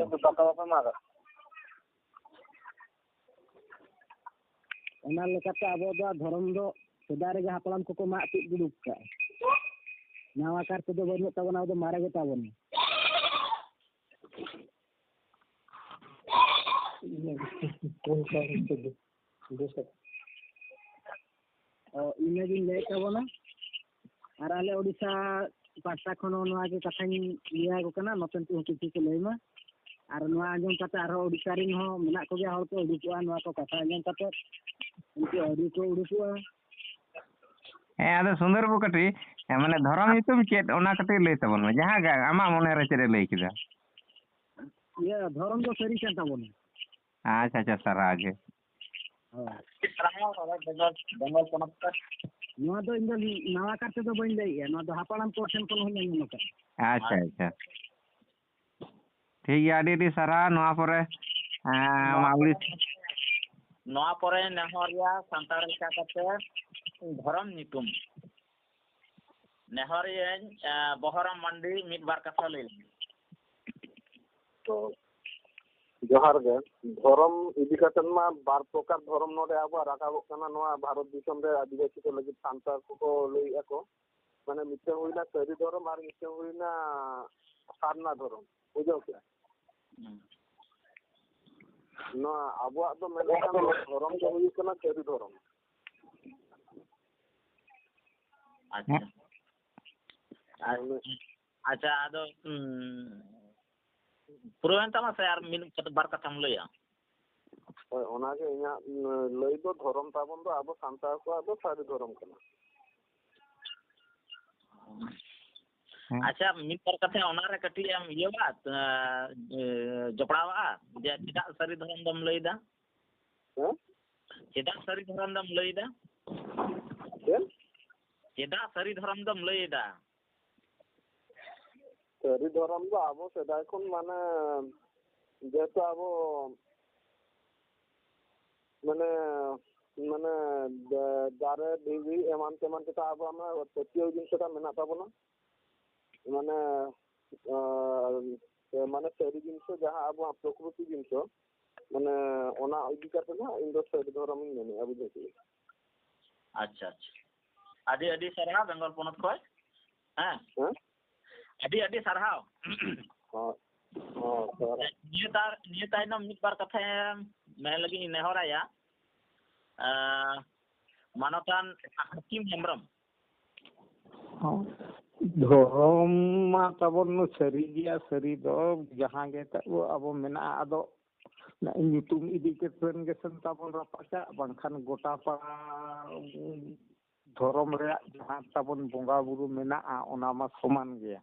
ᱚᱱᱟ ᱞᱮᱠᱟᱛᱮ ᱟᱵᱚ ᱫᱚ ᱫᱷᱚᱨᱚᱢ ᱫᱚ ᱥᱮᱫᱟᱭ ᱨᱮᱜᱮ ᱦᱟᱯᱲᱟᱢ ᱠᱚᱠᱚ ᱢᱟᱜ ᱛᱩᱫ ᱩᱰᱩᱠ ᱠᱟᱜᱼᱟ ᱱᱟᱣᱟ ᱠᱟᱨ ᱛᱮᱫᱚ ᱵᱟᱹᱱᱩᱜ ᱛᱟᱵᱚᱱᱟ ᱟᱵᱚ ᱫᱚ ᱢᱟᱨᱮ ᱜᱮ ᱛᱟᱵᱚᱱᱟ ᱤᱱᱟᱹᱜᱤᱧ ᱞᱟᱹᱭᱮᱫ ᱛᱟᱵᱚᱱᱟ ᱟᱨ ᱟᱞᱮ ᱳᱰᱤᱥᱟ ᱯᱟᱦᱴᱟ ᱠᱷᱚᱱ ᱦᱚᱸ ᱱᱚᱣᱟ ᱜᱮ ᱠᱟᱛᱷᱟᱧ ᱞᱟᱹᱭᱟᱠᱚ ᱠᱟᱱᱟ ᱱᱚᱛᱮᱱ ᱠᱚ ᱠᱤᱪᱷᱩ ᱠᱚ ᱞᱟᱹᱭ ᱢᱟ ᱟᱨ ᱱᱚᱣᱟ ᱟᱸᱡᱚᱢ ᱠᱟᱛᱮ ᱟᱨᱦᱚᱸ ᱳᱰᱤᱥᱟ ᱨᱮᱱ ᱦᱚᱸ ᱢᱮᱱᱟᱜ ᱠᱚᱜᱮᱭᱟ ᱦᱚᱲ ᱠᱚ ᱩᱰᱩᱠᱚᱜᱼᱟ ᱱᱚᱣᱟ ᱠᱚ ᱠᱟᱛᱷᱟ ᱟᱸᱡᱚᱢ ᱠᱟᱛᱮ ᱩᱱᱠᱩ ᱟᱹᱰᱤ ᱠᱚ ᱩᱰᱩᱠᱚᱜᱼᱟ ᱟᱫᱚ ᱥᱩᱱᱫᱚᱨ ᱵᱟᱵᱩ ᱠᱟᱹᱴᱤᱡ ᱢᱟᱱᱮ ᱫᱷᱚᱨᱚᱢ ᱧᱩᱛᱩᱢ ᱪᱮᱫ ᱚᱱᱟ ᱠᱟᱹᱴᱤᱡ ᱞᱟᱹᱭ ᱛᱟᱵᱚᱱ ᱢᱮ ᱡᱟᱦᱟᱸ ᱜᱮ ᱟᱢᱟᱜ ᱢᱚᱱᱮᱨᱮ ᱪᱮᱫ ᱮ ᱞᱟᱹᱭ ᱠᱮᱫᱟ ᱤᱭᱟᱹ ᱫᱷᱚᱨᱚᱢ ᱫᱚ ᱥᱟᱹᱨᱤ ᱠᱟᱱ ᱛᱟᱵᱚᱱᱟ ᱟᱪᱪᱷᱟ ᱥᱟᱨᱦᱟᱣ ᱜᱮ ᱵᱮᱝᱜᱚᱞ ᱯᱚᱱᱚᱛ ᱛᱮ ᱱᱚᱣᱟ ᱫᱚ ᱤᱧ ᱫᱚ ᱱᱟᱣᱟ ᱠᱟᱨ ᱛᱮᱫᱚ ᱵᱟᱹᱧ ᱞᱟᱹᱭᱮᱜᱼᱟ ᱱᱚᱣᱟ ᱫᱚ ᱦᱟᱯᱲᱟᱢ ᱠᱚ ᱴᱷᱮᱱ ᱠᱷᱚᱱ ᱦᱚᱸᱧ ᱟᱸᱡᱚᱢ ᱟᱠᱟᱫᱟ ᱟᱪᱪᱷᱟ ᱴᱷᱤᱠ ᱜᱮᱭᱟ ᱟᱹᱰᱤ ᱥᱟᱨᱦᱟᱣ ᱱᱚᱣᱟ ᱯᱚᱨᱮ ᱱᱚᱣᱟ ᱯᱚᱨᱮ ᱱᱮᱦᱚᱨᱤয়া ᱥᱟᱱᱛᱟᱲ ᱞᱮᱠᱟ ᱠᱟᱛᱮ ᱫᱷᱚᱨᱚᱢ ᱧᱩᱛᱩᱢ ᱱᱮᱦᱚᱨᱤᱭᱟᱹᱧ ᱵᱚᱦᱚᱨᱟᱢ ᱢᱟᱱᱰᱤ ᱢᱤᱫ ᱵᱟᱨ ᱠᱟᱛᱷᱟ ᱞᱟᱹᱭ ᱛᱚ ᱡᱚᱦᱟᱨ ᱜᱮ ᱫᱷᱚᱨᱚᱢ ᱤᱫᱤ ᱠᱟᱛᱮᱫ ᱢᱟ ᱵᱟᱨ ᱯᱨᱚᱠᱟᱨ ᱫᱷᱚᱨᱚᱢ ᱱᱚᱰᱮ ᱟᱵᱚᱣᱟᱜ ᱨᱟᱠᱟᱵᱚᱜ ᱠᱟᱱᱟ ᱱᱚᱣᱟ ᱵᱷᱟᱨᱚᱛ ᱫᱤᱥᱚᱢ ᱨᱮ ᱟᱹᱫᱤᱵᱟᱹᱥᱤ ᱠᱚ ᱞᱟᱹᱜᱤᱫ ᱥᱟᱱᱛᱟᱲ ᱠᱚᱠᱚ ᱞᱟᱹᱭᱮᱜᱼᱟ ᱠᱚ ᱢᱟᱱᱮ ᱢᱤᱫᱴᱟᱝ ᱦᱩᱭᱱᱟ ᱥᱟᱹᱨᱤ ᱫᱷᱚᱨᱚᱢ ᱟᱨ ᱢᱤᱫᱴᱟᱝ ᱦᱩᱭᱱᱟ ᱥᱟᱨᱱᱟ ᱫᱷᱚᱨᱚᱢ ᱵᱩᱡᱷᱟᱹᱣ ᱠᱮᱜᱼᱟ ᱱᱚᱣᱟ ᱟᱵᱚᱣᱟᱜ ᱫᱚ ᱢᱮᱱᱠᱷᱟᱱ ᱫᱷᱚᱨᱚᱢ ᱫᱚ ᱦᱩᱭᱩᱜ ᱠᱟᱱᱟ ᱥᱟᱹᱨᱤ ᱫᱷᱚᱨᱚᱢ ᱟᱪᱪᱷᱟ ᱟᱫᱚ ᱯᱩᱨᱟᱹᱣᱮᱱ ᱛᱟᱢᱟ ᱥᱮ ᱟᱨ ᱢᱤᱫ ᱵᱟᱨ ᱠᱟᱛᱷᱟᱢ ᱞᱟᱹᱭᱟ ᱦᱳᱭ ᱚᱱᱟᱜᱮ ᱤᱧᱟᱹᱜ ᱞᱟᱹᱭ ᱫᱚ ᱫᱷᱚᱨᱚᱢ ᱛᱟᱵᱚᱱ ᱫᱚ ᱟᱵᱚ ᱥᱟᱱᱛᱟᱲ ᱠᱚᱣᱟᱜ ᱫᱚ ᱥᱟᱹᱨᱤ ᱫᱷᱚᱨᱚᱢ ᱠᱟᱱᱟ ᱟᱪᱪᱷᱟ ᱢᱤᱫ ᱵᱟᱨ ᱠᱟᱛᱷᱟ ᱚᱱᱟᱨᱮ ᱠᱟᱹᱴᱤᱡ ᱮᱢ ᱤᱭᱟᱹᱣᱟ ᱡᱚᱯᱲᱟᱣᱟ ᱡᱮ ᱪᱮᱫᱟᱜ ᱥᱟᱹᱨᱤ ᱫᱷᱚᱨᱚᱢ ᱫᱚᱢ ᱞᱟᱹᱭᱫᱟ ᱪᱮᱫᱟᱜ ᱥᱟᱹᱨᱤ ᱫᱷᱚᱨᱚᱢ ᱫᱚᱢ ᱞᱟᱹᱭᱫᱟ ᱪᱮᱫᱟᱜ ᱥᱟᱹᱨᱤ ᱫᱷᱚᱨᱚᱢ ᱫᱚᱢ ᱞᱟᱹᱭᱫᱟ ᱥᱟᱹᱨᱤ ᱫᱷᱚᱨᱚᱢ ᱫᱚ ᱟᱵᱚ ᱥᱮᱫᱟᱭ ᱠᱷᱚᱱ ᱢᱟᱱᱮ যেহেতু আবো মানে মানে দারে ডিগ্রি এমান তেমান যেটা আবো আমরা তৃতীয় জিনিসটা মেনা পাবো না মানে মানে সারি জিনিস যাহা আবো প্রকৃতি জিনিস মানে ওনা ইদিকাতে না ইন্দো সারি ধরম মেনে আবু দেখি আচ্ছা আচ্ছা আদি আদি সারহা বেঙ্গল পনত কয় হ্যাঁ আদি সারহাও নিয়ে তাইনম মিদ বার কথা মেনে লাগি নেহরায়া মানতান হাকিম হেমব্রম ধর্ম মা তাবন সারি গিয়া সারি দ যাহা গে তাবো আবো মেনা আদো nyutum idi kepen gesen tabon rapaka bangkhan gota pa dhorom rea jahan tabon bonga buru mena a ona ma soman ge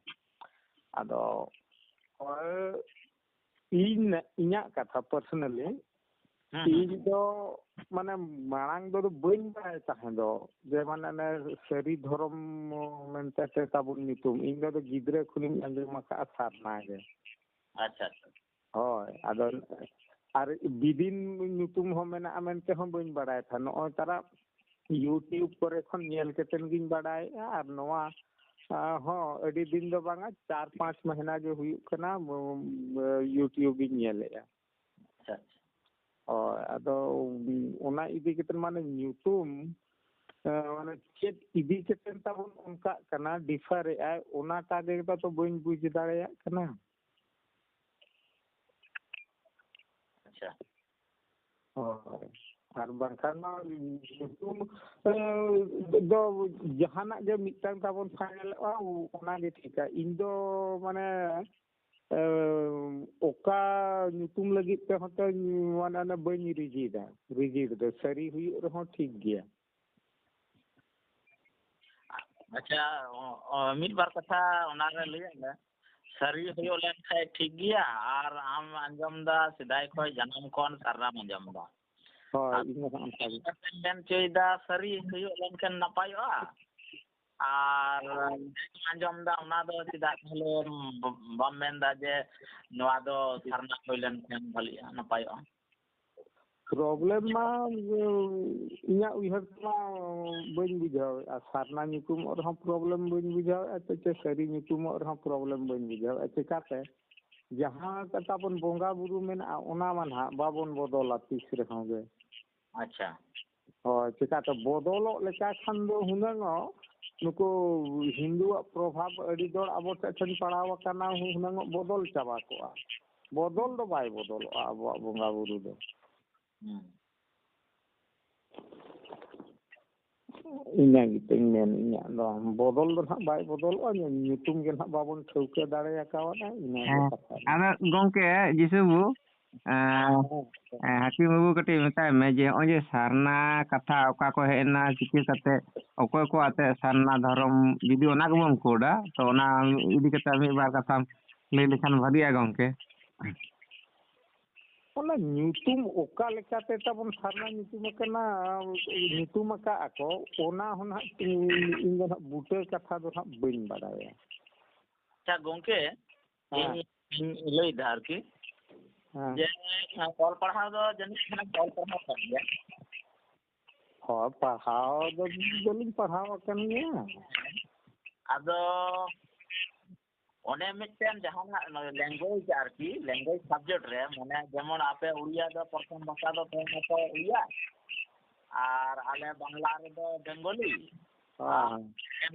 ado ᱤᱧᱟᱹᱜ ᱠᱟᱛᱷᱟ ᱯᱟᱨᱥᱚᱱᱟᱞᱤ ᱤᱧ ᱫᱚ ᱢᱟᱱᱮ ᱢᱟᱲᱟᱝ ᱫᱚ ᱵᱟᱹᱧ ᱵᱟᱲᱟᱭ ᱛᱟᱦᱮᱸ ᱫᱚ ᱡᱮ ᱢᱟᱱᱮ ᱥᱟᱹᱨᱤ ᱫᱷᱚᱨᱚᱢ ᱢᱮᱱᱛᱮ ᱛᱟᱵᱚᱱ ᱧᱩᱛᱩᱢ ᱤᱧ ᱫᱚ ᱜᱤᱫᱽᱨᱟᱹ ᱠᱷᱚᱱᱤᱧ ᱟᱸᱡᱚᱢ ᱟᱠᱟᱫᱼᱟ ᱥᱟᱨᱱᱟ ᱜᱮ ᱟᱪᱪᱷᱟ ᱟᱪᱪᱷᱟ ᱦᱳᱭ ᱟᱫᱚ ᱟᱨ ᱵᱤᱫᱤᱱ ᱧᱩᱛᱩᱢ ᱦᱚᱸ ᱢᱮᱱᱟᱜᱼᱟ ᱢᱮᱱᱛᱮ ᱦᱚᱸ ᱵᱟᱹᱧ ᱵᱟᱲᱟᱭ ᱛᱟᱦᱮᱸ ᱱᱚᱜᱼᱚᱭ ᱛᱟᱨᱟ ᱤᱭᱩᱴᱤᱭᱩᱵᱽ ᱠᱚᱨᱮ ᱠᱷᱚᱱ ᱧᱮᱞ ᱠᱟᱛᱮᱫ ᱜᱤᱧ ᱵᱟᱰᱟᱭᱮᱜᱼᱟ ᱟᱨ ᱱᱚᱣᱟ ᱦᱚᱸ ᱟᱹᱰි ᱫᱤᱱ ᱫᱚ ᱵᱟᱝᱟ 4-5 ᱢᱟᱹᱦᱱᱟᱹ ᱜᱮ ᱦᱩᱭᱩᱜ ᱠᱟᱱᱟ ᱤᱭᱩᱴᱤᱭᱩᱵᱽ ᱤᱧ ᱧᱮᱞᱮᱜᱼᱟ ᱟᱪᱪᱷᱟ ᱦᱳᱭ ᱟᱫᱚ ᱚᱱᱟ ᱤᱫᱤ ᱠᱟᱛᱮᱫ ᱢᱟᱱᱮ ᱧᱩᱛᱩᱢ ᱢᱟᱱᱮ ᱪᱮᱫ ᱤᱫᱤ ᱠᱟᱛᱮᱫ ᱛᱟᱵᱚᱱ ᱚᱱᱠᱟᱜ ᱠᱟᱱᱟ ᱰᱤᱯᱷᱟᱨᱮᱜᱼᱟᱭ ᱚᱱᱟᱴᱟᱜ ᱜᱮ ᱛᱚ ᱵᱟᱹᱧ ᱵᱩᱡᱽ ᱫᱟᱲᱮᱭᱟᱜ ᱠᱟᱱᱟ ᱟᱪᱪᱷᱟ ᱦᱳᱭ ᱟᱨ ᱵᱟᱝᱠᱷᱟᱱ ᱢᱟ ᱧᱩᱛᱩᱢ ᱫᱚ ᱡᱟᱦᱟᱱᱟᱜ ᱜᱮ ᱢᱤᱫᱴᱟᱝ ᱛᱟᱵᱚᱱ ᱯᱷᱟᱭᱱᱮᱞᱚᱜᱼᱟ ᱚᱱᱟᱜᱮ ᱴᱷᱤᱠᱟ ᱤᱧ ᱫᱚ ᱢᱟᱱᱮ ᱚᱠᱟ ᱧᱩᱛᱩᱢ ᱞᱟᱹᱜᱤᱫ ᱛᱮᱦᱚᱸ ᱛᱚ ᱢᱟᱱᱮ ᱵᱟᱹᱧ ᱨᱤᱡᱤᱰ ᱫᱚ ᱥᱟᱹᱨᱤ ᱦᱩᱭᱩᱜ ᱨᱮᱦᱚᱸ ᱴᱷᱤক ᱜᱮᱭᱟ ᱟᱪᱪᱷᱟ ᱢᱤᱫ ᱵᱟᱨ ᱠᱟᱛᱷᱟ ᱚᱱᱟᱨᱮ ᱞᱟᱹᱭᱟᱜ ᱢᱮ ᱥᱟᱹᱨᱤ ᱦᱩᱭᱩᱜ ᱞᱮᱱᱠᱷᱟᱡ ᱴᱷᱤक ᱜᱮᱭᱟ ᱟᱨ ᱟᱢ ᱟᱸᱡᱚᱢᱫᱟ ᱥᱮᱫᱟᱭ ᱠᱷᱚᱡ ᱡᱟᱱᱟᱢ ᱠᱷᱚᱱ ᱥᱟᱨᱱᱟᱢ ᱟᱸᱡᱚᱢᱫᱟ ᱦᱳᱭ ᱤᱧ ᱦᱚᱸ ᱚᱱᱠᱟ ᱜᱮ ᱢᱮᱱ ᱦᱚᱪᱚᱭᱮᱫᱟ ᱥᱟᱹᱨᱤ ᱦᱩᱭᱩᱜ ᱞᱮᱱᱠᱷᱟᱱ ᱱᱟᱯᱟᱭᱚᱜᱼᱟ ᱟᱨ ᱟᱸᱡᱚᱢᱫᱟ ᱚᱱᱟ ᱫᱚ ᱪᱮᱫᱟᱜ ᱛᱟᱦᱞᱮ ᱵᱟᱢ ᱢᱮᱱᱫᱟ ᱡᱮ ᱱᱚᱣᱟ ᱫᱚ ᱥᱟᱨᱱᱟ ᱦᱩᱭ ᱞᱮᱱᱠᱷᱟᱱ ᱵᱷᱟᱹᱞᱤᱜᱼᱟ ᱱᱟᱯᱟᱭᱚᱜᱼᱟ ᱯᱨᱚᱵᱞᱮᱢ ᱢᱟ ᱤᱧᱟᱹᱜ ᱩᱭᱦᱟᱹᱨ ᱛᱮᱢᱟ ᱵᱟᱹᱧ ᱵᱩᱡᱷᱟᱹᱣᱮᱫᱼᱟ ᱥᱟᱨᱱᱟ ᱧᱩᱛᱩᱢᱚᱜ ᱨᱮᱦᱚᱸ ᱯᱨᱚᱵᱞᱮᱢ ᱵᱟᱹᱧ ᱵᱩᱡᱷᱟᱹᱣᱮᱫᱼᱟ ᱥᱮ ᱥᱟᱹᱨᱤ ᱧᱩᱛᱩᱢᱚᱜ ᱨᱮᱦᱚᱸ ᱯᱨᱚᱵᱞᱮᱢ ᱵᱟᱹᱧ ᱵᱩᱡᱷᱟᱹᱣᱮᱫᱼᱟ ᱪᱤᱠᱟᱹᱛᱮ ᱡᱟᱦᱟᱸ ᱠᱟᱛᱷᱟ ᱵᱚᱱ ᱵᱚᱸᱜᱟ ᱵᱩᱨᱩ ᱢᱮᱱᱟᱜᱼᱟ ᱚᱱᱟ ᱢᱟ ᱱᱟᱦᱟᱜ ᱵᱟᱵᱚᱱ ᱵᱚᱫᱚᱞᱟ ᱛᱤᱥ ᱨᱮᱦᱚᱸ ᱜᱮ ᱟᱪᱪᱷᱟ ᱦᱳᱭ ᱪᱤᱠᱟᱹᱛᱮ ᱵᱚᱫᱚᱞᱚᱜ ᱞᱮᱠᱟ ᱠᱷᱟᱱ ᱫᱚ ᱦᱩᱱᱟᱹᱝᱚᱜ ᱱᱩᱠᱩ ᱦᱤᱱᱫᱩᱣᱟᱜ ᱯᱨᱚᱵᱷᱟᱵᱽ ᱟᱹᱰᱤ ᱡᱳᱨ ᱟᱵᱚ ᱴᱷᱮᱱ ᱯᱟᱲᱟᱣ ᱟᱠᱟᱱᱟ ᱦᱩᱱᱟᱹᱝᱚᱜ ᱵᱚᱫᱚᱞ ᱪᱟᱵᱟ ᱠᱚᱜᱼᱟ ᱵᱚᱫᱚᱞ ᱫᱚ ᱵᱟᱭ ᱵᱚᱫᱚᱞᱚᱜᱼᱟ ᱟᱵᱚᱣᱟᱜ ᱵᱚᱸᱜᱟ ᱵᱩᱨᱩ ᱫᱚ ᱤᱧᱟᱹᱜ ᱜᱮᱛᱚᱧ ᱢᱮᱱ ᱤᱧᱟᱹᱜ ᱫᱚ ᱵᱚᱫᱚᱞ ᱫᱚ ᱱᱟᱦᱟᱜ ᱵᱟᱭ ᱵᱚᱫᱚᱞᱚᱜᱼᱟ ᱧᱩᱛᱩᱢ ᱜᱮ ᱱᱟᱦᱟᱜ ᱵᱟᱵᱚᱱ ᱴᱷᱟᱹᱣᱠᱟᱹ ᱫᱟᱲᱮᱭᱟᱠᱟᱣᱫᱟ ᱤᱱᱟᱹᱜᱮ ᱠᱟᱛᱷᱟ ᱟᱫᱚ ᱜᱚᱝᱠᱮ ᱡᱤᱥᱩ ᱦᱟᱹᱠᱤᱢ ᱵᱟᱹᱵᱩ ᱠᱟᱹᱴᱤᱡ ᱢᱮᱛᱟᱭ ᱢᱮ ᱡᱮ ᱱᱚᱜᱼᱚᱭ ᱡᱮ ᱥᱟᱨᱱᱟ ᱠᱟᱛᱷᱟ ᱚᱠᱟ ᱠᱚ ᱦᱮᱡ ᱮᱱᱟ ᱪᱤᱠᱟᱹ ᱠᱟᱛᱮ ᱚᱠᱚᱭ ᱠᱚ ᱟᱛᱮ ᱥᱟᱨᱱᱟ ᱫᱷᱚᱨᱚᱢ ᱡᱩᱫᱤ ᱚᱱᱟ ᱜᱮᱵᱚᱱ ᱠᱳᱰᱟ ᱛᱚ ᱚᱱᱟ ᱤᱫᱤ ᱠᱟᱛᱮ ᱢᱤᱫ ᱵᱟᱨ ᱠᱟᱛᱷᱟᱢ ᱞᱟᱹᱭ ᱞᱮᱠᱷᱟন ᱵᱷᱟᱹᱜᱤᱜᱼᱟ ᱜᱚᱝᱠᱮ ᱚᱱᱟ ᱧᱩᱛᱩᱢ ᱚᱠᱟ ᱞᱮᱠᱟᱛᱮ ᱛᱟᱵᱚᱱ ᱥᱟᱨᱱᱟ ᱧᱩᱛᱩᱢ ᱟᱠᱟᱱᱟ ᱧᱩᱛᱩᱢ ᱟᱠᱟᱜ ᱟᱠᱚ ᱚᱱᱟ ᱦᱚᱸ ᱱᱟᱦᱟᱜ ᱤᱧ ᱫᱚ ᱱᱟᱦᱟᱜ ᱵᱩᱴᱟᱹ ᱠᱟᱛᱷᱟ ᱫᱚ ᱱᱟᱦᱟᱜ ᱵᱟᱹᱧ ᱵᱟᱲᱟᱭᱟ ᱟᱪᱪᱷᱟ ᱜᱚᱝᱠᱮ ᱤᱧ ᱞᱟᱹᱭᱫᱟ ᱟᱨᱠᱤ ᱡᱮ ᱚᱞ ᱯᱟᱲᱦᱟᱣ ᱫᱚ ᱡᱟᱹᱱᱤᱡ ᱠᱷᱟᱱ ᱚᱞ ᱯᱟᱲᱦᱟᱣ ᱠᱟᱱ ᱜᱮᱭᱟ ᱦᱳᱭ ᱯᱟᱲᱦᱟᱣ ᱫᱚᱞᱤᱧ ᱯᱟᱲᱦᱟᱣ ᱟᱠᱟᱱ ᱜᱮᱭᱟ ᱟᱫᱚ ᱚᱱᱮ ᱢᱤᱫᱴᱮᱱ ᱡᱟᱦᱟᱱᱟᱜ ᱞᱮᱝᱜᱩᱭᱮᱡᱽ ᱟᱨᱠᱤ ᱞᱮᱝᱜᱩᱭᱮᱡᱽ ᱥᱟᱵᱡᱮक्ᱴ ᱨᱮ ᱢᱟᱱᱮ ᱡᱮᱢᱚᱱ ᱟᱯᱮ ᱩᱲᱤᱭᱟ ᱫᱚ ᱯᱨᱚᱛᱷᱚᱢ ᱵᱷᱟষᱟ ᱫᱚ ᱛᱟᱦᱮᱱᱟᱠᱚ ᱩᱲᱤᱭᱟ ᱟᱨ ᱟᱞᱮ ᱵᱟᱝᱞᱟ ᱨᱮᱫᱚ ᱵᱮᱝᱜᱚᱞᱤ ᱟᱨ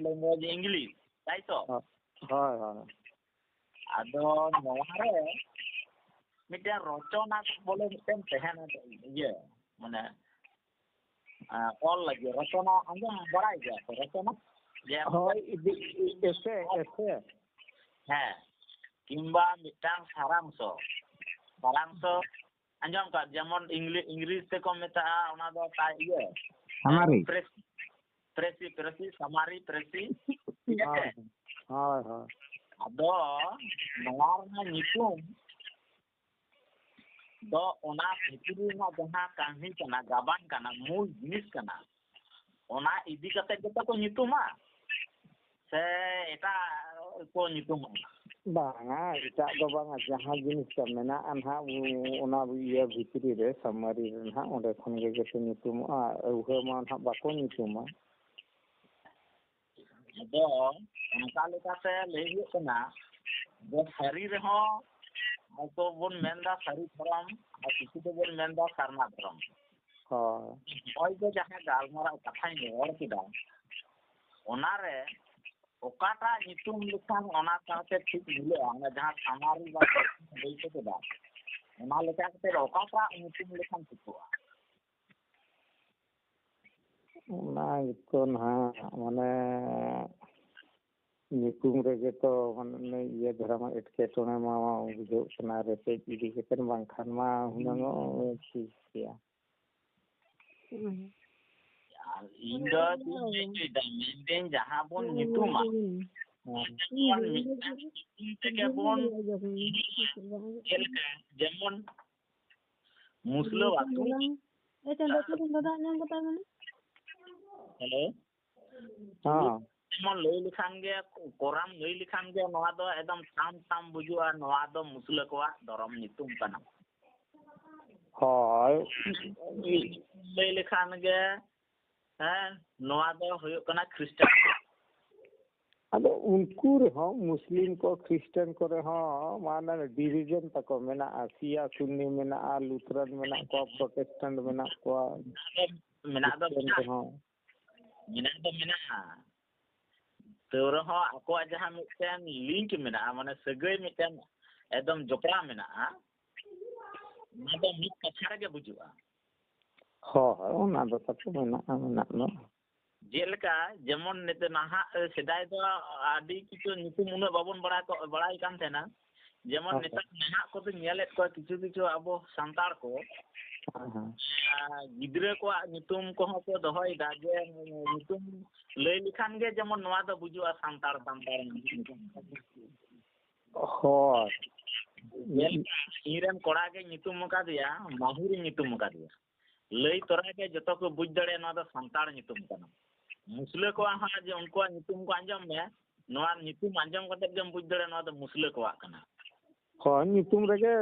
ᱞᱮᱝᱜᱩᱭᱮᱡᱽ ᱤᱝᱞᱤশ তাই তো ᱦᱳᱭ ᱦᱳᱭ ᱟᱫᱚ ᱱᱚᱣᱟᱨᱮ ᱢᱤᱫᱴᱮᱱ ᱨᱚᱪᱚᱱᱟ ᱵᱚᱞᱮ ᱢᱤᱫᱴᱮᱱ ᱛᱟᱦᱮᱱᱟ ᱤᱭᱟᱹ ᱢᱟᱱᱮ ᱚᱞ ᱞᱟᱹᱜᱤᱫ ᱨᱚᱪᱚᱱᱟ ᱟᱸᱡᱚᱢ ᱵᱟᱲᱟᱭ ᱜᱮᱭᱟ ᱛᱚ ᱨᱚᱪᱚᱱᱟ ᱡᱮ ᱦᱳᱭ ᱮᱥᱮ ᱦᱮᱸ কিংবা মিটাং সারাংশ আঞ্জম কাজ যেমন ইংলিশ তেকো মেতাগᱼᱟ ᱚᱱᱟ ᱫᱚ ইয়ে সামারি প্রেসি সামারি প্রেসি ᱦᱳᱭ ᱦᱳᱭ ᱟᱫᱚ ᱱᱚᱣᱟ ᱨᱮᱱᱟᱜ ᱧᱩᱛᱩᱢ ᱫᱚ ᱚᱱᱟ ᱵᱷᱤᱛᱨᱤ ᱨᱮᱱᱟᱜ ᱡᱟᱦᱟᱸ ᱠᱟᱹᱦᱱᱤ ᱠᱟᱱᱟ ᱜᱟᱵᱟᱱ ᱠᱟᱱᱟ ᱢᱩᱞ ᱡᱤᱱᱤᱥ ᱠᱟᱱᱟ ᱚᱱᱟ ᱤᱫᱤ ᱠᱟᱛᱮ ᱜᱮᱛᱚ ᱠᱚ ᱧᱩᱛᱩᱢᱟ ᱥᱮ ᱮᱴᱟᱜ ᱠᱚ ᱧᱩᱛᱩᱢᱟ ᱵᱟᱝᱟ ᱮᱴᱟᱜ ᱫᱚ ᱵᱟᱝᱟ ᱡᱟᱦᱟᱸ ᱡᱤᱱᱤᱥ ᱠᱚ ᱢᱮᱱᱟᱜᱼᱟ ᱱᱟᱦᱟᱜ ᱚᱱᱟ ᱤᱭᱟᱹ ᱵᱷᱤᱛᱨᱤ ᱨᱮ ᱥᱟᱢᱟᱨᱤ ᱨᱮ ᱱᱟᱦᱟᱜ ᱚᱸᱰᱮ ᱠᱷᱚᱱ ᱜᱮ ᱡᱚᱛᱚ ᱧᱩᱛᱩᱢᱚᱜᱼᱟ ᱟᱹᱣᱦᱟᱹ ᱢᱟ ᱱᱟᱦᱟᱜ ᱵᱟᱠᱚ ᱧᱩᱛᱩᱢᱟ ᱟᱫᱚ ᱚᱱᱠᱟ ᱞᱮᱠᱟᱛᱮ ᱞᱟᱹᱭ ᱦᱩᱭᱩᱜ ᱠᱟᱱᱟ ᱡᱮ ᱥᱟᱹᱨᱤ ᱨᱮᱦᱚᱸ ᱦᱚᱭᱛᱚ ᱵᱚᱱ ᱢᱮᱱᱫᱟ ᱥᱟᱹᱨᱤ ᱫᱷᱚᱨᱚᱢ ᱟᱨ ᱠᱤᱪᱷᱩ ᱫᱚᱵᱚᱱ ᱢᱮᱱᱫᱟ ᱥᱟᱨᱱᱟ ᱫᱷᱚᱨᱚᱢ ᱦᱳᱭ ᱱᱚᱜᱼᱚᱭ ᱡᱮ ᱡᱟᱦᱟᱸ ᱜᱟᱞᱢᱟᱨᱟᱣ ᱠᱟᱛᱷᱟᱧ ᱨᱚᱲ ᱠᱮᱫᱟ ᱚᱱᱟᱨᱮ ᱚᱠᱟᱴᱟᱜ ᱧᱩᱛᱩᱢ ᱞᱮᱠᱷᱟᱱ ᱚᱱᱟ ᱥᱟᱶᱛᱮ ᱴᱷᱤᱠ ᱢᱤᱞᱟᱹᱜᱼᱟ ᱚᱱᱟ ᱡᱟᱦᱟᱸ ᱥᱟᱢᱟᱨᱤ ᱵᱟ ᱞᱟᱹᱭ ᱠᱮᱫᱟ ᱚᱱᱟ ᱞᱮᱠᱟ ᱠᱟᱛᱮ ᱚᱠᱟᱴᱟᱜ ᱧᱩᱛᱩᱢ ᱞᱮᱠᱷᱟᱱ ᱴᱷᱤᱠᱚᱜᱼᱟ ᱚᱱᱟ ᱜᱮᱛᱚ ᱱᱟᱦᱟᱜ ᱢᱟᱱᱮ ᱧᱩᱛᱩᱢ ᱨᱮᱜᱮ ᱛᱚ ᱢᱟᱱᱮ ᱤᱭᱟᱹ ᱫᱷᱟᱨᱟ ᱢᱟ ᱮᱴᱠᱮᱴᱚᱬᱮ ᱢᱟ ᱵᱩᱡᱷᱟᱹᱜ ᱠᱟᱱᱟ ᱨᱮᱯᱮᱡ ᱤᱫᱤ ᱠᱟᱛᱮᱫ ᱵᱟᱝᱠᱷᱟᱱ ᱢᱟ ᱦᱩᱱᱟᱹᱝᱚᱜ ᱴᱷᱤᱠ ᱜᱮᱭᱟ ᱟᱨ ᱤᱧ ᱫᱚ ᱪᱮᱫ ᱤᱧ ᱞᱟᱹᱭ ᱦᱚᱪᱚᱭᱮᱫᱟ ᱢᱮᱱᱫᱟᱹᱧ ᱡᱟᱦᱟᱸ ᱵᱚᱱ ᱧᱩᱛᱩᱢᱟ ᱛᱮᱜᱮ ᱵᱚᱱ ᱡᱮᱢᱚন ᱢᱩᱥᱞᱟᱹ ᱟᱹᱛᱩ ᱦᱮᱞᱳ ᱦᱚᱸ যেমন লই লেখান গে কোরআন লই লেখান গে নওয়া ᱫᱚ একদম ᱥᱟᱢ ᱥᱟᱢ বুঝুয়া নওয়া ᱫᱚ মুসᱞᱟᱹ ᱠᱚᱣᱟᱜ ᱫᱷᱚᱨᱚᱢ ᱧᱩᱛᱩᱢ ᱠᱟᱱᱟ ᱦᱳᱭ লই লেখান গে নওয়া ᱫᱚ ᱦᱩᱭᱩᱜ ᱠᱟᱱᱟ খ্রিস্টান ᱟᱫᱚ ᱩᱱᱠᱩ ᱨᱮᱦᱚᱸ ᱢᱩᱥᱞᱤᱢ ᱠᱚ ᱠᱷᱨᱤᱥᱴᱟᱱ ᱠᱚᱨᱮ ᱦᱚᱸ ᱢᱟᱱᱮ ᱰᱤᱵᱷᱤᱡᱚᱱ ᱛᱟᱠᱚ ᱢᱮᱱᱟᱜᱼᱟ ᱥᱤᱭᱟ ᱥᱩᱱᱱᱤ ᱢᱮᱱᱟᱜᱼᱟ ᱞᱩᱛᱷᱨᱟᱱ ᱢᱮᱱᱟᱜ ᱠᱚᱣᱟ ᱯᱨᱚᱴᱮᱥᱴᱮᱱᱴ ᱢᱮᱱᱟᱜ ᱠᱚᱣᱟ ᱢᱮᱱᱟᱜ ᱫᱚ ᱢᱮᱱᱟᱜᱼᱟ ᱛᱟᱹᱣ ᱨᱮᱦᱚᱸ ᱟᱠᱚᱣᱟᱜ ᱡᱟᱦᱟᱸ ᱢᱤᱫᱴᱮᱱ ᱞᱤᱝᱠ ᱢᱮᱱᱟᱜᱼᱟ ᱢᱟᱱᱮ ᱥᱟᱹᱜᱟᱹᱭ ᱢᱤᱫᱴᱮᱱ ᱮᱠᱫᱚᱢ ᱡᱚᱯᱲᱟᱣ ᱢᱮᱱᱟᱜᱼᱟ ᱚᱱᱟ ᱫᱚ ᱢᱤᱫ ᱠᱟᱛᱷᱟ ᱨᱮᱜᱮ ᱵᱩᱡᱩᱜᱼᱟ ᱦᱳᱭ ᱚᱱᱟ ᱫᱚ ᱛᱟᱠᱚ ᱢᱮᱱᱟᱜᱼᱟ ᱢᱮᱱᱟᱜ ᱫᱚ ᱡᱮᱞᱮᱠᱟ ᱡᱮᱢᱚᱱ ᱱᱤᱛᱚᱜ ᱱᱟᱦᱟᱜ ᱥᱮᱫᱟᱭ ᱫᱚ ᱟᱹᱰᱤ ᱠᱤᱪᱷᱩ ᱧᱩᱛᱩᱢ ᱩᱱᱟᱹᱜ ᱵᱟᱵᱚᱱ ᱵᱟᱲᱟᱭ ᱠᱟᱱ ᱛᱟᱦᱮᱱᱟ ᱡᱮᱢᱚᱱ ᱱᱮᱛᱟᱨ ᱱᱟᱦᱟᱜ ᱠᱚᱫᱚ ᱧᱮᱞᱮᱫ ᱠᱚᱣᱟ ᱠᱤᱪᱷᱩ ᱠᱤᱪᱷু ᱟᱵᱚ ᱥᱟᱱᱛᱟᱲ ᱠᱚ ᱜᱤᱫᱽᱨᱟᱹ ᱠᱚᱣᱟᱜ ᱧᱩᱛᱩᱢ ᱠᱚᱦᱚᱸ ᱠᱚ ᱫᱚᱦᱚᱭᱮᱫᱟ ᱡᱮ ᱧᱩᱛᱩᱢ ᱞᱟᱹᱭ ᱞᱮᱠᱷᱟᱱ ᱜᱮ ᱡᱮᱢᱚᱱ ᱱᱚᱣᱟ ᱫᱚ ᱵᱩᱡᱩᱜᱼᱟ ᱥᱟᱱᱛᱟᱲ ᱦᱳᱭ ᱤᱧᱨᱮᱱ ᱠᱚᱲᱟ ᱜᱮ ᱧᱩᱛᱩᱢ ᱟᱠᱟᱫᱮᱭᱟ ᱢᱟᱦᱩᱨᱤᱧ ᱧᱩᱛᱩᱢ ᱟᱠᱟᱫᱮᱭᱟ ᱞᱟᱹᱭ ᱛᱚᱨᱟ ᱜᱮ ᱡᱚᱛᱚ ᱠᱚ ᱵᱩᱡᱽ ᱫᱟᱲᱮᱭᱟᱜᱼᱟ ᱱᱚᱣᱟ ᱫᱚ ᱥᱟᱱᱛᱟᱲ ᱧᱩᱛᱩᱢ ᱠᱟᱱᱟ ᱢᱩᱥᱞᱟᱹ ᱠᱚᱣᱟᱜ ᱦᱚᱸ ᱡᱮ ᱩᱱᱠᱩᱣᱟᱜ ᱧᱩᱛᱩᱢ ᱠᱚ ᱟᱸᱡᱚᱢ ᱢᱮ ᱱᱚᱣᱟ ᱧᱩᱛᱩᱢ ᱟᱸᱡᱚᱢ ᱠᱟᱛᱮ ᱜᱮᱢ ᱵᱩᱡᱽ ᱫᱟᱲᱮᱭᱟᱜᱼᱟ ᱱᱚᱣᱟ ᱫᱚ ᱢᱩᱥᱞᱟᱹ ᱠᱚᱣᱟᱜ ᱠᱟᱱᱟ ᱦᱳᱭ ᱧᱩᱛᱩᱢ ᱨᱮᱜᱮ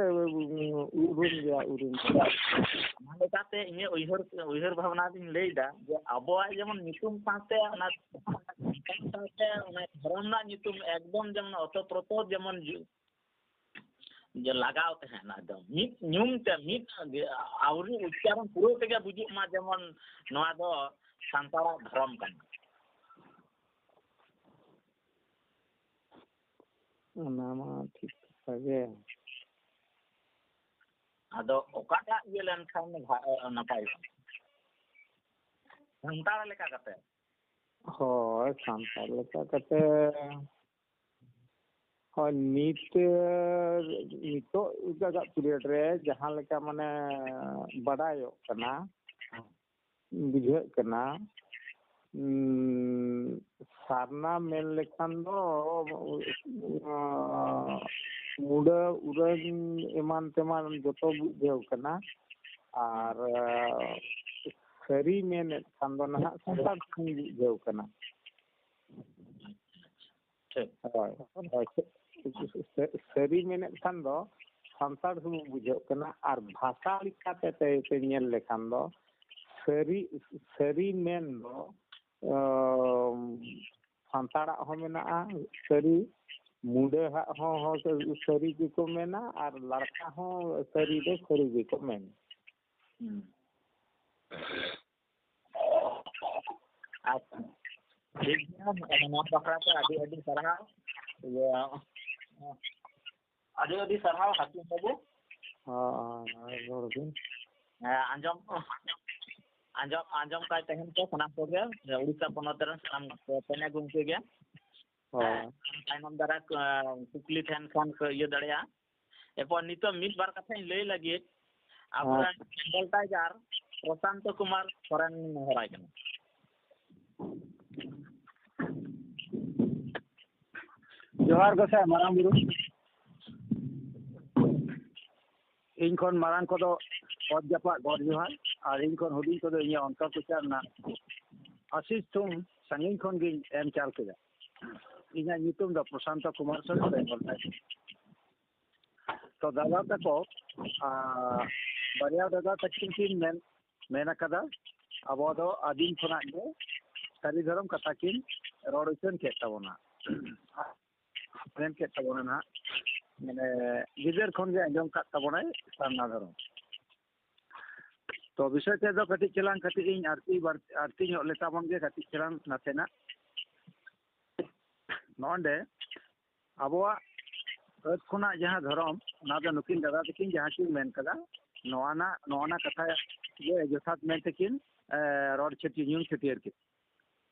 ᱩᱨᱩᱢ ᱜᱮᱭᱟ ᱩᱨᱩᱢ ᱚᱱᱟ ᱞᱮᱠᱟᱛᱮ ᱤᱧᱟᱹᱜ ᱩᱭᱦᱟᱹᱨ ᱵᱷᱟᱵᱽᱱᱟ ᱫᱚᱧ ᱞᱟᱹᱭᱫᱟ ᱡᱮ ᱟᱵᱚᱣᱟᱜ ᱡᱮᱢᱚᱱ ᱧᱩᱛᱩᱢ ᱥᱟᱶᱛᱮ ᱚᱱᱟ ᱥᱟᱶᱛᱮ ᱚᱱᱟ ᱫᱷᱚᱨᱚᱢ ᱨᱮᱱᱟᱜ ᱧᱩᱛᱩম ᱮᱠᱫᱚᱢ যেমন অতপ্রত যেমন যে লাগাও তাহেন একদম ᱢᱤᱫ ᱧᱩᱢ ᱛᱮ ᱢᱤᱫ আউরি উচ্চারণ পুরো থেকে বুঝুᱜ মা যেমন নওয়া ᱫᱚ ᱥᱟᱱᱛᱟᱲᱟᱜ ᱫᱷᱚᱨᱚᱢ ᱠᱟᱱᱟ ᱚᱱᱟ ᱢᱟ ᱴᱷᱤᱠ ᱠᱟᱛᱷᱟ ᱜᱮ ᱟᱫᱚ ᱚᱠᱟᱴᱟᱜ ᱤᱭᱟᱹ ᱞᱮᱱᱠᱷᱟᱱ ᱱᱟᱯᱟᱭ ᱥᱟᱱᱛᱟᱲ ᱞᱮᱠᱟ ᱠᱟᱛᱮ ᱦᱳᱭ ᱥᱟᱱᱛᱟᱲ ᱞᱮᱠᱟ ᱠᱟᱛᱮ ᱦᱳᱭ ᱱᱤᱛᱚᱜ ᱡᱟᱜᱟᱜ ᱯᱤরিয়ᱰ ᱨᱮ ᱡᱟᱦᱟᱸ ᱞᱮᱠᱟ ᱢᱟᱱᱮ ᱵᱟᱰᱟᱭᱚᱜ ᱠᱟᱱᱟ ᱵᱩᱡᱷᱟᱹᱜ ᱠᱟᱱᱟ ᱥᱟᱨᱱᱟ ᱢᱮᱱ ᱞᱮᱠᱷᱟन ᱫᱚ ᱢᱩᱰᱟᱹ ᱩᱨᱟᱹᱱ ᱮᱢᱟᱱ ᱛᱮᱢᱟᱱ ᱡᱚᱛᱚ ᱵᱩᱡᱷᱟᱹᱣ ᱠᱟᱱᱟ ᱟᱨ ᱥᱟᱹᱨᱤ ᱢᱮᱱᱮᱫ ᱠᱷᱟᱱ ᱫᱚ ᱱᱟᱦᱟᱜ ᱥᱟᱱᱛᱟᱲ ᱠᱷᱚᱱ ᱵᱩᱡᱷᱟᱹᱣ ᱠᱟᱱᱟ ᱦᱳᱭ ᱥᱟᱹᱨᱤ ᱢᱮᱱᱮᱫ ᱠᱷᱟᱱ ᱫᱚ ᱥᱟᱱᱛᱟᱲ ᱥᱩᱢᱩᱝ ᱵᱩᱡᱷᱟᱹᱜ ᱠᱟᱱᱟ ᱟᱨ ᱵᱷᱟষᱟ ᱞᱮᱠᱟᱛᱮ ᱧᱮᱞ ᱞᱮᱠᱷᱟᱱ ᱫᱚ ᱥᱟᱹᱨᱤ ᱢᱮᱱ ᱫᱚ ᱥᱟᱱᱛᱟᱲᱟᱜ ᱦᱚᱸ ᱢᱮᱱᱟᱜᱼᱟ ᱥᱟᱹᱨᱤ ᱢᱩᱰᱟᱹᱦᱟᱜ ᱦᱚᱸ ᱥᱟᱹᱨᱤ ᱜᱮᱠᱚ ᱢᱮᱱᱟ ᱟᱨ ᱞᱟᱲᱠᱟ ᱦᱚᱸ ᱥᱟᱹᱨᱤ ᱫᱚ ᱥᱟᱹᱨᱤ ᱜᱮᱠᱚ ᱢᱮᱱᱟ ᱟᱪᱪᱷᱟ ᱴᱷᱤᱠ ᱜᱮᱭᱟ ᱱᱚᱣᱟ ᱵᱟᱠᱷᱨᱟ ᱛᱮ ᱟᱹᱰᱤ ᱟᱹᱰᱤ ᱥᱟᱨᱦᱟᱣ ᱟᱹᱰᱤ ᱥᱟᱨᱦᱟᱣ ᱦᱟᱹᱠᱤᱢ ᱵᱟᱹᱵᱩ ᱟᱸᱡᱚᱢ ᱠᱟᱭ ᱛᱟᱦᱮᱱ ᱠᱚ ᱥᱟᱱᱟᱢ ᱠᱚᱜᱮ ᱩᱲᱤᱥᱥᱟ ᱯᱚᱱᱚᱛ ᱨᱮᱱ ᱥᱟᱱᱟᱢ ᱯᱮᱱᱮ ᱜᱚᱢᱠᱮ ᱜᱮ ᱛᱟᱭᱱᱚᱢ ᱫᱟᱨᱟ ᱠᱩᱠᱞᱤ ᱛᱟᱦᱮᱱ ᱠᱷᱟᱱ ᱠᱚ ᱤᱭᱟᱹ ᱫᱟᱲᱮᱭᱟᱜᱼᱟ ᱮᱨᱯᱚᱨ ᱱᱤᱛᱚᱜ ᱢᱤᱫ ᱵᱟᱨ ᱠᱟᱛᱷᱟᱧ ᱞᱟᱹᱭ ᱞᱟᱹᱜᱤᱫ ᱟᱵᱚᱨᱮᱱ ᱵᱮᱝᱜᱚᱞ ᱴᱟᱭᱜᱟᱨ ᱯᱨᱚᱥᱟᱱᱛᱚ ᱠᱩᱢᱟᱨ ᱥᱚᱨᱮᱱ ᱱᱮᱦᱚᱨᱟᱭ ᱠᱟᱱᱟ ᱡᱚᱦᱟᱨ ᱜᱮ ᱢᱟᱨᱟᱝ ᱵᱩᱨᱩ ᱤᱧ ᱠᱷᱚᱱ ᱢᱟᱨᱟᱝ ᱠᱚᱫᱚ ᱚᱛ ᱡᱟᱯᱟᱜ ᱜᱚᱰ ᱡᱚᱦᱟᱨ ᱟᱨ ᱤᱧ ᱠᱷᱚᱱ ᱦᱩᱰᱤᱧ ᱠᱚᱫᱚ ᱤᱧᱟᱹᱜ ᱚᱱᱛᱚᱨ ᱠᱚᱪᱟ ᱨᱮᱱᱟᱜ ᱟᱥᱤᱥ ᱛᱷᱩᱢ ᱥᱟᱺᱜᱤᱧ ᱠᱷᱚᱱ ᱜᱤᱧ ᱮᱢ ᱪᱟᱞ ᱠᱮᱫᱟ ᱤᱧᱟᱹᱜ ᱧᱩᱛᱩᱢ ᱫᱚ ᱯᱨᱚᱥᱟᱱᱛᱚ ᱠᱩᱢᱟᱨ ᱥᱚᱨᱮᱱ ᱵᱮᱝᱜᱚᱞ ᱴᱟᱭᱜᱟᱨ ᱛᱚ ᱫᱟᱫᱟ ᱛᱟᱠᱚ ᱵᱟᱨᱭᱟ ᱫᱟᱫᱟ ᱛᱟᱹᱠᱤᱱ ᱠᱤᱱ ᱢᱮᱱ ᱟᱠᱟᱫᱟ ᱟᱵᱚ ᱫᱚ ᱟᱹᱫᱤᱢ ᱠᱷᱚᱱᱟᱜ ᱜᱮ ᱥᱟᱹᱨᱤ ᱫᱷᱚᱨᱚᱢ ᱠᱟᱛᱷᱟ ᱠᱤᱱ ᱨᱚᱲ ᱩᱪᱷᱟᱹᱱ ᱠᱮᱫ ᱛᱟᱵᱚᱱᱟ ᱢᱮᱱ ᱠᱮᱫ ᱛᱟᱵᱚᱱᱟ ᱱᱟᱦᱟᱜ ᱢᱟᱱᱮ ᱜᱤᱫᱟᱹᱨ ᱠᱷᱚᱱ ᱜᱮ ᱟᱸᱡᱚᱢ ᱠᱟᱫ ᱛᱟᱵᱚᱱᱟᱭ ᱥᱟᱨᱱᱟ ᱫᱷᱚᱨᱚᱢ ᱛᱚ ᱵᱤᱥᱚᱭ ᱛᱮᱫᱚ ᱠᱟᱹᱴᱤᱡ ᱪᱮᱞᱟᱝ ᱠᱟᱹᱴᱤᱡ ᱤᱧ ᱟᱨᱛᱤ ᱧᱚᱜ ᱞᱮᱛᱟᱵᱚᱱ ᱜᱮ ᱠᱟᱹᱴᱤᱡ ᱪᱮᱞᱟᱝ ᱱᱟᱥᱮᱱᱟᱜ ᱱᱚᱰᱮ ᱟᱵᱚᱣᱟᱜ ᱟᱹᱛ ᱠᱷᱚᱱᱟᱜ ᱡᱟᱦᱟᱸ ᱫᱷᱚᱨᱚᱢ ᱚᱱᱟ ᱫᱚ ᱱᱩᱠᱤᱱ ᱫᱟᱫᱟ ᱛᱟᱹᱠᱤᱱ ᱡᱟᱦᱟᱸ ᱠᱤᱱ ᱢᱮᱱ ᱠᱟᱫᱟ ᱱᱚᱣᱟ ᱠᱟᱛᱷᱟ ᱜᱮ ᱡᱚᱛᱷᱟᱛ ᱢᱮᱱ ᱛᱮᱠᱤᱱ ᱨᱚᱲ ᱧᱩᱢ ᱪᱷᱟᱹᱴᱭᱟᱹᱨ ᱠᱮᱫ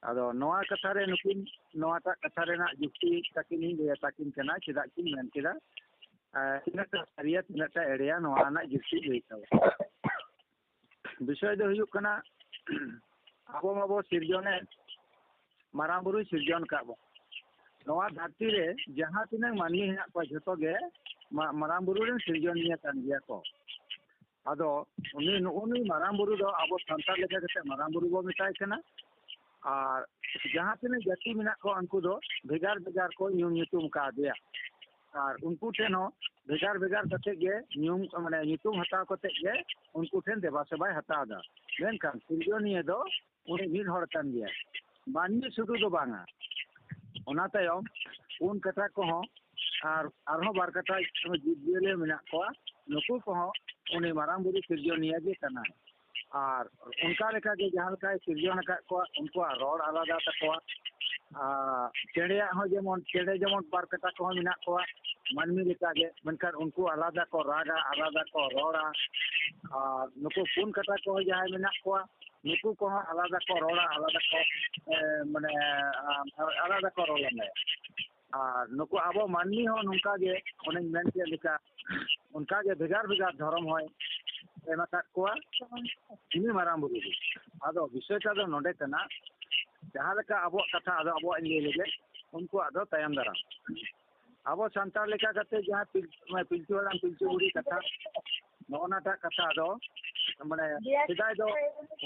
ᱟᱫᱚ ᱱᱚᱣᱟ ᱠᱟᱛᱷᱟ ᱨᱮ ᱱᱩᱠᱤᱱ ᱱᱚᱣᱟᱴᱟᱜ ᱠᱟᱛᱷᱟ ᱨᱮᱱᱟᱜ ᱡᱩᱠᱛᱤ ᱛᱟᱹᱠᱤᱱᱤᱧ ᱞᱟᱹᱭ ᱟᱛᱟᱠᱤᱱ ᱠᱟᱱᱟ ᱪᱮᱫᱟᱜ ᱠᱤᱱ ᱢᱮᱱ ᱠᱮᱫᱟ ᱛᱤᱱᱟᱹᱜᱴᱟ ᱥᱟᱹᱨᱤᱭᱟ ᱛᱤᱱᱟᱹᱜᱴᱟ ᱮᱲᱮᱭᱟ ᱱᱚᱣᱟ ᱨᱮᱱᱟᱜ ᱡᱩᱠᱛᱤ ᱞᱟᱹᱭ ᱛᱟᱵᱚᱱ ᱵᱤᱥᱚᱭ ᱫᱚ ᱦᱩᱭᱩᱜ ᱠᱟᱱᱟ ᱟᱵᱚ ᱢᱟᱵᱚ ᱥᱤᱨᱡᱚᱱᱮ ᱢᱟᱨᱟᱝ ᱵᱩᱨᱩᱭ ᱥᱤᱨᱡᱚᱱ ᱠᱟᱜ ᱵᱚᱱ ᱱᱚᱣᱟ ᱫᱷᱟᱹᱨᱛᱤ ᱨᱮ ᱡᱟᱦᱟᱸ ᱛᱤᱱᱟᱹᱜ ᱢᱟᱹᱱᱢᱤ ᱦᱮᱱᱟᱜ ᱠᱚᱣᱟ ᱡᱷᱚᱛᱚ ᱜᱮ ᱢᱟᱨᱟᱝ ᱵᱩᱨᱩ ᱨᱮᱱ ᱥᱤᱨᱡᱚᱱᱤᱭᱟᱹ ᱠᱟᱱ ᱜᱮᱭᱟ ᱠᱚ। ᱟᱫᱚ ᱱᱩᱜᱼᱩ ᱢᱟᱨᱟᱝ ᱵᱩᱨᱩ ᱫᱚ ᱟᱵᱚ ᱥᱟᱱᱛᱟᱲ ᱞᱮᱠᱟ ᱠᱟᱛᱮ ᱢᱟᱨᱟᱝ ᱵᱩᱨᱩ ᱵᱚ ᱢᱮᱛᱟᱭ ᱠᱟᱱᱟ। ᱟᱨ ᱡᱟᱦᱟᱸ ᱛᱤᱱᱟᱹᱜ ᱡᱟᱹᱛᱤ ᱢᱮᱱᱟᱜ ᱠᱚᱣᱟ ᱩᱱᱠᱩ ᱫᱚ ᱵᱷᱮᱜᱟᱨ ᱵᱷᱮᱜᱟर ᱠᱚ ᱧᱩᱛᱩᱢ ᱠᱟᱣᱫᱮᱭᱟ। ᱟᱨ ᱩᱱᱠᱩ ᱴᱷᱮᱱ ᱦᱚᱸ ᱵᱷᱮᱜᱟर ᱵᱷᱮᱜᱟर ᱠᱟᱛᱮ ᱜᱮ ᱧᱩᱛᱩᱢ ᱦᱟᱛᱟᱣ ᱠᱟᱛᱮ ᱜᱮ ᱩᱱᱠᱩ ᱴᱷᱮᱱ ᱫᱮᱵᱟ ᱥᱮᱵᱟᱭ ᱦᱟᱛᱟᱣ ᱮᱫᱟ। ᱢᱮᱱᱠᱷᱟᱱ ᱥᱤᱨᱡᱚᱱᱤᱭᱟᱹ ᱫᱚ ᱩᱱᱤ ᱢᱤᱫ ᱦᱚᱲ ᱠᱟᱱ ᱜᱮᱭᱟᱭ। ᱢᱟᱹᱱᱢᱤ ᱥᱩᱫᱷᱩ ᱫᱚ ᱵᱟᱝᱟ। ᱚᱱᱟ ᱛᱟᱭᱚᱢ ᱯᱩᱱ ᱠᱟᱴᱟ ᱠᱚᱦᱚᱸ ᱟᱨᱦᱚᱸ ᱵᱟᱨ ᱠᱟᱴᱟ ᱡᱤᱵᱽᱼᱡᱤᱭᱟᱹᱞᱤ ᱢᱮᱱᱟᱜ ᱠᱚᱣᱟ। ᱱᱩᱠᱩ ᱠᱚᱦᱚᱸ ᱩᱱᱤ ᱢᱟᱨᱟᱝ ᱵᱩᱨᱩ ᱥᱤᱨᱡᱚᱱᱤᱭᱟᱹ ᱜᱮ ᱠᱟᱱᱟᱭ। ᱟᱨ ᱚᱱᱠᱟ ᱞᱮᱠᱟᱜᱮ ᱡᱟᱦᱟᱸ ᱞᱮᱠᱟᱭ ᱥᱤᱨᱡᱚᱱ ᱟᱠᱟᱫ ᱠᱚᱣᱟ ᱩᱱᱠᱩᱣᱟᱜ ᱨᱚᱲ ᱟᱞᱟᱫᱟ ᱛᱟᱠᱚᱣᱟ। ᱪᱮᱬᱮᱭᱟᱜ ᱦᱚᱸ ᱪᱮᱬᱮ ᱡᱮᱢᱚᱱ ᱵᱟᱨ ᱠᱟᱴᱟ ᱠᱚᱦᱚᱸ ᱢᱮᱱᱟᱜ ᱠᱚᱣᱟ ᱢᱟᱹᱱᱢᱤ ᱞᱮᱠᱟᱜᱮ, ᱢᱮᱱᱠᱷᱟन ᱩᱱᱠᱩ ᱟᱞᱟᱫᱟ ᱠᱚ ᱨᱟᱜᱟ, ᱟᱞᱟᱫᱟ ᱠᱚ ᱨᱚᱲᱟ। ᱟᱨ ᱱᱩᱠᱩ ᱯᱩᱱ ᱠᱟᱴᱟ ᱠᱚᱦᱚᱸ ᱡᱟᱦᱟᱸᱭ ᱢᱮᱱᱟᱜ ᱠᱚᱣᱟ ᱱᱩᱠᱩ ᱠᱚᱦᱚᱸ ᱟᱞᱟᱫᱟ ᱠᱚ ᱨᱚᱲᱟ, ᱟᱞᱟᱫᱟ ᱠᱚ ᱟᱞᱟᱫᱟ ᱠᱚ ᱨᱚᱲ ᱞᱟᱸᱫᱟᱭᱟ। ᱟᱨ ᱱᱩᱠᱩ ᱟᱵᱚ ᱢᱟᱹᱱᱢᱤ ᱦᱚᱸ ᱱᱚᱝᱠᱟ ᱜᱮ ᱚᱱᱮᱧ ᱢᱮᱱ ᱠᱮᱫ ᱞᱮᱠᱟ ᱚᱱᱠᱟᱜᱮ ᱵᱷᱮᱜᱟᱨ ᱵᱷᱮᱜᱟᱨ ᱫᱷᱚᱨᱚᱢ ᱦᱚᱸᱭ ᱮᱢ ᱟᱠᱟᱫ ᱠᱚᱣᱟ ᱩᱱᱤ ᱢᱟᱨᱟᱝ ᱵᱩᱨᱩ ᱜᱮ। ᱟᱫᱚ ᱵᱤᱥᱚᱭᱴᱟ ᱫᱚ ᱱᱚᱰᱮ ᱠᱟᱱᱟ, ᱡᱟᱦᱟᱸ ᱞᱮᱠᱟ ᱟᱵᱚᱣᱟᱜ ᱠᱟᱛᱷᱟ ᱟᱫᱚ ᱟᱵᱚᱣᱟᱜ ᱞᱟᱹᱭ ᱞᱮᱜᱮ, ᱩᱱᱠᱩᱣᱟᱜ ᱫᱚ ᱛᱟᱭᱚᱢ ᱫᱟᱨᱟᱢ। ᱟᱵᱚ ᱥᱟᱱᱛᱟᱲ ᱞᱮᱠᱟ ᱠᱟᱛᱮ ᱡᱟᱦᱟᱸ ᱯᱤᱞᱪᱩ ᱦᱟᱲᱟᱢ ᱯᱤᱞᱪᱩ ᱵᱩᱲᱦᱤ ᱠᱟᱛᱷᱟ ᱱᱚᱜᱼᱚᱱᱟᱴᱟᱜ ᱠᱟᱛᱷᱟ ᱫᱚ ᱥᱮᱫᱟᱭ ᱫᱚ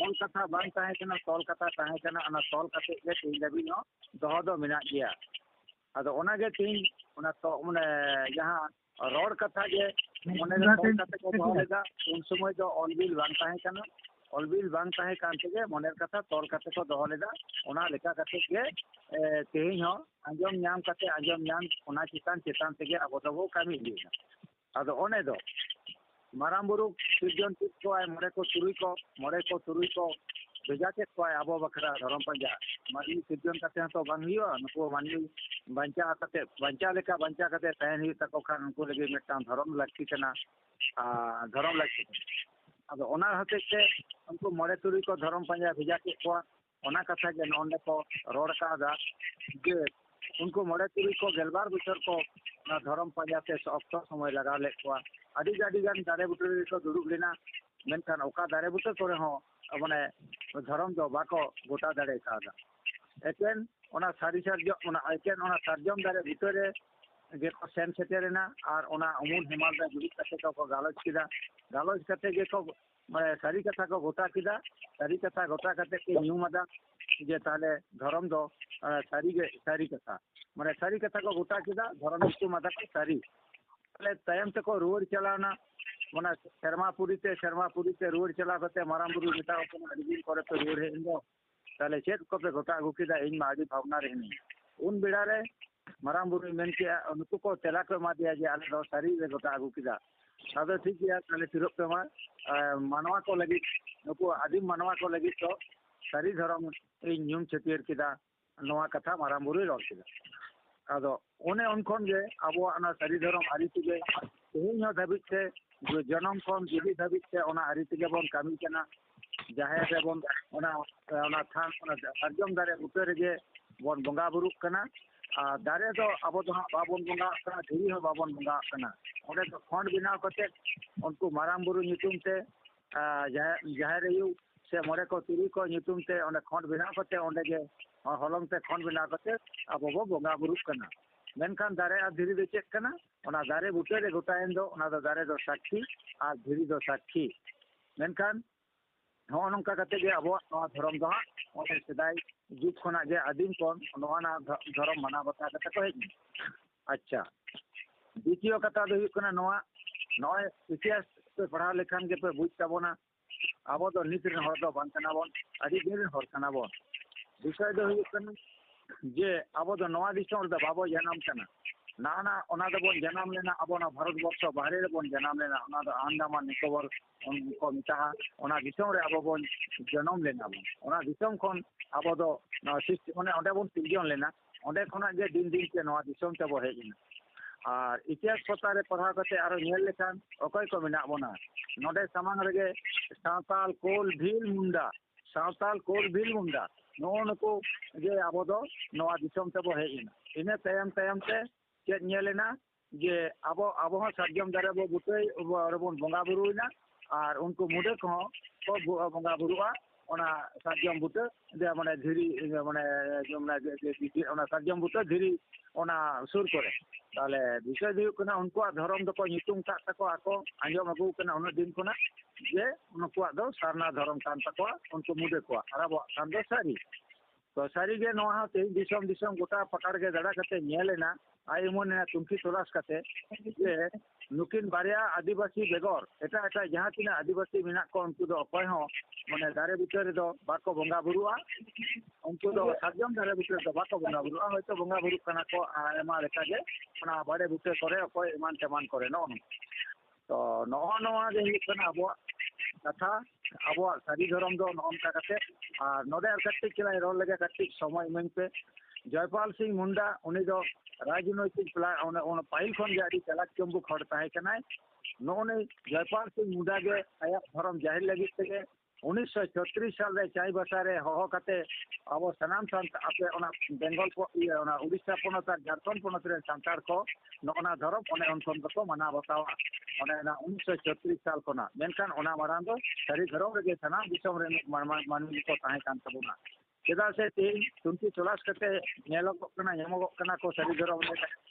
ᱚᱞ ᱠᱟᱛᱷᱟ ᱵᱟᱝ ᱛᱟᱦᱮᱸ ᱠᱟᱱᱟ, ᱛᱚᱞ ᱠᱟᱛᱷᱟ ᱛᱟᱦᱮᱸ ᱠᱟᱱᱟ। ᱚᱱᱟ ᱛᱚᱞ ᱠᱟᱛᱮ ᱜᱮ ᱛᱮᱦᱮᱧ ᱫᱷᱟᱹᱵᱤᱡ ᱦᱚᱸ ᱫᱚᱦᱚ ᱫᱚ ᱢᱮᱱᱟᱜ ᱜᱮᱭᱟ। ᱟᱫᱚ ᱚᱱᱟᱜᱮ ᱛᱮᱦᱮᱧ ᱚᱱᱟ ᱡᱟᱦᱟᱸ ᱨᱚᱲ ᱠᱟᱛᱷᱟ ᱜᱮ ᱢᱚᱱᱮᱨᱮ ᱛᱚᱞ ᱠᱟᱛᱮ ᱠᱚ ᱫᱚᱦᱚ ᱞᱮᱫᱟ। ᱩᱱ ᱥᱚᱢᱚᱭ ᱫᱚ ᱚᱞ-ᱵᱤᱞ ᱵᱟᱝ ᱛᱟᱦᱮᱸ ᱠᱟᱱᱟ। ᱚᱞ-ᱵᱤᱞ ᱵᱟᱝ ᱛᱟᱦᱮᱸ ᱠᱟᱱ ᱛᱮᱜᱮ ᱢᱚনের ᱠᱟᱛᱷᱟ ᱛᱚᱞ ᱠᱟᱛᱮ ᱠᱚ ᱫᱚᱦᱚ ᱞᱮᱫᱟ। ᱚᱱᱟ ᱞᱮᱠᱟ ᱠᱟᱛᱮ ᱜᱮ ᱛᱮᱦᱮᱧ ᱦᱚᱸ ᱟᱸᱡᱚᱢ ᱧᱟᱢ ᱚᱱᱟ ᱪᱮᱛᱟᱱ ᱛᱮᱜᱮ ᱟᱵᱚ ᱫᱚᱵᱚ ᱠᱟᱹᱢᱤ ᱤᱫᱤᱭᱮᱫᱟ। ᱟᱫᱚ ᱚᱱᱮ ᱫᱚ ᱢᱟᱨᱟᱝ ᱵᱩᱨᱩ ᱥᱤᱨᱡᱚᱱ ᱠᱮᱫ ᱠᱚᱣᱟᱭ ᱢᱚᱬᱮ ᱠᱚ ᱛᱩᱨᱩᱭ ᱠᱚ ᱵᱷᱮᱡᱟ ᱠᱮᱫ ᱠᱚᱣᱟᱭ ᱟᱵᱚ ᱵᱟᱠᱷᱨᱟ ᱫᱷᱚᱨᱚᱢ ᱯᱟᱸᱡᱟ। ᱢᱟᱹᱱᱢᱤ ᱥᱤᱨᱡᱚᱱ ᱠᱟᱛᱮ ᱦᱚᱸᱛᱚ ᱵᱟᱝ ᱦᱩᱭᱩᱜᱼᱟ, ᱱᱩᱠᱩ ᱢᱟᱹᱱᱢᱤ ᱵᱟᱧᱪᱟᱣ ᱠᱟᱛᱮ ᱛᱟᱦᱮᱱ ᱦᱩᱭᱩᱜ ᱛᱟᱠᱚ ᱠᱷᱟᱱ ᱩᱱᱠᱩ ᱞᱟᱹᱜᱤᱫ ᱢᱤᱫᱴᱟᱝ ᱫᱷᱚᱨᱚᱢ ᱞᱟᱹᱠᱛᱤ ᱠᱟᱱᱟ। ᱫᱷᱚᱨᱚᱢ ᱞᱟᱹᱠᱛᱤ ᱠᱟᱱᱟ। ᱟᱫᱚ ᱚᱱᱟ ᱦᱚᱛᱮᱡ ᱛᱮ ᱩᱱᱠু ᱢᱚᱬᱮ ᱛᱩᱨᱩᱭ ᱠᱚ ᱫᱷᱚᱨᱚᱢ ᱯᱟᱸᱡᱟ ᱵᱷᱮᱡᱟ ᱠᱮᱫ ᱠᱚᱣᱟ। ᱚᱱᱟ ᱠᱟᱛᱷᱟ ᱜᱮ ᱱᱚᱰᱮ ko ᱨᱚᱲ ᱠᱟᱫᱟ ᱡᱮ उनको मड़े तुरी को गेलबार बचर को धरम पाजाते अक्त समय लगा ले अड़ी गान दारे बुटे को दुड़ुब लेना मेनखान ओका दारे बुटे करे हो माने धरम दो बाको गोटा दाड़े कादा एकेन ओना सारी सार्जम ओना एकेन ओना सार्जम दारे भितरे गे को सेन सेटेरेना और ओना अमूल हेमाल दा जुड़ी कते को गालोज किदा गालोज कते गे को माने सारी कथा को गोटा किदा सारी कथा गोटा कते के न्यूमादा जे ताले धरम दो सारी कथा माने सारी कथा को गोटा किदा धरम ᱧᱩᱛᱩᱢ मादा को सारी ताले तायम ते को रुवर चलाना माने शर्मापुरी ते रुवर चला कते माराम बुरु मेता को अड़ी दिन करे तो रुवर हे इंदो ताले चेत को पे गोटा अगु किदा इन मा अड़ी भावना रे हिनी उन बेड़ा रे माराम बुरु मेन के नुकु को तेला को मा दिया जे आले दो सारी रे गोटा अगु किदा सादो ठीक गया ताले तिरप पे मा मानवा को लगी नुकु आदिम मानवा को लगी तो सारी धर्म इन ᱧᱩᱢ ᱪᱷᱟᱹᱴᱭᱟᱹᱨ ᱠᱮᱫᱟ ᱱᱚᱣᱟ ᱠᱟᱛᱷᱟ ᱢᱟᱨᱟᱝ ᱵᱩᱨᱩᱭ ᱨᱚᱲ ᱠᱮᱫᱟ ᱟᱫᱚ ᱚᱱᱮ ᱚᱱᱠᱷᱚᱱ ᱜᱮ ᱟᱵᱚᱣᱟᱜ ᱚᱱᱟ ᱥᱟᱹᱨᱤ ᱫᱷᱚᱨᱚᱢ ᱟᱹᱨᱤ ᱛᱮᱜᱮ ᱛᱮᱦᱮᱧ ᱦᱚᱸ ᱫᱷᱟᱹᱵᱤᱡ ᱛᱮ ᱡᱚᱱᱚᱢ ᱠᱷᱚᱱ ᱡᱤᱣᱤ ᱫᱷᱟᱹᱵᱤᱡ ᱛᱮ ᱚᱱᱟ ᱟᱹᱨᱤ ᱛᱮᱜᱮ ᱵᱚᱱ ᱠᱟᱹᱢᱤ ᱠᱟᱱᱟ ᱡᱟᱦᱮᱨ ᱨᱮᱵᱚᱱ ᱚᱱᱟ ᱛᱷᱟᱱ ᱚᱱᱟ ᱥᱟᱨᱡᱚᱢ ᱫᱟᱨᱮ ᱵᱩᱴᱟᱹ ᱨᱮᱜᱮ ᱵᱚᱱ ᱵᱚᱸᱜᱟ ᱵᱩᱨᱩᱜ ᱠᱟᱱᱟ ᱟᱨ ᱫᱟᱨᱮ ᱫᱚ ᱟᱵᱚ ᱫᱚ ᱦᱟᱸᱜ ᱵᱟᱵᱚᱱ ᱵᱚᱸᱜᱟᱜ ᱠᱟᱱᱟ ᱫᱷᱤᱨᱤ ᱦᱚᱸ ᱵᱟᱵᱚᱱ ᱵᱚᱸᱜᱟᱜ ᱠᱟᱱᱟ ᱚᱸᱰᱮ ᱫᱚ ᱠᱷᱚᱸᱰ ᱵᱮᱱᱟᱣ ᱠᱟᱛᱮ उनको माराम बुरु ᱧᱩᱛᱩᱢ ᱛᱮ जाहेर आयु से मरे को तुरी को ᱧᱩᱛᱩᱢ ᱛᱮ ᱚᱸᱰᱮ ᱠᱷᱚᱸᱰ ᱵᱮᱱᱟᱣ ᱠᱟᱛᱮ ᱚᱸᱰे ᱜᱮ हलंग ते खन बना करते अब बो बोंगा बुरुक कना मेनखान दारे आ धीरे दे चेक कना ओना दारे बुटे रे गोटायन दो ओना दो दारे दो साक्षी आ धीरे दो साक्षी मेनखान हो नंका कते गे अब नवा धर्म दो ओने सदाय जुग खना जे आदिम कोन नवा धर्म मना बता कते को हेज अच्छा द्वितीय कथा दो हुई कना नवा नय इतिहास पे पढ़ा लेखान के पे बुझ ताबोना अब दो नित रे हर दो बान कना बोन आदि दिन हर कना बोन विषय दो जे अब नवा दिसम रे बाबो जन्म कना नाना ओना दो बोन जन्म लेना अब ना भारत वर्ष बाहरे रे बोन जन्म लेना ओना दो अंडमान निकोबर को मिता ओना दिसम रे अब बोन जन्म लेना बोन ओना दिसम खन अब दो सिस्टम ओने ओंडे बोन सिरजन लेना ओंडे खना जे दिन दिन के नवा दिसम ते बो हेजना और इतिहास पता रे पढ़ा करते आरो नेल लेखान ओकय को मेना बोना नोडे सामांग रे सावताल कोल भील मुंडा नुको जे अब दो नवा दिसम ते बो हेजना इने तायम तायम ते चेक नेलेना जे अब हो सार्जम दारे बो बुटे रे बोन बोंगा बुरुइना और उनको मुडे को बोंगा बुरुआ ᱚᱱᱟ ᱥᱟᱨᱡᱚᱢ ᱵᱩᱴᱟᱹ ᱢᱟᱱᱮ ᱫᱷᱤᱨᱤ ᱢᱟᱱᱮ ᱚᱱᱟ ᱥᱟᱨᱡᱚᱢ ᱵᱩᱴᱟᱹ ᱫᱷᱤᱨᱤ ᱚᱱᱟ ᱥᱩᱨ ᱠᱚᱨᱮ ᱛᱟᱦᱚᱞᱮ ᱵᱤᱥᱚᱭ ᱫᱚ ᱦᱩᱭᱩᱜ ᱠᱟᱱᱟ ᱩᱱᱠᱩᱣᱟᱜ ᱫᱷᱚᱨᱚᱢ ᱫᱚᱠᱚ ᱧᱩᱛᱩᱢ ᱠᱟᱜ ᱛᱟᱠᱚᱣᱟ ᱟᱠᱚ ᱟᱸᱡᱚᱢ ᱟᱹᱜᱩ ᱠᱟᱱᱟ ᱩᱱᱟᱹᱜ ᱫᱤᱱ ᱠᱷᱚᱱᱟᱜ ᱡᱮ ᱩᱱᱠᱩᱣᱟᱜ ᱫᱚ ᱥᱟᱨᱱᱟ ᱫᱷᱚᱨᱚᱢ ᱠᱟᱱ ᱛᱟᱠᱚᱣᱟ ᱩᱱᱠᱩ ᱢᱩᱰᱟᱹ ᱠᱚᱣᱟᱜ ᱟᱨ ᱟᱵᱚᱣᱟᱜ ᱠᱷᱟᱱ ᱫᱚ ᱥᱟᱹᱨᱤ ᱛᱚ ᱥᱟᱹᱨᱤᱜᱮ ᱱᱚᱣᱟ ᱦᱚᱸ ᱛᱮᱦᱮᱧ ᱫᱤᱥᱚᱢ ᱜᱚᱴᱟ ᱯᱟᱠᱟᱲ ᱜᱮ ᱫᱟᱬᱟ ᱠᱟᱛᱮ ᱧᱮᱞᱮᱱᱟ ᱟᱭ ᱩᱢᱟᱹᱱᱮ ᱛᱩᱱᱠᱷᱤ ᱛᱚᱞᱟᱥ ᱠᱟᱛᱮ ᱡᱮ ᱱᱩᱠᱤᱱ ᱵᱟᱨᱭᱟ ᱟᱹᱫᱤᱵᱟᱹᱥᱤ ᱵᱮᱜᱚᱨ ᱮᱴᱟᱜ ᱡᱟᱦᱟᱸ ᱛᱤᱱᱟᱹᱜ ᱟᱹᱫᱤᱵᱟᱹᱥᱤ ᱢᱮᱱᱟᱜ ᱠᱚᱣᱟ ᱩᱱᱠᱩ ᱫᱚ ᱚᱠᱚᱭ ᱦᱚᱸ ᱢᱟᱱᱮ ᱫᱟᱨᱮ ᱵᱩᱴᱟᱹ ᱨᱮᱫᱚ ᱵᱟᱠᱚ ᱵᱚᱸᱜᱟ ᱵᱩᱨᱩᱜᱼᱟ ᱩᱱᱠᱩ ᱫᱚ ᱥᱟᱨᱡᱚᱢ ᱫᱟᱨᱮ ᱵᱩᱴᱟᱹ ᱨᱮᱫᱚ ᱵᱟᱠᱚ ᱵᱚᱸᱜᱟ ᱵᱩᱨᱩᱜᱼᱟ ᱦᱚᱭᱛᱳ ᱵᱚᱸᱜᱟ ᱵᱩᱨᱩᱜ ᱠᱟᱱᱟ ᱠᱚ ᱟᱭᱢᱟ ᱞᱮᱠᱟᱜᱮ ᱚᱱᱟ ᱵᱟᱲᱮ ᱵᱩᱴᱟᱹ ᱠᱚᱨᱮ ᱚᱠᱚᱭ ᱮᱢᱟᱱ ᱛᱮᱢᱟᱱ ᱠᱚᱨᱮ ᱱᱚᱜᱼᱚ ᱱᱚᱝᱠᱟ ᱛᱚ ᱱᱚᱣᱟ ᱜᱮ ᱦᱩᱭᱩᱜ ᱠᱟᱱᱟ ᱟᱵᱚᱣᱟᱜ ᱠᱟᱛᱷᱟ ᱟᱵᱚᱣᱟᱜ ᱥᱟᱹᱨᱤ ᱫᱷᱚᱨᱚᱢ ᱫᱚ ᱱᱚᱜᱼᱚ ᱱᱚᱝᱠᱟ ᱠᱟᱛᱮ ᱟᱨ ᱱᱚᱰᱮ ᱟᱨ ᱠᱟᱹᱴᱤᱡ ᱪᱮᱞᱟᱝ ᱨᱚᱲ ᱞᱮᱜᱮ ᱠᱟᱹᱴᱤᱡ ᱥᱚᱢᱚᱭ ᱤᱢᱟᱹᱧ ᱯᱮ ᱡᱚᱭᱯᱟᱞ ᱥᱤᱝ ᱢᱩᱱᱰᱟ ᱩᱱᱤ ᱫᱚ ᱨᱟᱡᱽᱱᱳᱭᱛᱤᱠ ᱯᱟᱹᱦᱤᱞ ᱠᱷᱚᱱ ᱜᱮ ᱟᱹᱰᱤ ᱪᱟᱞᱟᱠ ᱪᱚᱢᱵᱩᱠ ᱦᱚᱲ ᱛᱟᱦᱮᱸ ᱠᱟᱱᱟᱭ ᱱᱚᱜᱼᱚ ᱱᱩᱭ ᱡᱚᱭᱯᱟᱞ ᱥᱤᱝ ᱢᱩᱱᱰᱟ ᱜᱮ ᱟᱭᱟᱜ ᱫᱷᱚᱨᱚᱢ ᱡᱟহির ᱞᱟᱹᱜᱤᱫ ᱛᱮᱜᱮ 1936 ᱥᱟᱞᱨᱮ ᱪᱟᱭᱵᱟᱥᱟ ᱨᱮ ᱦᱚᱦᱚ ᱠᱟᱛᱮ ᱟᱵᱚ ᱥᱟᱱᱟᱢ ᱥᱟᱱᱛᱟᱲ ᱟᱯᱮ ᱚᱱᱟ ᱵᱮᱝᱜᱚᱞ ᱠᱚ ᱚᱱᱟ ᱩᱲᱤᱥᱥᱟ ᱯᱚᱱᱚᱛ ᱟᱨ ᱡᱷᱟᱲᱠᱷᱚᱸᱰ ᱯᱚᱱᱚᱛ ᱨᱮᱱ ᱥᱟᱱᱛᱟᱲ ᱠᱚ ᱱᱚᱜᱼᱚᱱᱟ ᱫᱷᱚᱨᱚᱢ ᱚᱱᱮ ᱚᱱᱠᱚᱱ ᱫᱚᱠᱚ ᱢᱟᱱᱟᱣ ᱵᱟᱛᱟᱣᱟ ᱚᱱᱮ ᱚᱱᱟ 1936 ᱥᱟᱞ ᱠᱷᱚᱱᱟᱜ ᱢᱮᱱᱠᱷᱟᱱ ᱚᱱᱟ ᱢᱟᱲᱟᱝ ᱫᱚ ᱥᱟᱹᱨᱤ ᱫᱷᱚᱨᱚᱢ ᱨᱮᱜᱮ ᱥᱟᱱᱟᱢ ᱫᱤᱥᱚᱢ ᱨᱮᱱ ᱢᱟᱹᱱᱢᱤ ᱠᱚ ᱛᱟᱦᱮᱸ ᱠᱟᱱ ᱛᱟᱵᱚᱱᱟ ᱪᱮᱫᱟᱜ ᱥᱮ ᱛᱮᱦᱮᱧ ᱛᱩᱱᱠᱷᱤ ᱛᱚᱞᱟᱥ ᱠᱟᱛᱮ ᱧᱟᱢᱚᱜᱚᱜ ᱠᱟᱱᱟ ᱠᱚ ᱥᱟᱹᱨᱤ ᱫᱷᱚᱨᱚᱢ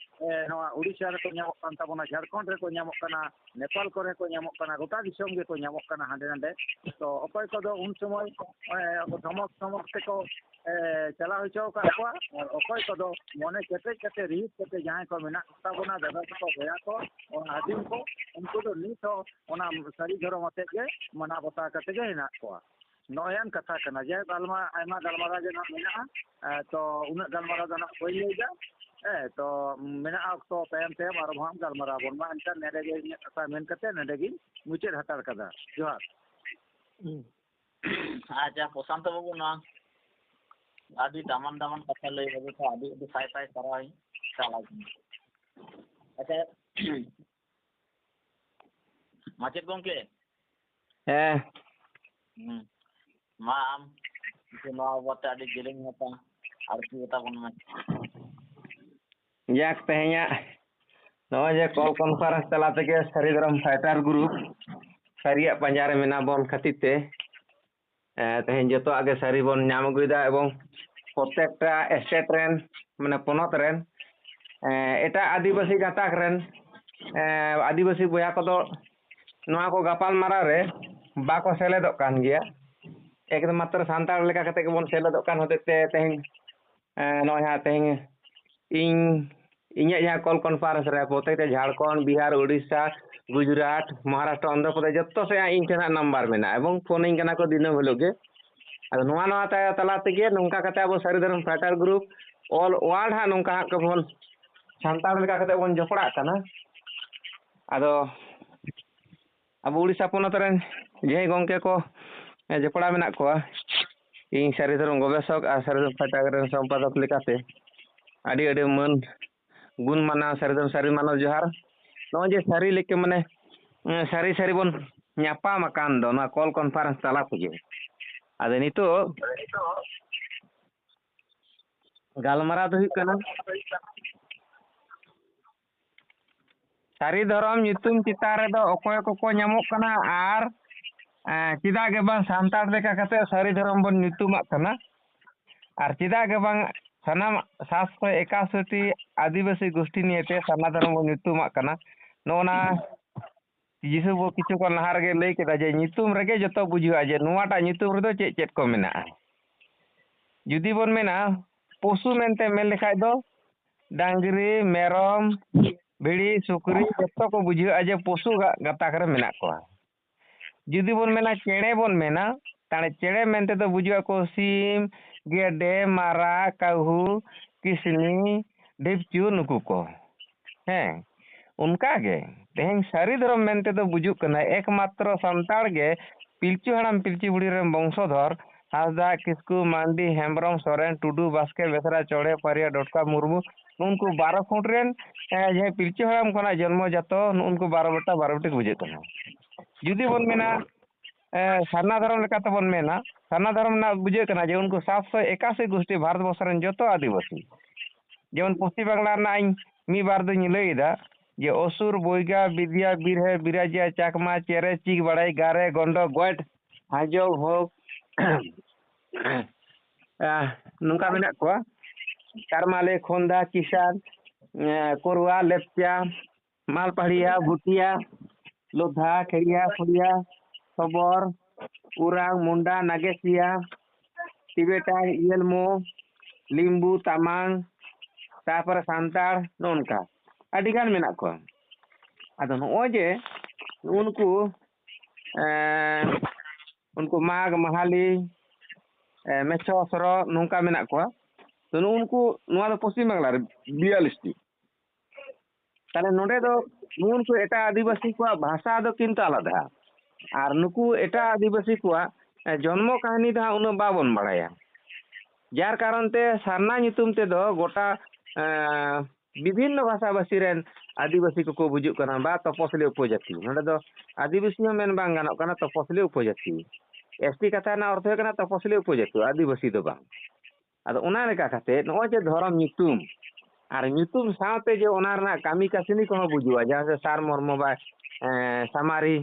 ᱱᱚᱣᱟ ᱩᱲᱤᱥᱥᱟ ᱨᱮᱠᱚ ᱧᱟᱢᱚᱜ ᱠᱟᱱ ᱛᱟᱵᱚᱱᱟ ᱡᱷᱟᱲᱠᱷᱚᱸᱰ ᱨᱮᱠᱚ ᱧᱟᱢᱚᱜ ᱠᱟᱱᱟ ᱱᱮᱯᱟᱞ ᱠᱚᱨᱮ ᱠᱚ ᱧᱟᱢᱚᱜ ᱠᱟᱱᱟ ᱜᱚᱴᱟ ᱫᱤᱥᱚᱢ ᱜᱮᱠᱚ ᱧᱟᱢᱚᱜ ᱠᱟᱱᱟ ᱦᱟᱸᱰᱮ ᱱᱟᱰᱮ ᱛᱚ ᱚᱠᱚᱭ ᱠᱚᱫᱚ ᱩᱱ ᱥᱚᱢᱚᱭ ᱫᱷᱚᱢᱚᱠ ᱛᱮᱠᱚ ᱪᱟᱞᱟᱣ ᱦᱚᱪᱚ ᱟᱠᱟᱫ ᱠᱚᱣᱟ ᱟᱨ ᱚᱠᱚᱭ ᱠᱚᱫᱚ ᱢᱚᱱᱮ ᱠᱮᱴᱮᱡ ᱠᱟᱛᱮ ᱨᱤᱦᱤᱴ ᱠᱟᱛᱮ ᱡᱟᱦᱟᱸᱭ ᱠᱚ ᱢᱮᱱᱟᱜ ᱛᱟᱵᱚᱱᱟ ᱫᱟᱫᱟ ᱛᱟᱠᱚ ᱵᱚᱭᱦᱟ ᱠᱚ ᱚᱱᱟ ᱟᱹᱫᱤᱢ ᱠᱚ ᱩᱱᱠᱩ ᱫᱚ ᱱᱤᱛ ᱦᱚᱸ ᱚᱱᱟ ᱥᱟᱹᱨᱤ ᱫᱷᱚᱨᱚᱢ ᱟᱛᱮᱫ ᱜᱮ ᱢᱟᱱᱟᱣ ᱵᱟᱛᱟᱣ ᱠᱟᱛᱮ ᱜᱮ ᱦᱮᱱᱟᱜ ᱠᱚᱣᱟ ᱱᱚᱜᱼᱚᱭᱟᱱ ᱠᱟᱛᱷᱟ ᱠᱟᱱᱟ ᱡᱮ ᱟᱭᱢᱟ ᱜᱟᱞᱢᱟᱨᱟᱣ ᱜᱮ ᱱᱟᱜ ᱢᱮᱱᱟᱜᱼᱟ ᱛᱚ ᱩᱱᱟᱹᱜ ᱜᱟᱞᱢᱟᱨᱟw ᱫᱚ ᱱᱟᱜ ᱵᱟᱹᱧ ᱞᱟᱹᱭᱫᱟ ᱛᱚ ᱢᱮᱱᱟᱜᱼᱟ ᱚᱠᱛᱚ ᱛᱟᱭᱚᱢ ᱟᱨᱦᱚᱸ ᱦᱟᱸᱜ ᱜᱟᱞᱢᱟᱨᱟᱣ ᱵᱚᱱ ᱢᱟ ᱮᱱᱠᱷᱟᱱ ᱱᱚᱰᱮ ᱜᱮ ᱤᱧᱟᱹᱜ ᱠᱟᱛᱷᱟ ᱢᱮᱱ ᱠᱟᱛᱮ ᱱᱚᱰᱮ ᱜᱤᱧ ᱢᱩᱪᱟᱹᱫ ᱦᱟᱛᱟᱲ ᱠᱟᱫᱟ ᱡᱚᱦᱟᱨ ᱟᱪᱪᱷᱟ ᱯᱨᱚᱥᱟᱱᱛᱚ ᱵᱟᱹᱵᱩ ᱱᱚᱣᱟ ᱟᱹᱰᱤ ᱫᱟᱢᱟᱱ ᱠᱟᱛᱷᱟ ᱞᱟᱹᱭ ᱞᱟᱹᱜᱤᱫ ᱛᱮ ᱟᱹᱰᱤ ᱥᱟᱭ ᱥᱟᱨᱦᱟᱣᱤᱧ ᱪᱟᱞᱟᱣ ᱟᱪᱪᱷᱟ ᱢᱟᱪᱮᱫ ᱜᱚᱝᱠᱮ ᱦᱮᱸ ᱢᱟ ᱟᱢ ᱱᱚᱣᱟ ᱵᱟᱵᱚᱫ ᱛᱮ ᱟᱹᱰᱤ ᱡᱮᱞᱮᱧ ᱢᱟᱪᱷᱟ ᱟᱨᱠᱤ ᱛᱟᱵᱚᱱ ᱢᱮ ᱡᱟᱠ ᱛᱮᱦᱮᱧᱟᱜ ᱱᱚᱜᱼᱚᱭ ᱡᱮ ᱠᱚᱞ ᱠᱚᱱᱯᱷᱟᱨᱮᱱᱥ ᱛᱟᱞᱟ ᱛᱮᱜᱮ ᱥᱟᱹᱨᱤ ᱫᱷᱚᱨᱚᱢ ᱯᱷᱟᱭᱴᱟᱨ ᱜᱨᱩᱯ ᱥᱟᱹᱨᱤᱭᱟᱜ ᱯᱟᱸᱡᱟ ᱨᱮ ᱢᱮᱱᱟᱜ ᱵᱚᱱ ᱠᱷᱟᱹᱛᱤᱨ ᱛᱮ ᱛᱮᱦᱮᱧ ᱡᱚᱛᱚᱣᱟᱜ ᱜᱮ ᱥᱟᱹᱨᱤ ᱵᱚᱱ ᱧᱟᱢ ᱟᱹᱜᱩᱭᱮᱫᱟ ᱮᱵᱚᱝ ᱯᱨᱚᱛᱮᱠᱴᱟ ᱥᱴᱮᱴ ᱨᱮᱱ ᱢᱟᱱᱮ ᱯᱚᱱᱚᱛ ᱨᱮᱱ ᱮᱴᱟᱜ ᱟᱹᱫᱤᱵᱟᱹᱥᱤ ᱜᱟᱛᱟᱠ ᱨᱮᱱ ᱟᱹᱫᱤᱵᱟᱹᱥᱤ ᱵᱚᱭᱦᱟ ᱠᱚᱫᱚ ᱱᱚᱣᱟ ᱠᱚ ᱜᱟᱯᱟᱞ ᱢᱟᱨᱟᱣ ᱨᱮ ᱵᱟᱠᱚ ᱥᱮᱞᱮᱫᱚᱜ ᱠᱟᱱ ᱜᱮᱭᱟ ᱮᱠᱫᱚᱢ ᱢᱟᱛᱨᱚ ᱥᱟᱱᱛᱟᱲ ᱞᱮᱠᱟ ᱠᱟᱛᱮ ᱜᱮᱵᱚᱱ ᱥᱮᱞᱮᱫᱚᱜ ᱠᱟᱱ ᱦᱚᱛᱮᱡ ᱛᱮ ᱛᱮᱦᱮᱧ ᱱᱚᱜᱼᱚᱭ ᱦᱟᱸᱜ ᱛᱮᱦᱮᱧ ᱤᱧᱟᱹᱜ ᱡᱟᱦᱟᱸ ᱠᱚᱞ ᱠᱚᱱᱯᱷᱟᱨᱮᱱᱥ ᱨᱮ ᱯᱨᱚᱛᱮᱠᱴᱟ ᱡᱷᱟᱲᱠᱷᱚᱸᱰ ᱵᱤᱦᱟᱨ ᱩᱲᱤᱥᱥᱟ ᱜᱩᱡᱽᱨᱟᱴ ᱢᱚᱦᱟᱨᱟᱥᱴᱨᱚ ᱚᱱᱫᱷᱨᱚᱯᱨᱚᱫᱮᱥ ᱡᱚᱛᱚ ᱥᱮᱫ ᱤᱧ ᱴᱷᱮᱱ ᱦᱟᱸᱜ ᱱᱟᱢᱵᱟᱨ ᱢᱮᱱᱟᱜᱼᱟ ᱮᱵᱚᱝ ᱯᱷᱳᱱᱤᱧ ᱠᱟᱱᱟ ᱠᱚ ᱫᱤᱱᱟᱹᱢ ᱦᱤᱞᱳᱜ ᱜᱮ ᱟᱫᱚ ᱱᱚᱣᱟ ᱛᱟᱞᱟ ᱛᱮᱜᱮ ᱱᱚᱝᱠᱟ ᱠᱟᱛᱮ ᱟᱵᱚ ᱥᱟᱹᱨᱤ ᱫᱷᱚᱨᱚᱢ ᱯᱷᱟᱭᱴᱟᱨ ᱜᱨᱩᱯ ᱚᱞ ᱳᱣᱟᱨᱞᱰ ᱦᱟᱸᱜ ᱱᱚᱝᱠᱟ ᱦᱟᱸᱜ ᱵᱚᱱ ᱥᱟᱱᱛᱟᱲ ᱞᱮᱠᱟ ᱠᱟᱛᱮ ᱵᱚᱱ ᱡᱚᱯᱲᱟᱜ ᱠᱟᱱᱟ ᱟᱫᱚ ᱟᱵᱚ ᱩᱲᱤᱥᱥᱟ ᱯᱚᱱᱚᱛ ᱨᱮᱱ ᱡᱟᱦᱟᱸᱭ ᱜᱚᱝᱠᱮ ᱠᱚ ᱡᱚᱯᱲᱟᱣ ᱢᱮᱱᱟᱜ ᱠᱚᱣᱟ ᱤᱧ ᱥᱟᱹᱨᱤ ᱫᱷᱚᱨᱚᱢ ᱜᱚᱵᱮᱥᱚᱠ ᱟᱨ ᱥᱟᱹᱨᱤ ᱫᱷᱚᱨᱚᱢ ᱯᱷᱟᱭᱴᱟᱨ ᱨᱮᱱ ᱥᱚᱢᱯᱟᱫᱚᱠ ᱞᱮᱠᱟᱛᱮ ᱟᱹᱰᱤ ᱢᱟᱹᱱ ᱜᱩᱱ ᱢᱟᱱᱟᱣ ᱥᱟᱹᱨᱤ ᱢᱟᱱᱟᱣ ᱡᱚᱦᱟᱨ ᱱᱚᱜᱼᱚᱭ ᱡᱮ ᱥᱟᱹᱨᱤ ᱞᱮᱠᱟ ᱢᱟᱱᱮ ᱥᱟᱹᱨᱤ ᱵᱚᱱ ᱧᱟᱯᱟᱢ ᱟᱠᱟᱱ ᱫᱚ ᱱᱚᱣᱟ ᱠᱚᱞ ᱠᱚᱱᱯᱷᱟᱨᱮᱱᱥ ᱛᱟᱞᱟ ᱛᱮᱜᱮ ᱟᱫᱚ ᱱᱤᱛᱚᱜ ᱜᱟᱞᱢᱟᱨᱟᱣ ᱫᱚ ᱦᱩᱭᱩᱜ ᱠᱟᱱᱟ ᱥᱟᱹᱨᱤ ᱫᱷᱚᱨᱚᱢ ᱧᱩᱛᱩᱢ ᱪᱮᱛᱟᱱ ᱨᱮᱫᱚ ᱚᱠᱚᱭ ᱠᱚᱠᱚ ᱧᱟᱢᱚᱜ ᱠᱟᱱᱟ ᱟᱨ ᱪᱮᱫᱟᱜ ᱜᱮ ᱵᱟᱝ ᱥᱟᱱᱛᱟᱲ ᱞᱮᱠᱟ ᱠᱟᱛᱮ ᱥᱟᱹᱨි ᱫᱷᱚᱨᱚᱢ ᱵᱚᱱ ᱧᱩᱛᱩᱢᱟᱜ ᱠᱟᱱᱟ ᱟᱨ ᱪᱮᱫᱟᱜ ᱜᱮ ᱵᱟᱝ ᱥᱟᱱᱟᱢ 761ᱴᱤ ᱟᱹᱫᱤᱵᱟᱹᱥᱤ ᱜᱳᱥᱴᱤ ᱱᱤᱭᱮᱛᱮ ᱥᱟᱨᱱᱟ ᱫᱷᱚᱨᱚᱢ ᱵᱚᱱ ᱧᱩᱛᱩᱢᱟᱜ ᱠᱟᱱᱟ ᱱᱚᱜᱼᱱᱟ ᱡᱤᱥᱩ ᱠᱤᱪᱷᱩ ᱠᱷᱚᱱ ᱞᱟᱦᱟ ᱨᱮᱜᱮ ᱞᱟᱹᱭ ᱠᱮᱫᱟ ᱡᱮ ᱧᱩᱛᱩᱢ ᱨᱮᱜᱮ ᱡᱚᱛᱚ ᱵᱩᱡᱷᱟᱹᱜᱼᱟ ᱡᱮ ᱱᱚᱣᱟᱴᱟᱜ ᱧᱩᱛᱩᱢ ᱨᱮᱫᱚ ᱪᱮᱫ ᱠᱚ ᱢᱮᱱᱟᱜᱼᱟ ᱡᱩᱫᱤ ᱵᱚᱱ ᱢᱮᱱᱟ ᱯᱚᱥᱩ ᱢᱮᱱᱛᱮ ᱢᱮᱱ ᱞᱮᱠᱷᱟᱡ ᱫᱚ ᱰᱟᱝᱨᱤ ᱢᱮᱨᱚᱢ ᱵᱷᱤᱲᱤ ᱥᱩᱠᱨᱤ ᱡᱚᱛᱚ ᱠᱚ ᱵᱩᱡᱷᱟᱹᱜᱼᱟ ᱡᱮ ᱯᱚᱥᱩ ᱜᱟᱛᱟᱠ ᱨᱮ ᱢᱮᱱᱟᱜ ᱠᱚᱣᱟ ᱡᱩᱫᱤ ᱵᱚᱱ ᱢᱮᱱᱟ ᱪᱮᱬᱮ ᱵᱚᱱ ᱢᱮᱱᱟ ᱛᱟᱦᱞᱮ ᱪᱮᱬᱮ ᱢᱮᱱᱛᱮ ᱫᱚ ᱵᱩᱡᱷᱟᱹᱜ ᱟᱠᱚ ᱥᱤᱢ ᱜᱮᱰᱮ ᱢᱟᱨᱟᱜ ᱠᱟᱹᱦᱩ ᱠᱤᱥᱱᱤ ᱰᱷᱤᱯᱪᱩ ᱱᱩᱠᱩ ko ᱦᱮᱸ ᱚᱱᱠᱟᱜᱮ ᱛᱮᱦᱮᱧ ᱥᱟᱹᱨᱤ ᱫᱷᱚᱨᱚᱢ ᱢᱮᱱᱛᱮ ᱫᱚ ᱵᱩᱡᱩᱜ ᱠᱟᱱᱟ ᱮᱠᱢᱟᱛᱨᱚ ᱥᱟᱱᱛᱟᱲ ᱜᱮ ᱯᱤᱞᱪᱩ ᱦᱟᱲᱟᱢ ᱯᱤᱞᱪᱩ ᱵᱩᱲᱦᱤ ᱨᱮᱱ ᱵᱚᱝᱥᱚᱫᱷᱚᱨ ᱦᱟᱸᱥᱫᱟ ᱠᱤᱥᱠᱩ ᱢᱟᱱᱰᱤ ᱦᱮᱢᱵᱨᱚᱢ ᱥᱚᱨᱮᱱ ᱴᱩᱰᱩ ᱵᱟᱥᱠᱮ ᱵᱮᱥᱨᱟ ᱪᱚᱲᱮ ᱯᱟᱨᱤᱭᱟ ᱰᱚᱴᱠᱟ ᱢᱩᱨᱢᱩ ᱱᱩᱠᱩ 12 ᱯᱷᱩᱴ ᱨᱮᱱ ᱡᱟᱦᱟᱸᱭ ᱯᱤᱞᱪᱩ ᱦᱟᱲᱟᱢ ᱠᱷᱚᱱᱟᱜ ᱡᱚᱱᱢᱚ ᱡᱟᱛᱚ ᱱᱩᱠᱩ 12 ᱵᱩᱡᱷᱟᱹᱜ ᱠᱟᱱᱟ ᱡᱩᱫᱤ ᱵᱚᱱ ᱢᱮᱱᱟ ᱥᱟᱨᱱᱟ ᱫᱷᱚᱨᱚᱢ ᱞᱮᱠᱟᱛᱮ ᱵᱚᱱ ᱢᱮᱱᱟ ᱥᱟᱨᱱᱟ ᱫᱷᱚᱨᱚᱢ ᱨᱮᱱᱟᱜ ᱵᱩᱡᱷᱟᱹᱜ ᱠᱟᱱᱟ ᱡᱮ ᱩᱱᱠᱩ 781 ᱜᱳᱥᱴᱤ ᱵᱷᱟᱨᱚᱛ ᱵᱚᱨᱥᱚ ᱨᱮᱱ ᱡᱚᱛᱚ ᱟᱹᱫᱤᱵᱟᱹᱥᱤ যেমন পশ্চিম বাংলা ᱨᱮᱱᱟᱜ ᱤᱧ ᱢᱤᱫ ᱵᱟᱨ ᱫᱚᱧ ᱞᱟᱹᱭᱮᱫᱟ যে অসুর বৈগা বিদ্যা বীরহে বিরাজিয়া চাকমা চেরে চিক বাড়াই গারে গন্ড গয়েট হাজং হোক nungka menak ko Karmale Khonda Kisan Korwa Lepcha Malpahiya Butia Lodha Keria Furia Sobor Urang Munda Nagesia Tibetan Yelmo Limbu Tamang Tapar Santar nonka adigan menak ko ado no'y je unku mag mahali mecho soro nungka menak ko to unku noa do Paschim Bangla re 42 tale nonde do unku eta adibasi ko bhasha do kintu alada ar nuku eta adibasi ko জন্ম কাহিনী দা উনো বাবন বাড়ায়া যার কারণতে সারনা নিতুম তে দো গোটা বিভিন্ন ভাষাভাষী রেন আদিবাসী को बुजुग कना बा तपसली उपजाति नोडे दो आदिवासी मेन बांग गानो कना तपसली उपजाति एसटी कथा ना अर्थ कना तपसली उपजाति आदिवासी दो बांग आदो ओना लेका काते नोय जे धरम नितुम आर नितुम साथे जे ओना रना कामी कासिनी को बुजुआ जहां से सार मर्म बा सामारी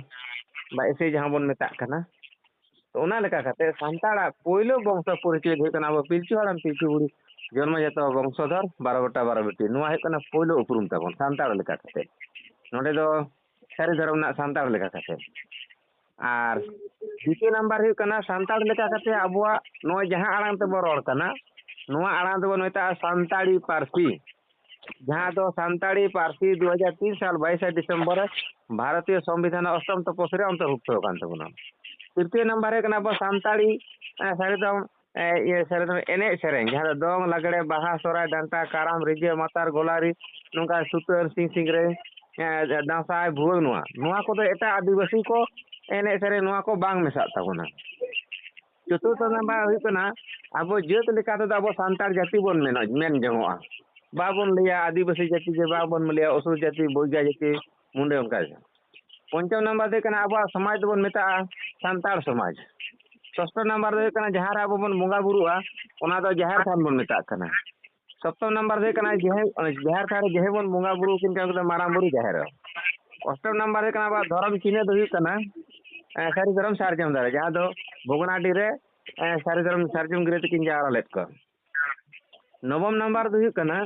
बा एसे जहां बन मेता कना तो ओना लेका काते सांताड़ा पहिलो वंश परिचय हे कना पिलचु हड़ाम पिलचु बुड़ी जन्मजात वंशधर 12 बटा 12 बेटी नुआ है कना पहिलो उपरुम ताबन सांताड़ लेका काते नोडे दो सारी धर्म ना सांताड़ लेका काते आर द्वितीय नंबर है कना सांताड़ लेका काते अबुआ नोय जहां आड़ांग ते बरोड़ कना नुआ आड़ांग ते बनोता सांताड़ी पारसी जहां दो सांताड़ी पारसी 2003 साल 22 दिसंबर भारतीय संविधान अष्टम तपस्या अंतर्भुक्त होकान तबना तृतीय नंबर है कना अब सांताड़ी सारिदम ये सारिदम एने सेरेंग जहां दोंग लगड़े बाहा सोराय डांटा काराम रिजे मातार गोलारी नोंका सुतर सिंग सिंगरे दांसाय भुवंग नुआ नुआ को दो एटा आदिवासी को एने सेरे नुआ को बांग मेसा ताबना चतुर्थ नंबर हुई कना अब जेत लेका तो अब सांताड़ जाति बोन मेन जंगोआ बाबन लिया आदिवासी जाति जे बाबन लिया असुर जाति बोइगा जाति मुंडे उनका पंचम नंबर दे कना अब समाज दोन मेता सांताड़ समाज षष्ठ नंबर दे कना जहार अब बन बंगा बुरुआ ओना दो जहार थान बन मेता कना सप्तम नंबर दे कना जहार थारे जेहे बन बंगा बुरु किन का माराम बुरु जहार अष्टम नंबर दे कना अब धर्म चिन्ह दो कना सारी धर्म सारजम दारे जहां दो भोगनाडी रे सारी धर्म सारजम गिरे किन जारा लेत को नवम नंबर दो कना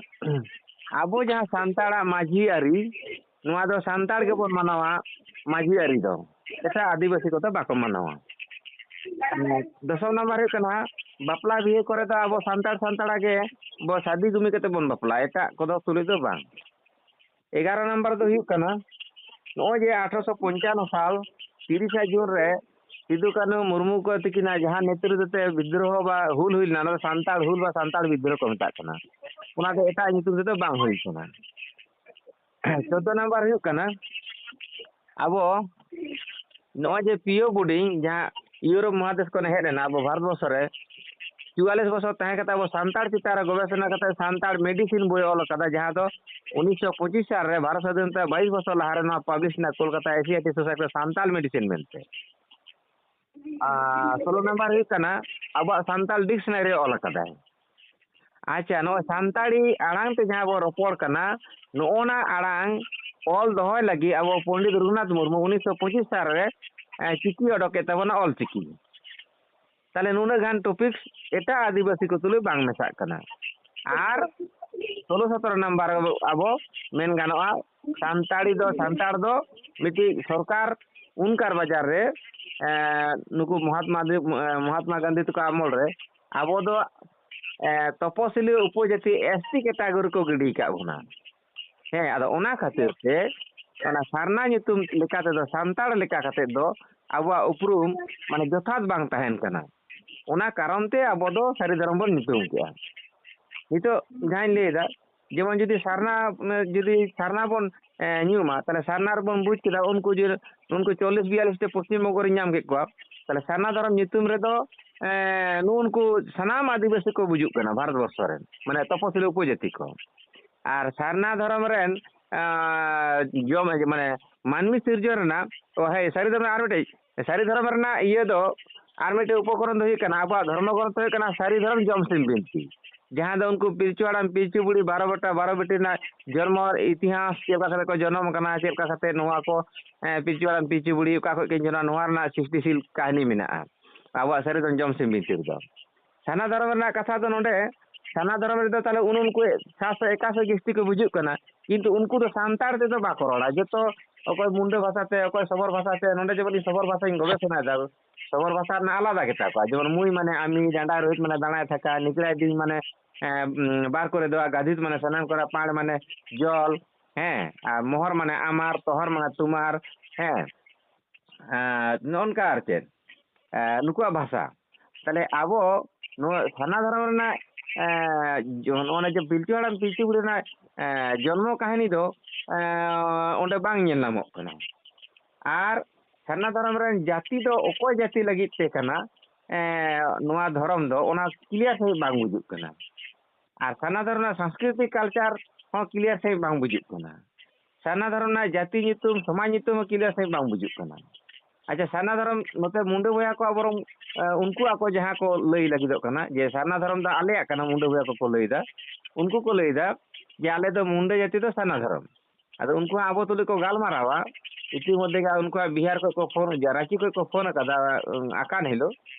अब जहां सांताड़ा माझी आरी नुआ दो सांताड़ के बन मनावा माझी आरी दो एटा आदिवासी को तो बाको मनावा दसम नंबर है कना बापला बिहे करे तो अब सांताड़ा के बो शादी गुमी कते बन बापला एटा को दो तुले दो बांग 11 नंबर दो हुई कना नो जे 1855 साल 30 जून रे सिदु कानू मुर्मू को तिकिना जहां नेतृत्व ते विद्रोह बा हुल हुई ना सांताड़ हुल बा सांताड़ विद्रोह को मेता कना ओना दो एटा नितुम ते बांग हुई कना 14 नंबर हुई कना अब नो जे पियो बुडिंग जहां यूरोप महादेश को हेड ना अब भारत वर्ष रे 44 बछर तहे कता अब सांताड़ चितार गवेषणा कता सांताड़ मेडिसिन बोय ऑल कता जहां दो 1925 साल रे भारत स्वाधीनता 22 बछर लहारे ना पब्लिश ना कोलकाता एशियाटिक सोसाइटी सांताड़ मेडिसिन मेनते 16 नंबर हुई कना अब सांताड़ डिक्शनरी ऑल कता अच्छा नो सांताड़ी आड़ांग ते जहां बो रोपड़ कना नोना आड़ांग ऑल दोहय लगी अब पंडित रघुनाथ मुर्मू 1925 साल रे चिकी अडके तबना ऑल चिकी ताले नुना गान टॉपिक्स एटा आदिवासी को तुले बांग मेसा कना आर 16-17 नंबर अब मेन गानोआ सांताड़ दो मिटी सरकार उनकार बाजार रे नुकु महात्मा गांधी तो अमल रे अब दो तपसिली उपजाति एसटी कैटेगरी को गिडी का बुना हे आदो ओना खातिर से ओना सारना नितुम लेकाते दो सांताड़ लेका खाते दो अब उपरुम माने जथात बांग तहन कना ओना कारण ते अब दो सारी धर्म बन नितुम के नितो जाइन लेदा जेमन जदी सारना बन न्यूमा तले सारना बन बुझ केदा उनको 40-42 टे पश्चिम बंगोर नाम के को तले सारना धर्म नितुम रे दो नुनको सनाम आदिवासी को बुझुक कना भारत वर्ष रे माने तपसिली उपजाति को आर सारना धर्म रेन जो माने मानवी सिरजन ना तो है सारी धर्म आर बेटे सारी धर्म रना ये दो आर बेटे उपकरण दो कना अब धर्म ग्रंथ है कना सारी धर्म जमसिन बिनती जहां दो उनको पिलचुआड़ाम पिलचु बुड़ी 12 बटा 12 बेटी ना जन्म इतिहास चेका खाते को जन्म कना चेका खाते नोआ को पिलचुआड़ाम पिलचु बुड़ी का को के जना नोआ ना 60 सील कहानी मेना ᱟᱵᱚᱣᱟᱜ ᱥᱟᱹᱨᱤ ᱫᱚ ᱡᱚᱢᱥᱤᱢ ᱵᱤᱱᱛᱤ ᱨᱮᱫᱚ ᱥᱟᱨᱱᱟ ᱫᱷᱚᱨᱚᱢ ᱨᱮᱱᱟᱜ ᱠᱟᱛᱷᱟ ᱫᱚ ᱱᱚᱰᱮ ᱥᱟᱨᱱᱟ ᱫᱷᱚᱨᱚᱢ ᱨᱮᱫᱚ ᱛᱟᱦᱞᱮ ᱩᱱᱠᱩ 781 ᱜᱤᱥᱴᱤ ᱠᱚ ᱵᱩᱡᱩᱜ ᱠᱟᱱᱟ ᱠᱤᱱᱛᱩ ᱩᱱᱠᱩ ᱫᱚ ᱥᱟᱱᱛᱟᱲ ᱛᱮᱫᱚ ᱵᱟᱠᱚ ᱨᱚᱲᱟ ᱡᱚᱛᱚ ᱚᱠᱚᱭ ᱢᱩন্ডᱟᱹ ᱵᱷᱟষᱟᱛᱮ ᱚᱠᱚᱭ ᱥᱚᱵᱚᱨ ᱵᱷᱟষᱟᱛᱮ ᱱᱚᱰᱮ ᱡᱮᱢᱚᱱ ᱥᱚᱵᱚᱨ ᱵᱷᱟষᱟᱧ ᱜᱚᱵᱮষণᱟᱭᱮᱫᱟ ᱥᱚᱵᱚর ভাষা ᱨᱮᱱᱟᱜ ᱟলাদᱟ ᱜᱮᱛᱟ ᱠᱚᱣᱟ যেমন মুই মানে আমি ডাঁডা রোহিত মানে দাঁড়ায় থাকা নিচড়াই দিন মানে বার করে দেওয়া গাধিত মানে স্নান করা পাড় মানে জল হ্যাঁ আর মোহর মানে আমার তোহর মানে তোমার হ্যাঁ ননকা আর চেদ নুকুয়াগ ভাষা তাহলে আবো সারনা ধর্ম ᱨᱮᱱᱟᱜ ᱚᱱᱮ ᱡᱮ ᱯᱤᱞᱪᱩ ᱦᱟᱲᱟᱢ ᱯᱤᱞᱪᱩ ᱵᱩᱲᱦᱤ ᱨᱮᱱᱟᱜ ᱡᱚᱱᱢᱚ ᱠᱟᱹᱦᱱᱤ ᱫᱚ ᱚᱸᱰᱮ ᱵᱟᱝ ᱧᱮᱞ ᱧᱟᱢᱚᱜ ᱠᱟᱱᱟ ᱟᱨ ᱥᱟᱨᱱᱟ ᱫᱷᱚᱨᱚᱢ ᱨᱮᱱ ᱡᱟᱹᱛᱤ ᱫᱚ ᱚᱠᱚᱭ ᱡᱟᱹᱛᱤ ᱞᱟᱹᱜᱤᱫ ᱛᱮ ᱠᱟᱱᱟ ᱱᱚᱣᱟ ᱫᱷᱚᱨᱚᱢ ᱫᱚ ᱚᱱᱟ ᱠᱞᱤᱭᱟᱨ ᱥᱟᱺᱦᱤᱡ ᱵᱟᱝ ᱵᱩᱡᱩᱜ ᱠᱟᱱᱟ ᱟᱨ ᱥᱟᱨᱱᱟ ᱫᱷᱚᱨᱚᱢ ᱨᱮᱱᱟᱜ ᱥᱟংস্কৃতিক কালচার ᱦᱚᱸ ᱠᱞᱤᱭᱟᱨ ᱥᱟᱺᱦᱤᱡ ᱵᱟᱝ ᱵᱩᱡᱩᱜ ᱠᱟᱱᱟ ᱥᱟᱨᱱᱟ ధᱚᱨᱚᱢ ᱨᱮᱱᱟᱜ ᱡᱟᱹᱛᱤ ᱧᱩᱛᱩᱢ ᱥᱚᱢᱟᱡᱽ ᱧᱩᱛᱩᱢ ᱦᱚᱸ ᱠᱞᱤᱭᱟᱨ ᱥᱟᱺᱦᱤᱡ ᱵᱟᱝ ᱵᱩᱡᱩᱜ ᱠᱟᱱᱟ ᱟᱪᱪᱷᱟ ᱥᱟᱨᱱᱟ ᱫᱷᱚᱨᱚᱢ ᱱᱚᱛᱮ ᱢᱩন্ডᱟᱹ ᱵᱚᱭᱦᱟ ᱠᱚ ᱵᱚᱨᱚᱝ ᱩᱱᱠᱩᱣᱟᱜ ᱠᱚ ᱡᱟᱦᱟᱸ ᱠᱚ ᱞᱟᱹᱭ ᱞᱟᱹᱜᱤᱫᱚᱜ ᱠᱟᱱᱟ ᱡᱮ ᱥᱟᱨᱱᱟ ᱫᱷᱚᱨᱚᱢ ᱫᱚ ᱟᱞᱮᱭᱟᱜ ᱠᱟᱱᱟ ᱢᱩন্ডᱟᱹ ᱵᱚᱭᱦᱟ ᱠᱚᱠᱚ ᱞᱟᱹᱭᱫᱟ ᱩᱱᱠᱩ ᱠᱚ ᱞᱟᱹᱭᱫᱟ ᱡᱮ ᱟᱞᱮ ᱫᱚ ᱢᱩন্ডᱟᱹ ᱡᱟᱹᱛᱤ ᱫᱚ ᱥᱟᱨᱱᱟ ᱫᱷᱚᱨᱚᱢ ᱟᱫᱚ ᱩᱱᱠᱩ ᱦᱚᱸ ᱟᱵᱚ ᱛᱩᱞᱩᱡ ᱠᱚ ᱜᱟᱞᱢᱟᱨᱟᱣᱟ ᱤতিᱢᱚᱫᱽᱫᱷᱮ ᱜᱮ ᱩᱱᱠᱩᱣᱟᱜ ᱵᱤᱦᱟᱨ ᱠᱷᱚᱡ ᱠᱚ ᱯᱷᱳᱱ ᱨᱟᱸᱪᱤ ᱠᱷᱚᱡ ᱠᱚ ᱯᱷᱳᱱ ᱟᱠᱟᱫᱟ ᱟᱠᱟᱱ ᱦᱤᱞᱳᱜ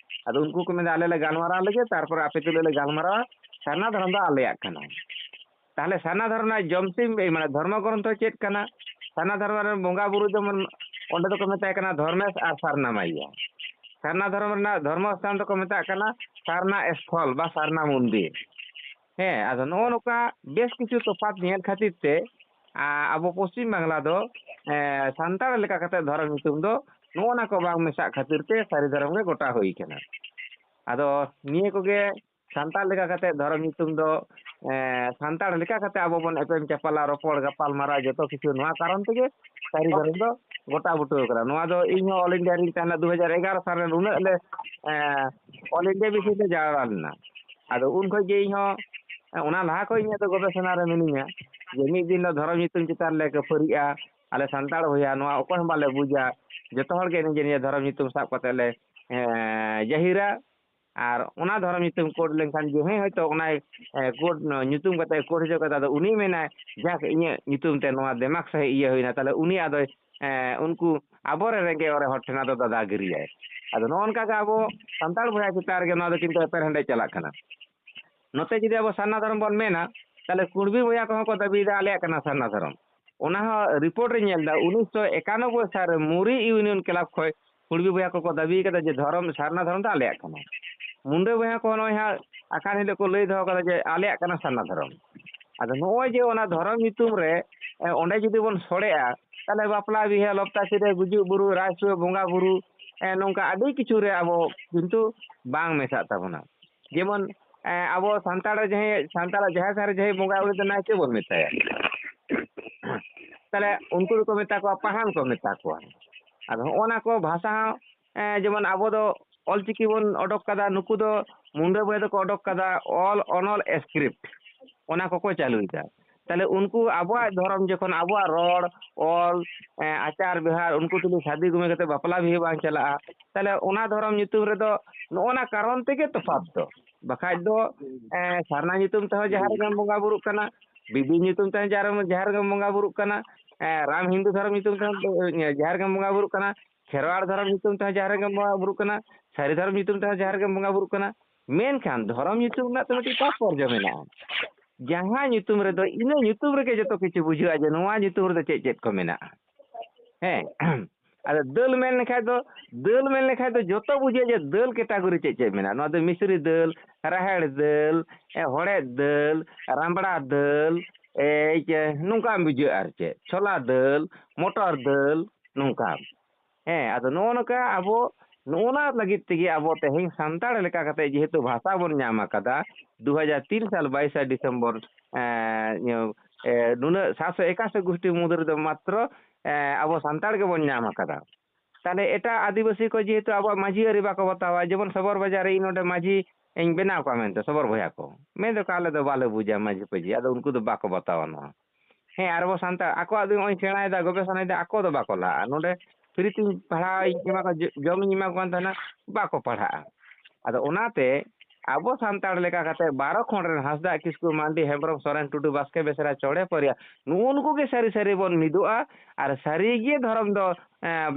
ᱟᱫᱚ ᱩᱱᱠᱩ ᱠᱚ ᱢᱮᱱᱫᱟ ᱟᱞᱮ ᱞᱮ ᱜᱟᱞᱢᱟᱨᱟᱣ ᱞᱮᱜᱮ ᱛᱟᱨᱯᱚᱨᱮ ᱟᱯᱮ ᱛᱩᱞᱩᱡ ᱞᱮ ᱜᱟᱞᱢᱟᱨᱟᱣᱟ ᱥᱟᱨᱱᱟ ᱫᱷᱚᱨᱚᱢ ᱫᱚ ᱟᱞᱮᱭᱟᱜ ᱠᱟᱱᱟ তাহলে সারনা ধর্ম জমসিম মানে ধর্মগ্রন্থ চেত কানা সারনা ধর্ম ᱨᱮᱱ ᱵᱚᱸᱜᱟ ᱵᱩᱨᱩ যেমন ᱚᱸᱰᱮ ᱫᱚᱠᱚ ᱢᱮᱛᱟᱜ ᱠᱟᱱᱟ ধর্মেশ আর সারনা মাইয়া সারনা ধর্ম ᱨᱮᱱᱟᱜ ধর্ম স্থান ᱫᱚᱠᱚ ᱢᱮᱛᱟᱜ ᱠᱟᱱᱟ সারনা স্থল বা সারনা মন্দির হ্যাঁ আদᱚ ᱱᱚᱜᱼᱚ ᱱᱚᱝᱠᱟ ᱵᱮᱥ ᱠᱤᱪᱷᱩ ᱛᱚᱯᱷᱟᱛ ᱧᱮᱞ ᱠᱷᱟᱹᱛᱤᱨ ᱛᱮ ᱟᱵᱚ ᱯᱚᱥᱪᱤᱢ ᱵᱟᱝᱞᱟ ᱫᱚ ᱥᱟᱱᱛᱟᱲ ᱞᱮᱠᱟ ᱠᱟᱛᱮ ᱫᱷᱚᱨᱚᱢ ᱧᱩᱛᱩᱢ ᱫᱚ ᱱᱚᱜᱼᱚ ᱱᱟ ᱠᱚ ᱵᱟᱝ ᱢᱮᱥᱟᱜ ᱠᱷᱟᱹᱛᱤᱨ তে ᱥᱟᱹᱨᱤ ᱫᱷᱚᱨᱚᱢ ᱜᱮ ᱜᱚᱴᱟ ᱦᱩᱭ ᱠᱟᱱᱟ ᱟᱫᱚ ᱱᱤᱭᱟᱹ ᱠᱚᱜᱮ ᱥᱟᱱᱛᱟᱲ ᱞᱮᱠᱟ ᱠᱟᱛᱮ ᱫᱷᱚᱨᱚᱢ ᱧᱩᱛᱩᱢ ᱫᱚ ᱥᱟᱱᱛᱟᱲ ᱞᱮᱠᱟ ᱠᱟᱛᱮ ᱟᱵᱚ ᱵᱚᱱ ᱮᱯᱮᱢ ᱪᱟᱯᱟᱞᱟ ᱨᱚᱯᱚᱲ ᱜᱟᱯᱟᱞ ᱢᱟᱨᱟᱣ ᱡᱚᱛᱚ ᱠᱤᱪᱷᱩ ᱱᱚᱣᱟ ᱠᱟᱨᱚᱱ ᱛᱮᱜᱮ ᱥᱟᱹᱨᱤ ᱫᱷᱚᱨᱚᱢ ᱫᱚ ᱜᱚᱴᱟ ᱵᱩᱴᱟᱹᱣ ᱠᱟᱱᱟ ᱱᱚᱣᱟ ᱫᱚ ᱤᱧ ᱦᱚᱸ ᱚᱞ ᱤন্ডিয়া ᱨᱤᱧ ᱛᱟᱦᱮᱱᱟ 2011 ᱥᱟᱞ ᱨᱮ ᱩᱱᱟᱹᱜ ᱞᱮ ᱚᱞ ᱤন্ডিয়া ᱵᱤᱥᱚᱭ ᱛᱮ ᱡᱟᱣᱨᱟ ᱞᱮᱱᱟ ᱟᱫᱚ ᱩᱱ ᱠᱷᱚᱡ ᱜᱮ ᱤᱧ ᱦᱚᱸ ᱚᱱᱟ ᱞᱟᱦᱟ ᱠᱷᱚᱡ ᱤᱧᱟᱹᱜ ᱫᱚ ᱜᱚᱵᱮᱥᱚᱱᱟ ᱨᱮ ᱢᱤᱱᱟᱹᱧᱟ ᱡᱮ ᱢᱤᱫ ᱫᱤᱱ ᱫᱚ ᱫᱷᱚᱨᱚᱢ ᱧᱩᱛᱩᱢ ᱪᱮᱛᱟᱱ ᱞᱮ ᱠᱷᱟᱹᱯᱟᱹᱨᱤᱜᱼᱟ ᱟᱞᱮ ᱥᱟᱱᱛᱟᱲ ᱵᱚᱭᱦᱟ ᱱᱚᱣᱟ ᱚᱠᱚᱭ ᱦᱚᱸ ᱵᱟᱞᱮ ᱵᱩᱡᱟ ᱡᱚᱛᱚ ᱦᱚᱲ ᱜᱮ ᱱᱤᱡᱮ ᱱᱤᱡᱮ ᱫᱷᱚᱨᱚᱢ ᱧᱩᱛᱩᱢ ᱥᱟᱵ ᱠᱟᱛᱮ ᱞᱮ ᱡᱟᱹᱦᱤᱨᱟ ᱟᱨ ᱚᱱᱟ ᱫᱷᱚᱨᱚᱢ ᱧᱩᱛᱩᱢ ᱠᱳᱰ ᱞᱮᱱᱠᱷᱟᱱ ᱡᱮ ᱦᱚᱭᱛᱳ ᱚᱱᱟ ᱠᱳᱰ ᱧᱩᱛᱩᱢ ᱠᱟᱛᱮ ᱠᱳᱰ ᱦᱚᱪᱚ ᱠᱟᱛᱮ ᱟᱫᱚ ᱩᱱᱤ ᱢᱮᱱᱟᱭ ᱡᱟᱠ ᱤᱧᱟᱹᱜ ᱧᱩᱛᱩᱢ ᱛᱮ ᱱᱚᱣᱟ ᱫᱮᱢᱟᱜ ᱥᱟᱺᱦᱤᱡ ᱤᱭᱟᱹ ᱦᱩᱭᱱᱟ ᱛᱟᱦᱞᱮ ᱩᱱᱤ ᱟᱫᱚᱭ ᱩᱱᱠᱩ ᱟᱵᱚᱨᱮ ᱨᱮᱸᱜᱮᱡ ᱚᱨᱮᱡ ᱦᱚᱲ ᱴᱷᱮᱱ ᱟᱫᱚ ᱫᱟᱫᱟᱜᱤᱨᱤᱭᱟᱭ ᱟᱫᱚ ᱱᱚᱜᱼᱚ ᱱᱚᱝᱠᱟ ᱜᱮ ᱟᱵᱚ ᱥᱟᱱᱛᱟᱲ ᱵᱚᱭᱦᱟ ᱪᱮᱛᱟᱱ ᱨᱮᱜᱮ ᱱᱚᱣᱟ ᱫᱚ ᱠᱤᱱᱛᱩ ᱮᱯᱮᱨᱦᱮᱸᱰᱮᱡ ᱪᱟᱞᱟᱜ ᱠᱟᱱᱟ ᱱᱚᱛᱮ ᱡᱩᱫᱤ ᱟᱵᱚ ᱥᱟᱨᱱᱟ ᱫᱷᱚᱨᱚᱢ ᱵᱚᱱ ᱢᱮᱱᱟ ᱛᱟᱦᱞᱮ ᱠᱩᱬᱵᱤ ᱵᱚᱭᱦᱟ ᱠᱚᱦᱚᱸ ᱠᱚ ᱫᱟᱹᱵᱤᱭᱮᱫᱟ ᱟᱞᱮᱭᱟᱜ ᱠᱟᱱᱟ ᱥᱟᱨᱱᱟ ᱫᱷᱚᱨᱚᱢ ᱚᱱᱟ ᱦᱚᱸ ᱨᱤᱯᱳর্ট ᱨᱮ ᱧᱮᱞ ᱮᱫᱟ 1991 ᱥᱟᱞ ᱨᱮ মুরি ইউনিয়ন ক্লাব ᱠᱷᱚᱡ ᱠᱩᱬᱵᱤ ᱵᱚᱭᱦᱟ ᱠᱚᱠᱚ ᱫᱟᱹᱵᱤ ᱠᱟᱫᱟ ᱡᱮ ᱫᱷᱚᱨᱚᱢ ᱥᱟᱨᱱᱟ ᱫᱷᱚᱨᱚᱢ ᱫᱚ ᱟᱞᱮᱭᱟᱜ ᱠᱟᱱᱟ মুন্ডাᱹ ᱵᱚᱭᱦᱟ ᱠᱚ ᱱᱚᱜᱼᱚᱭ ᱦᱟᱸᱜ ᱟᱠᱟᱱ ᱦᱤᱞᱳᱜ ᱠᱚ ᱞᱟᱹᱭ ᱫᱚᱦᱚ ᱠᱟᱫᱟ ᱡᱮ ᱟᱞᱮᱭᱟᱜ ᱠᱟᱱᱟ ᱥᱟᱨᱱᱟ ᱫᱷᱚᱨᱚᱢ ᱟᱫᱚ ᱱᱚᱜᱼᱚᱭ ᱡᱮ ᱚᱱᱟ ᱫᱷᱚᱨᱚᱢ ᱧᱩᱛᱩᱢ ᱨᱮ ᱚᱸᱰᱮ ᱡᱩᱫᱤ ᱵᱚᱱ ᱥᱚᱲᱮᱜᱼᱟ ᱛᱟᱦᱞᱮ ᱵᱟᱯᱞᱟ ᱵᱤᱦᱟᱹ ᱞᱚᱯᱛᱟ ᱥᱤᱨᱟᱹ ᱜᱩᱡᱩᱜ ᱵᱩᱨᱩ ᱨᱟᱡᱽᱥᱩᱭᱟᱹ ᱵᱚᱸᱜᱟ ᱵᱩᱨᱩ ᱱᱚᱝᱠᱟ ᱟᱹᱰᱤ ᱠᱤᱪᱷᱩ ᱨᱮ ᱟᱵᱚ ᱠᱤᱱᱛᱩ ᱵᱟᱝ ᱢᱮᱥᱟᱜ ᱛᱟᱵᱚᱱᱟ ᱡᱮᱢᱚᱱ ᱟᱵᱚ ᱥᱟᱱᱛᱟᱲ ᱡᱟᱦᱟᱸᱭ ᱥᱟᱱᱛᱟᱲᱟᱜ ᱡᱟᱦᱮᱨ ᱛᱷᱟᱱ ᱨᱮ ᱡᱟᱦᱟᱸᱭ ᱵᱚᱸᱜᱟ ᱩᱱᱤ ᱫᱚ ᱱᱟᱭᱠᱮ ᱵᱚᱱ ᱢᱮᱛᱟᱭᱟ ᱛᱟᱦᱞᱮ ᱩᱱᱠᱩ ᱫᱚᱠᱚ ᱢᱮᱛᱟ ᱠᱚᱣᱟ ᱯᱟᱦᱟᱱ ᱠᱚ ᱢᱮᱛᱟ ᱠᱚᱣᱟ ᱟᱫᱚ ᱦᱚᱸᱜᱼᱚ ᱱᱟ ᱠᱚ ᱵᱷᱟষᱟ ᱦᱚᱸ ᱡᱮᱢᱚᱱ ᱟᱵᱚ ᱫᱚ ᱚᱞᱪᱤᱠᱤ ᱵᱚᱱ ᱚᱰᱚᱠ ᱠᱟᱫᱟ ᱱᱩᱠᱩ ᱫᱚ মুন্ডাᱹ ᱵᱚᱭᱦᱟ ᱫᱚᱠᱚ ᱚᱰᱚᱠ ᱠᱟᱫᱟ ᱚᱞ ᱚᱱᱚᱞ ᱥᱠᱨᱤপ্ট ᱚᱱᱟ ᱠᱚᱠᱚ ᱪᱟᱹᱞᱩᱭᱮᱫᱟ তাহলে উনকু আবহাওয়ার ধরম যখন আবহাওয়ার রড় অল আচার বিহার উনকু তুলি শাদি গুমে কাতে বাপলা বিহে বাং চালাগᱼᱟ তাহলে ওনা ধরম nyutum রেদো নওনা কারণ থেকে তফাৎ দো বাখাই দো সারনা nyutum তেহ যাহার গেম বঙ্গা বুরুক কানা বিবি nyutum তেহ যাহার গেম বঙ্গা বুরুক কানা রাম হিন্দু ধরম nyutum তেহ যাহার গেম বঙ্গা বুরুক কানা খেরওয়াড় ধরম nyutum তেহ যাহার গেম বঙ্গা বুরুক কানা সারি ধরম nyutum তেহ যাহার গেম বঙ্গা বুরুক কানা মেনখান ধরম nyutum না তো মিটি তাৎপর্য মেনাᱜᱼᱟ ᱡᱟᱦᱟᱸ ᱧᱩᱛᱩᱢ ᱨᱮᱫᱚ ᱤᱱᱟᱹ ᱧᱩᱛᱩᱢ ᱨᱮᱜᱮ ᱡᱚᱛᱚ ᱠᱤᱪᱷᱩ ᱵᱩᱡᱷᱟᱹᱜᱼᱟ ᱡᱮ ᱱᱚᱣᱟ ᱧᱩᱛᱩᱢ ᱨᱮᱫᱚ ᱪᱮᱫ ᱪᱮᱫ ᱠᱚ ᱢᱮᱱᱟᱜᱼᱟ ᱦᱮᱸ ᱟᱫᱚ ᱫᱟᱹᱞ ᱢᱮᱱ ᱞᱮᱠᱷᱟᱡ ᱫᱚ ᱡᱚᱛᱚ ᱵᱩᱡᱷᱟᱹᱜᱼᱟ ᱡᱮ ᱫᱟᱹᱞ ᱠᱮᱴᱟᱜᱚᱨᱤ ᱪᱮᱫ ᱪᱮᱫ ᱢᱮᱱᱟᱜᱼᱟ ᱱᱚᱣᱟ ᱫᱚ ᱢᱤᱥᱨᱤ ᱫᱟᱹᱞ ᱨᱟᱦᱮᱲ ᱫᱟᱹᱞ ᱦᱚᱲᱮᱡ ᱫᱟᱹᱞ ᱨᱟᱢᱵᱲᱟ ᱫᱟᱹᱞ ᱱᱚᱝᱠᱟ ᱵᱩᱡᱷᱟᱹᱜᱼᱟ ᱟᱨ ᱪᱮᱫ ᱪᱷᱳᱞᱟ ᱫᱟᱹᱞ ᱢᱚᱴᱚᱨ ᱫᱟᱹᱞ ᱱᱚᱝᱠᱟ ᱦᱮᱸ ᱟᱫᱚ ᱱᱚᱜᱼᱚ ᱱᱚᱝᱠᱟ ᱟᱵᱚ ᱱᱚᱜᱼᱚᱱᱟ ᱞᱟᱹᱜᱤᱫ ᱛᱮᱜᱮ ᱟᱵᱚ ᱛᱮᱦᱮᱧ ᱥᱟᱱᱛᱟᱲ ᱞᱮᱠᱟ ᱠᱟᱛᱮ ᱡᱮᱦᱮᱛᱩ ᱵᱷᱟষᱟ ᱵᱚᱱ ᱧᱟᱢ ᱟᱠᱟᱫᱟ 2003 সাল 22 ডিসেম্বর নুনাᱹᱜ 781 গোষ্ঠী মুদ রেᱫᱚ মাত্র আবো সান্তাড় গেবন ᱧᱟᱢ ᱟᱠᱟᱫᱟ তাহলে এটা আদিবাসী কো যেহেতু আবো মাঝি আরি বাকো বাতাওয়া যেমন সবর বাজারে ᱤᱧ ᱱᱚᱰᱮ ᱢᱟᱹᱡᱷᱤ ᱤᱧ ᱵᱮᱱᱟᱣ ᱠᱚᱣᱟ ᱢᱮᱱᱛᱮ ᱥᱚᱵᱚᱨ ᱵᱚᱭᱦᱟ ᱠᱚ ᱢᱮᱱ ᱫᱚ ᱟᱞᱮ ᱫᱚ ᱵᱟᱞᱮ ᱵᱩᱡᱟ ᱢᱟᱹᱡᱷᱤ ᱯᱟᱹᱡᱷᱤ ᱟᱫᱚ ᱩᱱᱠᱩ ᱫᱚ ᱵᱟᱠᱚ ᱵᱟᱛᱟᱣᱟ ᱱᱚᱣᱟ ᱦᱮᱸ ᱟᱨ ᱟᱵᱚ ᱥᱟᱱᱛᱟᱲ ᱟᱠᱚᱣᱟᱜ ᱫᱚ ᱱᱚᱜᱼᱚᱭ ᱥᱮᱬᱟᱭᱮᱫᱟ ᱜᱚᱵᱮᱥᱚᱱᱟᱭᱮᱫᱟ ᱟᱠᱚ ᱫᱚ ᱵᱟᱠᱚ ᱞᱟᱦᱟᱜᱼᱟ ᱱᱚᱰᱮ ᱯᱷᱨᱤᱛᱤᱧ ᱯᱟᱲᱦᱟᱣ ᱮᱢᱟ ᱠᱚ ᱡᱚᱢᱤᱧ ᱮᱢᱟ ᱠᱚ ᱠᱟᱱ ᱛᱟᱦᱮᱱᱟ ᱵᱟᱠᱚ ᱯᱟᱲᱦᱟᱜᱼᱟ ᱟᱫᱚ ᱚᱱᱟᱛᱮ ᱟᱵᱚ ᱥᱟᱱᱛᱟᱲ ᱞᱮᱠᱟ ᱠᱟᱛᱮ 12 ᱠᱷᱚᱸᱰ ᱨᱮᱱ ᱦᱟᱸᱥᱫᱟ ᱠᱤᱥᱠᱩ ᱢᱟᱱᱰᱤ ᱦᱮᱢᱵᱨᱚᱢ ᱥᱚᱨᱮᱱ ᱴᱩᱰᱩ ᱵᱟᱥᱠᱮ ᱵᱮᱥᱨᱟ ᱪᱚᱲᱮ ᱯᱚᱨᱤᱭᱟ ᱱᱩᱜᱼᱩ ᱱᱩᱠᱩ ᱜᱮ ᱥᱟᱹᱨᱤ ᱥᱟᱹᱨᱤ ᱵᱚᱱ ᱢᱤᱫᱚᱜᱼᱟ ᱟᱨ ᱥᱟᱹᱨᱤ ᱜᱮ ᱫᱷᱚᱨᱚᱢ ᱫᱚ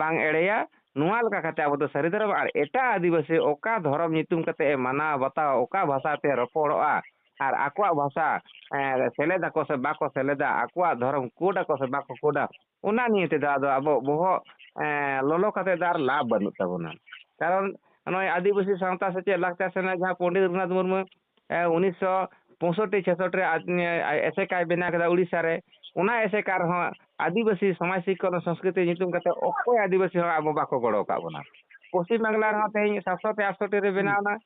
ᱵᱟᱝ ᱮᱲᱮᱭᱟ ᱱᱚᱣᱟ ᱞᱮᱠᱟ ᱠᱟᱛᱮ ᱟᱵᱚ ᱫᱚ ᱥᱟᱹᱨᱤ ᱫᱷᱚᱨᱚᱢ ᱟᱨ ᱮᱴᱟᱜ ᱟᱹᱫᱤᱵᱟᱹᱥᱤ ᱚᱠᱟ ᱫᱷᱚᱨᱚᱢ ᱧᱩᱛᱩᱢ ᱠᱟᱛᱮ ᱮ ᱢᱟᱱᱟᱣ ᱵᱟᱛᱟᱣ ᱚᱠᱟ ᱵᱷᱟষᱟᱛᱮ ᱨᱚᱯᱚᱲᱚᱜᱼᱟ ᱟᱨ ᱟᱠᱚᱣᱟᱜ ᱵᱷᱟষᱟ ᱥᱮᱞᱮᱫᱟᱠᱚ ᱥᱮ ᱵᱟᱠᱚ ᱥᱮᱞᱮᱫᱟ ᱟᱠᱚᱣᱟᱜ ᱫᱷᱚᱨᱚᱢ ᱠᱳᱰ ᱟᱠᱚ ᱥᱮ ᱵᱟᱠᱚ ᱠᱳᱰᱟ ᱚᱱᱟ ᱱᱤᱭᱮ ᱛᱮᱫᱚ ᱟᱫᱚ ᱟᱵᱚ ᱵᱚᱦᱚᱜ ᱞᱚᱞᱚ ᱠᱟᱛᱮ ᱫᱚ ᱟᱨ ᱞᱟᱵᱷ ᱵᱟᱹᱱᱩᱜ ᱛᱟᱵᱚᱱᱟ ᱠᱟᱨᱚᱱ ᱱᱚᱜᱼᱚᱭ ᱟᱹᱫᱤᱵᱟᱹᱥᱤ ᱥᱟᱶᱛᱟ ᱥᱮᱪᱮᱫ ᱞᱟᱠᱪᱟᱨ ᱥᱮᱱᱟᱜ ᱡᱟᱦᱟᱸ ᱯᱚᱱᱰᱤᱛ ᱨᱚᱜᱷᱩᱱᱟᱛᱷ ᱢᱩᱨᱢᱩ 1965-66 ᱨᱮ एसेकाय बेना कदा उड़ीसा रे उना एसेका रहा आदिवासी समाज शिक्षण संस्कृति ᱧᱩᱛᱩᱢ ᱠᱟᱛᱮ ᱚᱠᱚᱭ ᱟᱹᱫᱤᱵᱟᱹᱥᱤ ᱦᱚᱸ ᱟᱵᱚ ᱵᱟᱠᱚ ᱜᱚᱲᱚ ᱠᱟᱜ ᱵᱚᱱᱟ ᱯᱚᱥᱪᱤᱢ ᱵᱟᱝᱞᱟ ᱨᱮᱦᱚᱸ ᱛᱮᱦᱮᱧ 763 ᱨᱮ ᱵᱮᱱᱟᱣᱱᱟ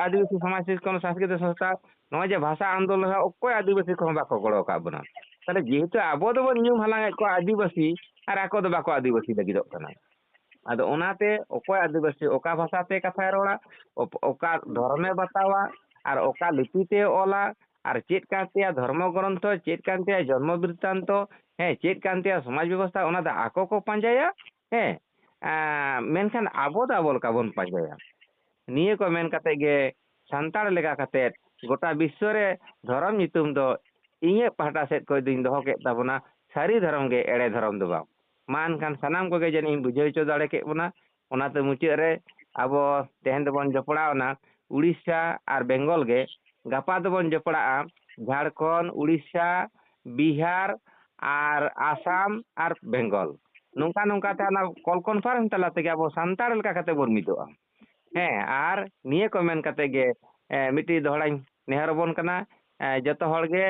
आदिवासी समाज शिक्षण संस्कृति संस्था नᱚᱜᱼᱚᱭ ᱡᱮ ᱵᱷᱟষᱟ ᱟন্দᱳᱞᱚᱱ ᱨᱮ ᱚᱠᱚᱭ ᱟᱹᱫᱤᱵᱟᱹᱥᱤ ᱠᱚᱦᱚᱸ ᱵᱟᱠᱚ ᱜᱚᱲᱚ ᱠᱟᱜ ᱵᱚᱱᱟ ᱛᱟᱦᱞᱮ ᱡᱮᱦᱮᱛᱩ ᱟᱵᱚ ᱫᱚᱵᱚᱱ ᱧᱩᱢ ᱦᱟᱞᱟᱝᱮᱫ ᱠᱚᱣᱟ ᱟᱹᱫᱤᱵᱟᱹᱥᱤ ᱟᱨ ᱟᱠᱚ ᱫᱚ ᱵᱟᱠᱚ ᱟᱹᱫᱤᱵᱟᱹᱥᱤ ᱞᱟᱹᱜᱤᱫᱚᱜ ᱠᱟᱱᱟ ᱟᱫᱚ ᱚᱱᱟᱛᱮ ᱚᱠᱚᱭ ᱟᱹᱫᱤᱵᱟᱹᱥᱤ ᱚᱠᱟ ᱵᱷᱟষᱟᱛᱮ ᱠᱟᱛᱷᱟᱭ ᱨᱚᱲᱟ ᱚᱠᱟ ᱫᱷᱚᱨᱚᱢᱮ ᱵᱟᱛᱟᱣᱟ ᱟᱨ ᱚᱠᱟ ᱞᱤᱯᱤᱛᱮ ᱚᱞᱟ ᱟᱨ ᱪᱮᱫ ᱠᱟᱱ ᱛᱟᱭᱟ ᱫᱷᱚᱨᱢᱚ ᱜᱨᱚᱱᱛᱷᱚ ᱪᱮᱫ ᱠᱟᱱ ᱛᱟᱭᱟ ᱡᱚᱱᱢᱚ ᱵᱨᱤᱛᱛᱟᱱᱛᱚ ᱦᱮᱸ ᱪᱮᱫ ᱠᱟᱱ ᱛᱟᱭᱟ ᱥᱚᱢᱟᱡᱽ ᱵᱮᱵᱚᱥᱛᱷᱟ ᱚᱱᱟ ᱫᱚ ᱟᱠᱚ ᱠᱚ ᱯᱟᱸᱡᱟᱭᱟ ᱦᱮᱸ ᱢᱮᱱᱠᱷᱟᱱ ᱟᱵᱚ ᱫᱚ ᱟᱵᱚ ᱞᱮᱠᱟ ᱵᱚᱱ ᱯᱟᱸᱡᱟᱭᱟ ᱱᱤᱭᱟᱹ ᱠᱚ ᱢᱮᱱ ᱠᱟᱛᱮ ᱜᱮ ᱥᱟᱱᱛᱟᱲ ᱞᱮᱠᱟ ᱠᱟᱛᱮ ᱜᱚᱴᱟ ᱵᱤᱥᱥᱚ ᱨᱮ ᱫᱷᱚᱨᱚᱢ ᱧᱩᱛᱩᱢ ᱫᱚ ᱤᱧᱟᱹᱜ ᱯᱟᱦᱴᱟ ᱥᱮᱫ ᱠᱷᱚᱱ ᱫᱩᱧ ᱫᱚᱦᱚ ᱠᱮᱫ ᱛᱟᱵᱚᱱᱟ ᱥᱟᱹᱨᱤ ᱫᱷᱚᱨᱚᱢ ᱜᱮ ᱮᱲᱮ ᱫᱷᱚᱨᱚᱢ ᱫᱚ ᱵᱟᱝ ᱢᱟ ᱮᱱᱠᱷᱟन ᱥᱟᱱᱟᱢ ᱠᱚᱜᱮ ᱡᱟᱹᱱᱤᱡ ᱤᱧ ᱵᱩᱡᱷᱟᱹᱣ ᱦᱚᱪᱚ ᱫᱟᱲᱮ ᱠᱮᱫ ᱵᱚᱱᱟ ᱚᱱᱟᱛᱮ ᱢᱩᱪᱟᱹᱫ ᱨᱮ ᱟᱵᱚ ᱛᱮᱦᱮᱧ ᱫᱚᱵᱚᱱ ᱡᱚᱯᱲᱟᱣᱱᱟ उड़ीसा और बेंगल गे गापा दोबन जपड़ाआ झारखंड उड़ीसा बिहार और आसाम और बेंगल नौका नौका ते ना कॉल कॉन्फ्रेंस तला तेगे अब सानताड़ लेका कते बोन मिदोआ हें और निये को मेन कते गे मिट्टी दोहड़ाई नेहरबोन कना जतो हर गे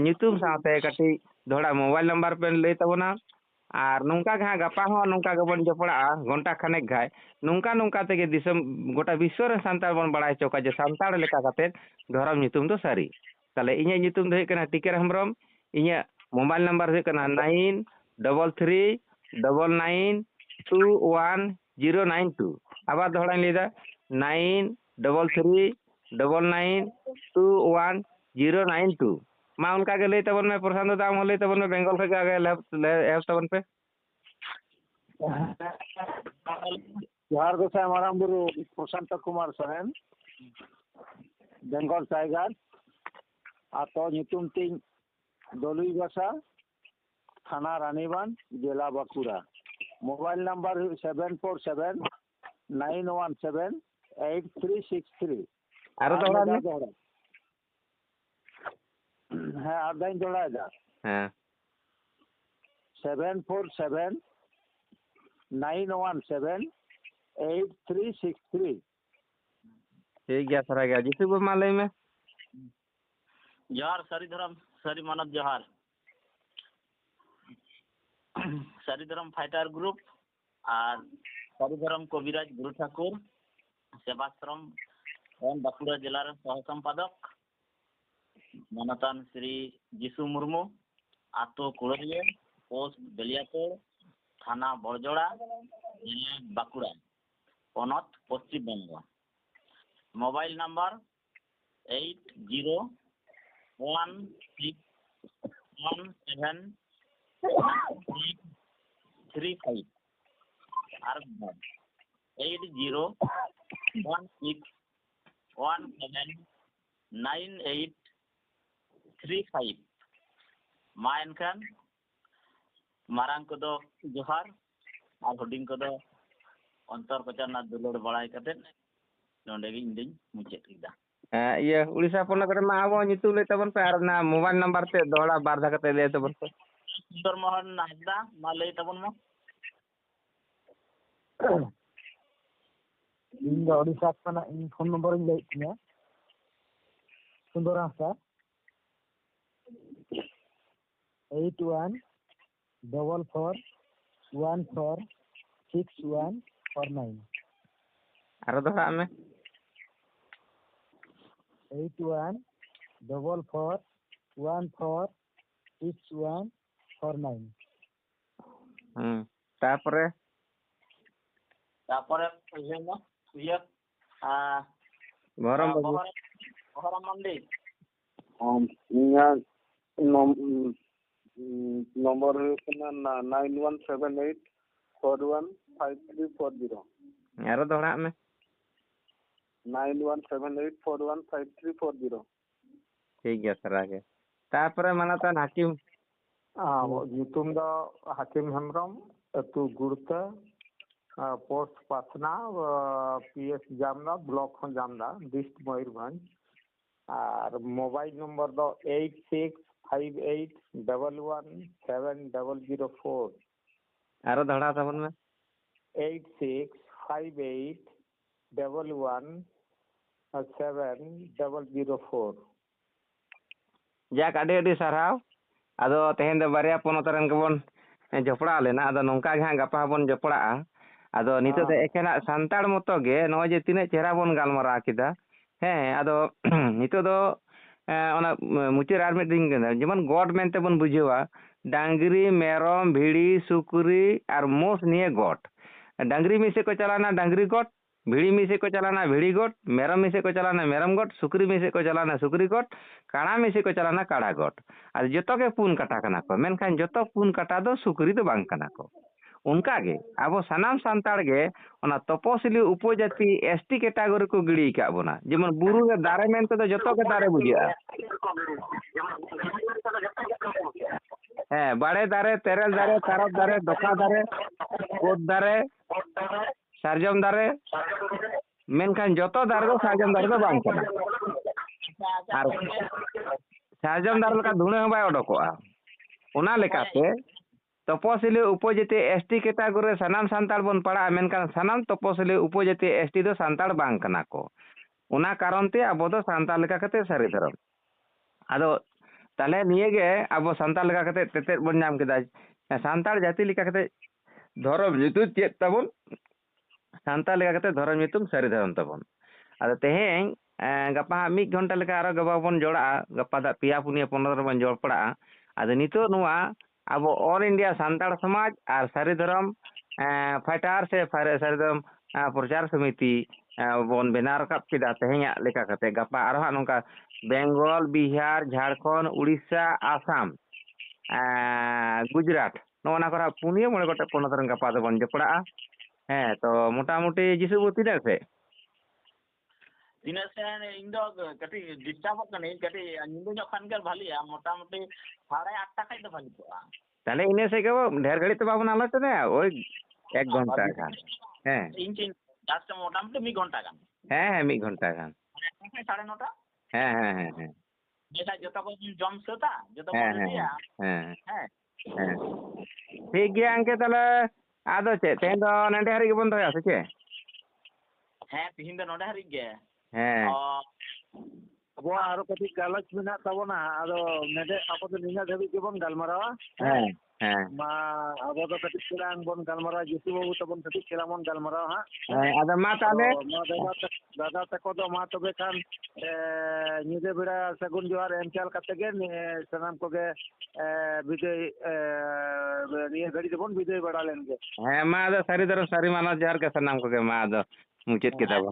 ᱧᱩᱛᱩᱢ ᱥᱟᱶᱛᱮ ᱠᱟᱹᱴᱤᱡ ᱫᱚᱦᱲᱟ मोबाइल नंबर पे लay तबोना और नौका गे गापा हो नौका गेबन जपड़ाआ घंटा खानेक घाय नौका नौका तेगे दिसम गोटा विश्व रे सांताड़ बन बड़ाय चौका जे सांताड़ लेका कते धरम ᱧᱩᱛᱩम दो सारी ताले इᱧ ᱧᱩᱛᱩम दो हुई टिकेर हेम्ब्रम इᱧ मोबाइल नंबर हुई 9333992092 आबार दोहड़ा लेदा 9333992092 मा उनका के लई तबन में प्रशांत दाम हो लई तबन में बेंगल के आगे एप तबन पे जोहार गोसाई माराम बुरु प्रशांत कुमार सोरेन बेंगल टाइगर आतो ᱧᱩᱛᱩᱢ तिन दलुई बासा थाना रानीबान जिला बांकुड़ा मोबाइल नंबर 7479178363 आरो दोहड़ा में हाँ आदाइन दोहड़ा दा हां 7479178363 ठीक गया सर गया जिसे वो मान लई में जोहार सरी धर्म सरी मानव जोहार सरी धर्म फाइटर ग्रुप और सरी धर्म कविराज गुरु ठाकुर सेवाश्रम एवं बांकुड़ा जिला सह संपादक मानतान श्री जीसु मुर्मू आतो कुड़िया पोस्ट बेलियापुर थाना बड़जोड़ा जिला बांकुड़ा पनत पश्चिम बंग मोबाइल नंबर 80161735 और 8016179835 मा एनखान मारांग को दो जोहार और हुडिंग को दो अंतर पचाना दुलड़ बड़ाई कते नोंडे गी इंदिन मुचेत किदा ये उड़ीसा पोना करे मा आबो ᱧᱩᱛᱩᱢ लई तबन पे और ना मोबाइल नंबर ते दोहड़ा बार धा कते लई तबन पे सुंदर मोहन हासदा मा लई तबन मा ᱤᱧ ᱫᱚ ᱳᱰᱤᱥᱟ ᱠᱷᱚᱱᱟᱜ ᱤᱧ ᱯᱷᱳᱱ ᱱᱚᱢᱵᱚᱨ ᱤᱧ ᱞᱟᱹᱭᱮᱫ ᱛᱤᱧᱟ ᱥᱩᱱᱫᱚᱨ ᱦᱟᱸᱥᱫᱟ 8144146149 आरो दोहड़ा में 8144146149 तापरे तापरे ये गरम बहरम मंडी इया नंबर हुई 9178415340 आरो दोहड़ा में 9178415340 ठीक गया सर आगे तापरे मानतान हाकिम ᱧᱩᱛᱩᱢ ᱫᱚ ᱦᱟᱠᱤᱢ ᱦᱮᱢᱵᱨᱚᱢ ᱟᱹᱛᱩ ᱜᱩᱲᱛᱟ पोस्ट पासना पीएस जामदा ब्लॉक हूँ जामदा डिस्ट मयूरभंज और मोबाइल नंबर दो 8658117004 आरो धड़ा तबन में 8658117004 जाक आडे आडे साराव आदो तेहेन दो बारिया पोनत रन गबन जपड़ा लेना आदो नोंका गे हां गपा बन जपड़ा आदो नितो दे एकेना सांताड़ मतो गे नय जे तिने चेहरा बन गालमारा किदा हे आदो नितो दो ओना मुचार आर मिट दिन गना जेमन गॉड मेनते बन बुझेवा डांगरी मेरम भिड़ी सुकुरी आर मोस निये गॉड डांगरी मिसे को चलाना डांगरी गॉड भिड़ी मिसे को चलाना भिड़ी गोट मेरम मिसे को चलाना मेरम गोट सुकरी मिसे को चलाना सुकरी गोट काड़ा मिसे को चलाना काड़ा गोट और जतो के पुन काटा कना को मेनखान जतो पुन काटा दो सुकरी दो बांग कना को उनका गे अब सानाम सांताड़ गे ओना तपसिली उपजाति एसटी कैटेगरी को गिड़ी का बोना जेमन बुरु रे दारे मेनते दो जतो के दारे बुझिया बाड़े दारे तेरेल दारे तारब दारे दोका दारे कोट दारे सारजम दारे मेनखान जतो दारे दो सारजम दारे दो बांग कना आर सारजम दारे लका धुणे हं बाय ओडोकोआ ओना लेकाते तपसिली उपजाति एसटी कैटेगरी सानाम सांताड़ बन पड़ा मेनखान सानाम तपसिली उपजाति एसटी दो सांताड़ बांग कना को ओना कारण ते अब दो सांताड़ लेका कते सारी धरम आदो ताले निये गे अब सांताड़ लेका कते तेते बन नाम केदा सांताड़ जाति लेका कते धरम जितु चेत तबन सांताड़ लेका कते धरम नितुम सारी धरम तबन आदो तेहें गपा मिड घंटा लेका आरो गबा बन जोड़ा गपा दा पिया पुनिया 15 बन जोड़ पड़ा आदो नितो नुआ अब ऑल इंडिया सांताड़ समाज और सारी धर्म फाइटार से सारी धर्म प्रचार समिति बन बेना रकाब केदा तेहेंया लेका कते गपा आरो हा नोंका बेंगल बिहार झारखंड उड़ीसा आसाम गुजरात नोना करा पुनिया मोड़े गोटे पोनत रन गपा दो बन जपड़ा तो मोटामुटी जिसु तीना से तीना से इन दो कटी डिस्टर्ब कने कटी निंदो जो खान कर भालिया मोटामुटी 8:30 खाइ दो भाली को ताले इने से के ढेर घड़ी तो बाबू नालो तने ओई 1 घंटा खान इन लास्ट मोटामुटी 1 घंटा खान 1 घंटा खान 9:30 हाँ जेटा जतो को जम सोता जतो को दिया ठीक गया अंके ताले आदो चे तेन दो नंडे हरि के बन दोया से चे तिहिन दो नोडे हरि गे अब आरो कति गालच मेना तबना आदो नेदे अब तो निना धबी के बन गालमारावा मा अब तो कति केलांग बन गालमारा जिसु बाबू तबन कति केला बन गालमारावा आदो मा ताले दादा तको दो मा तबे खान निदे बेड़ा सगुन जोहार एमचाल कते गे सनाम को गे विजय निये घड़ी दबन विजय बड़ा लेन गे मा दो सारी तरफ सारी मानव जोहार के सनाम को गे मा दो मुचेत के तब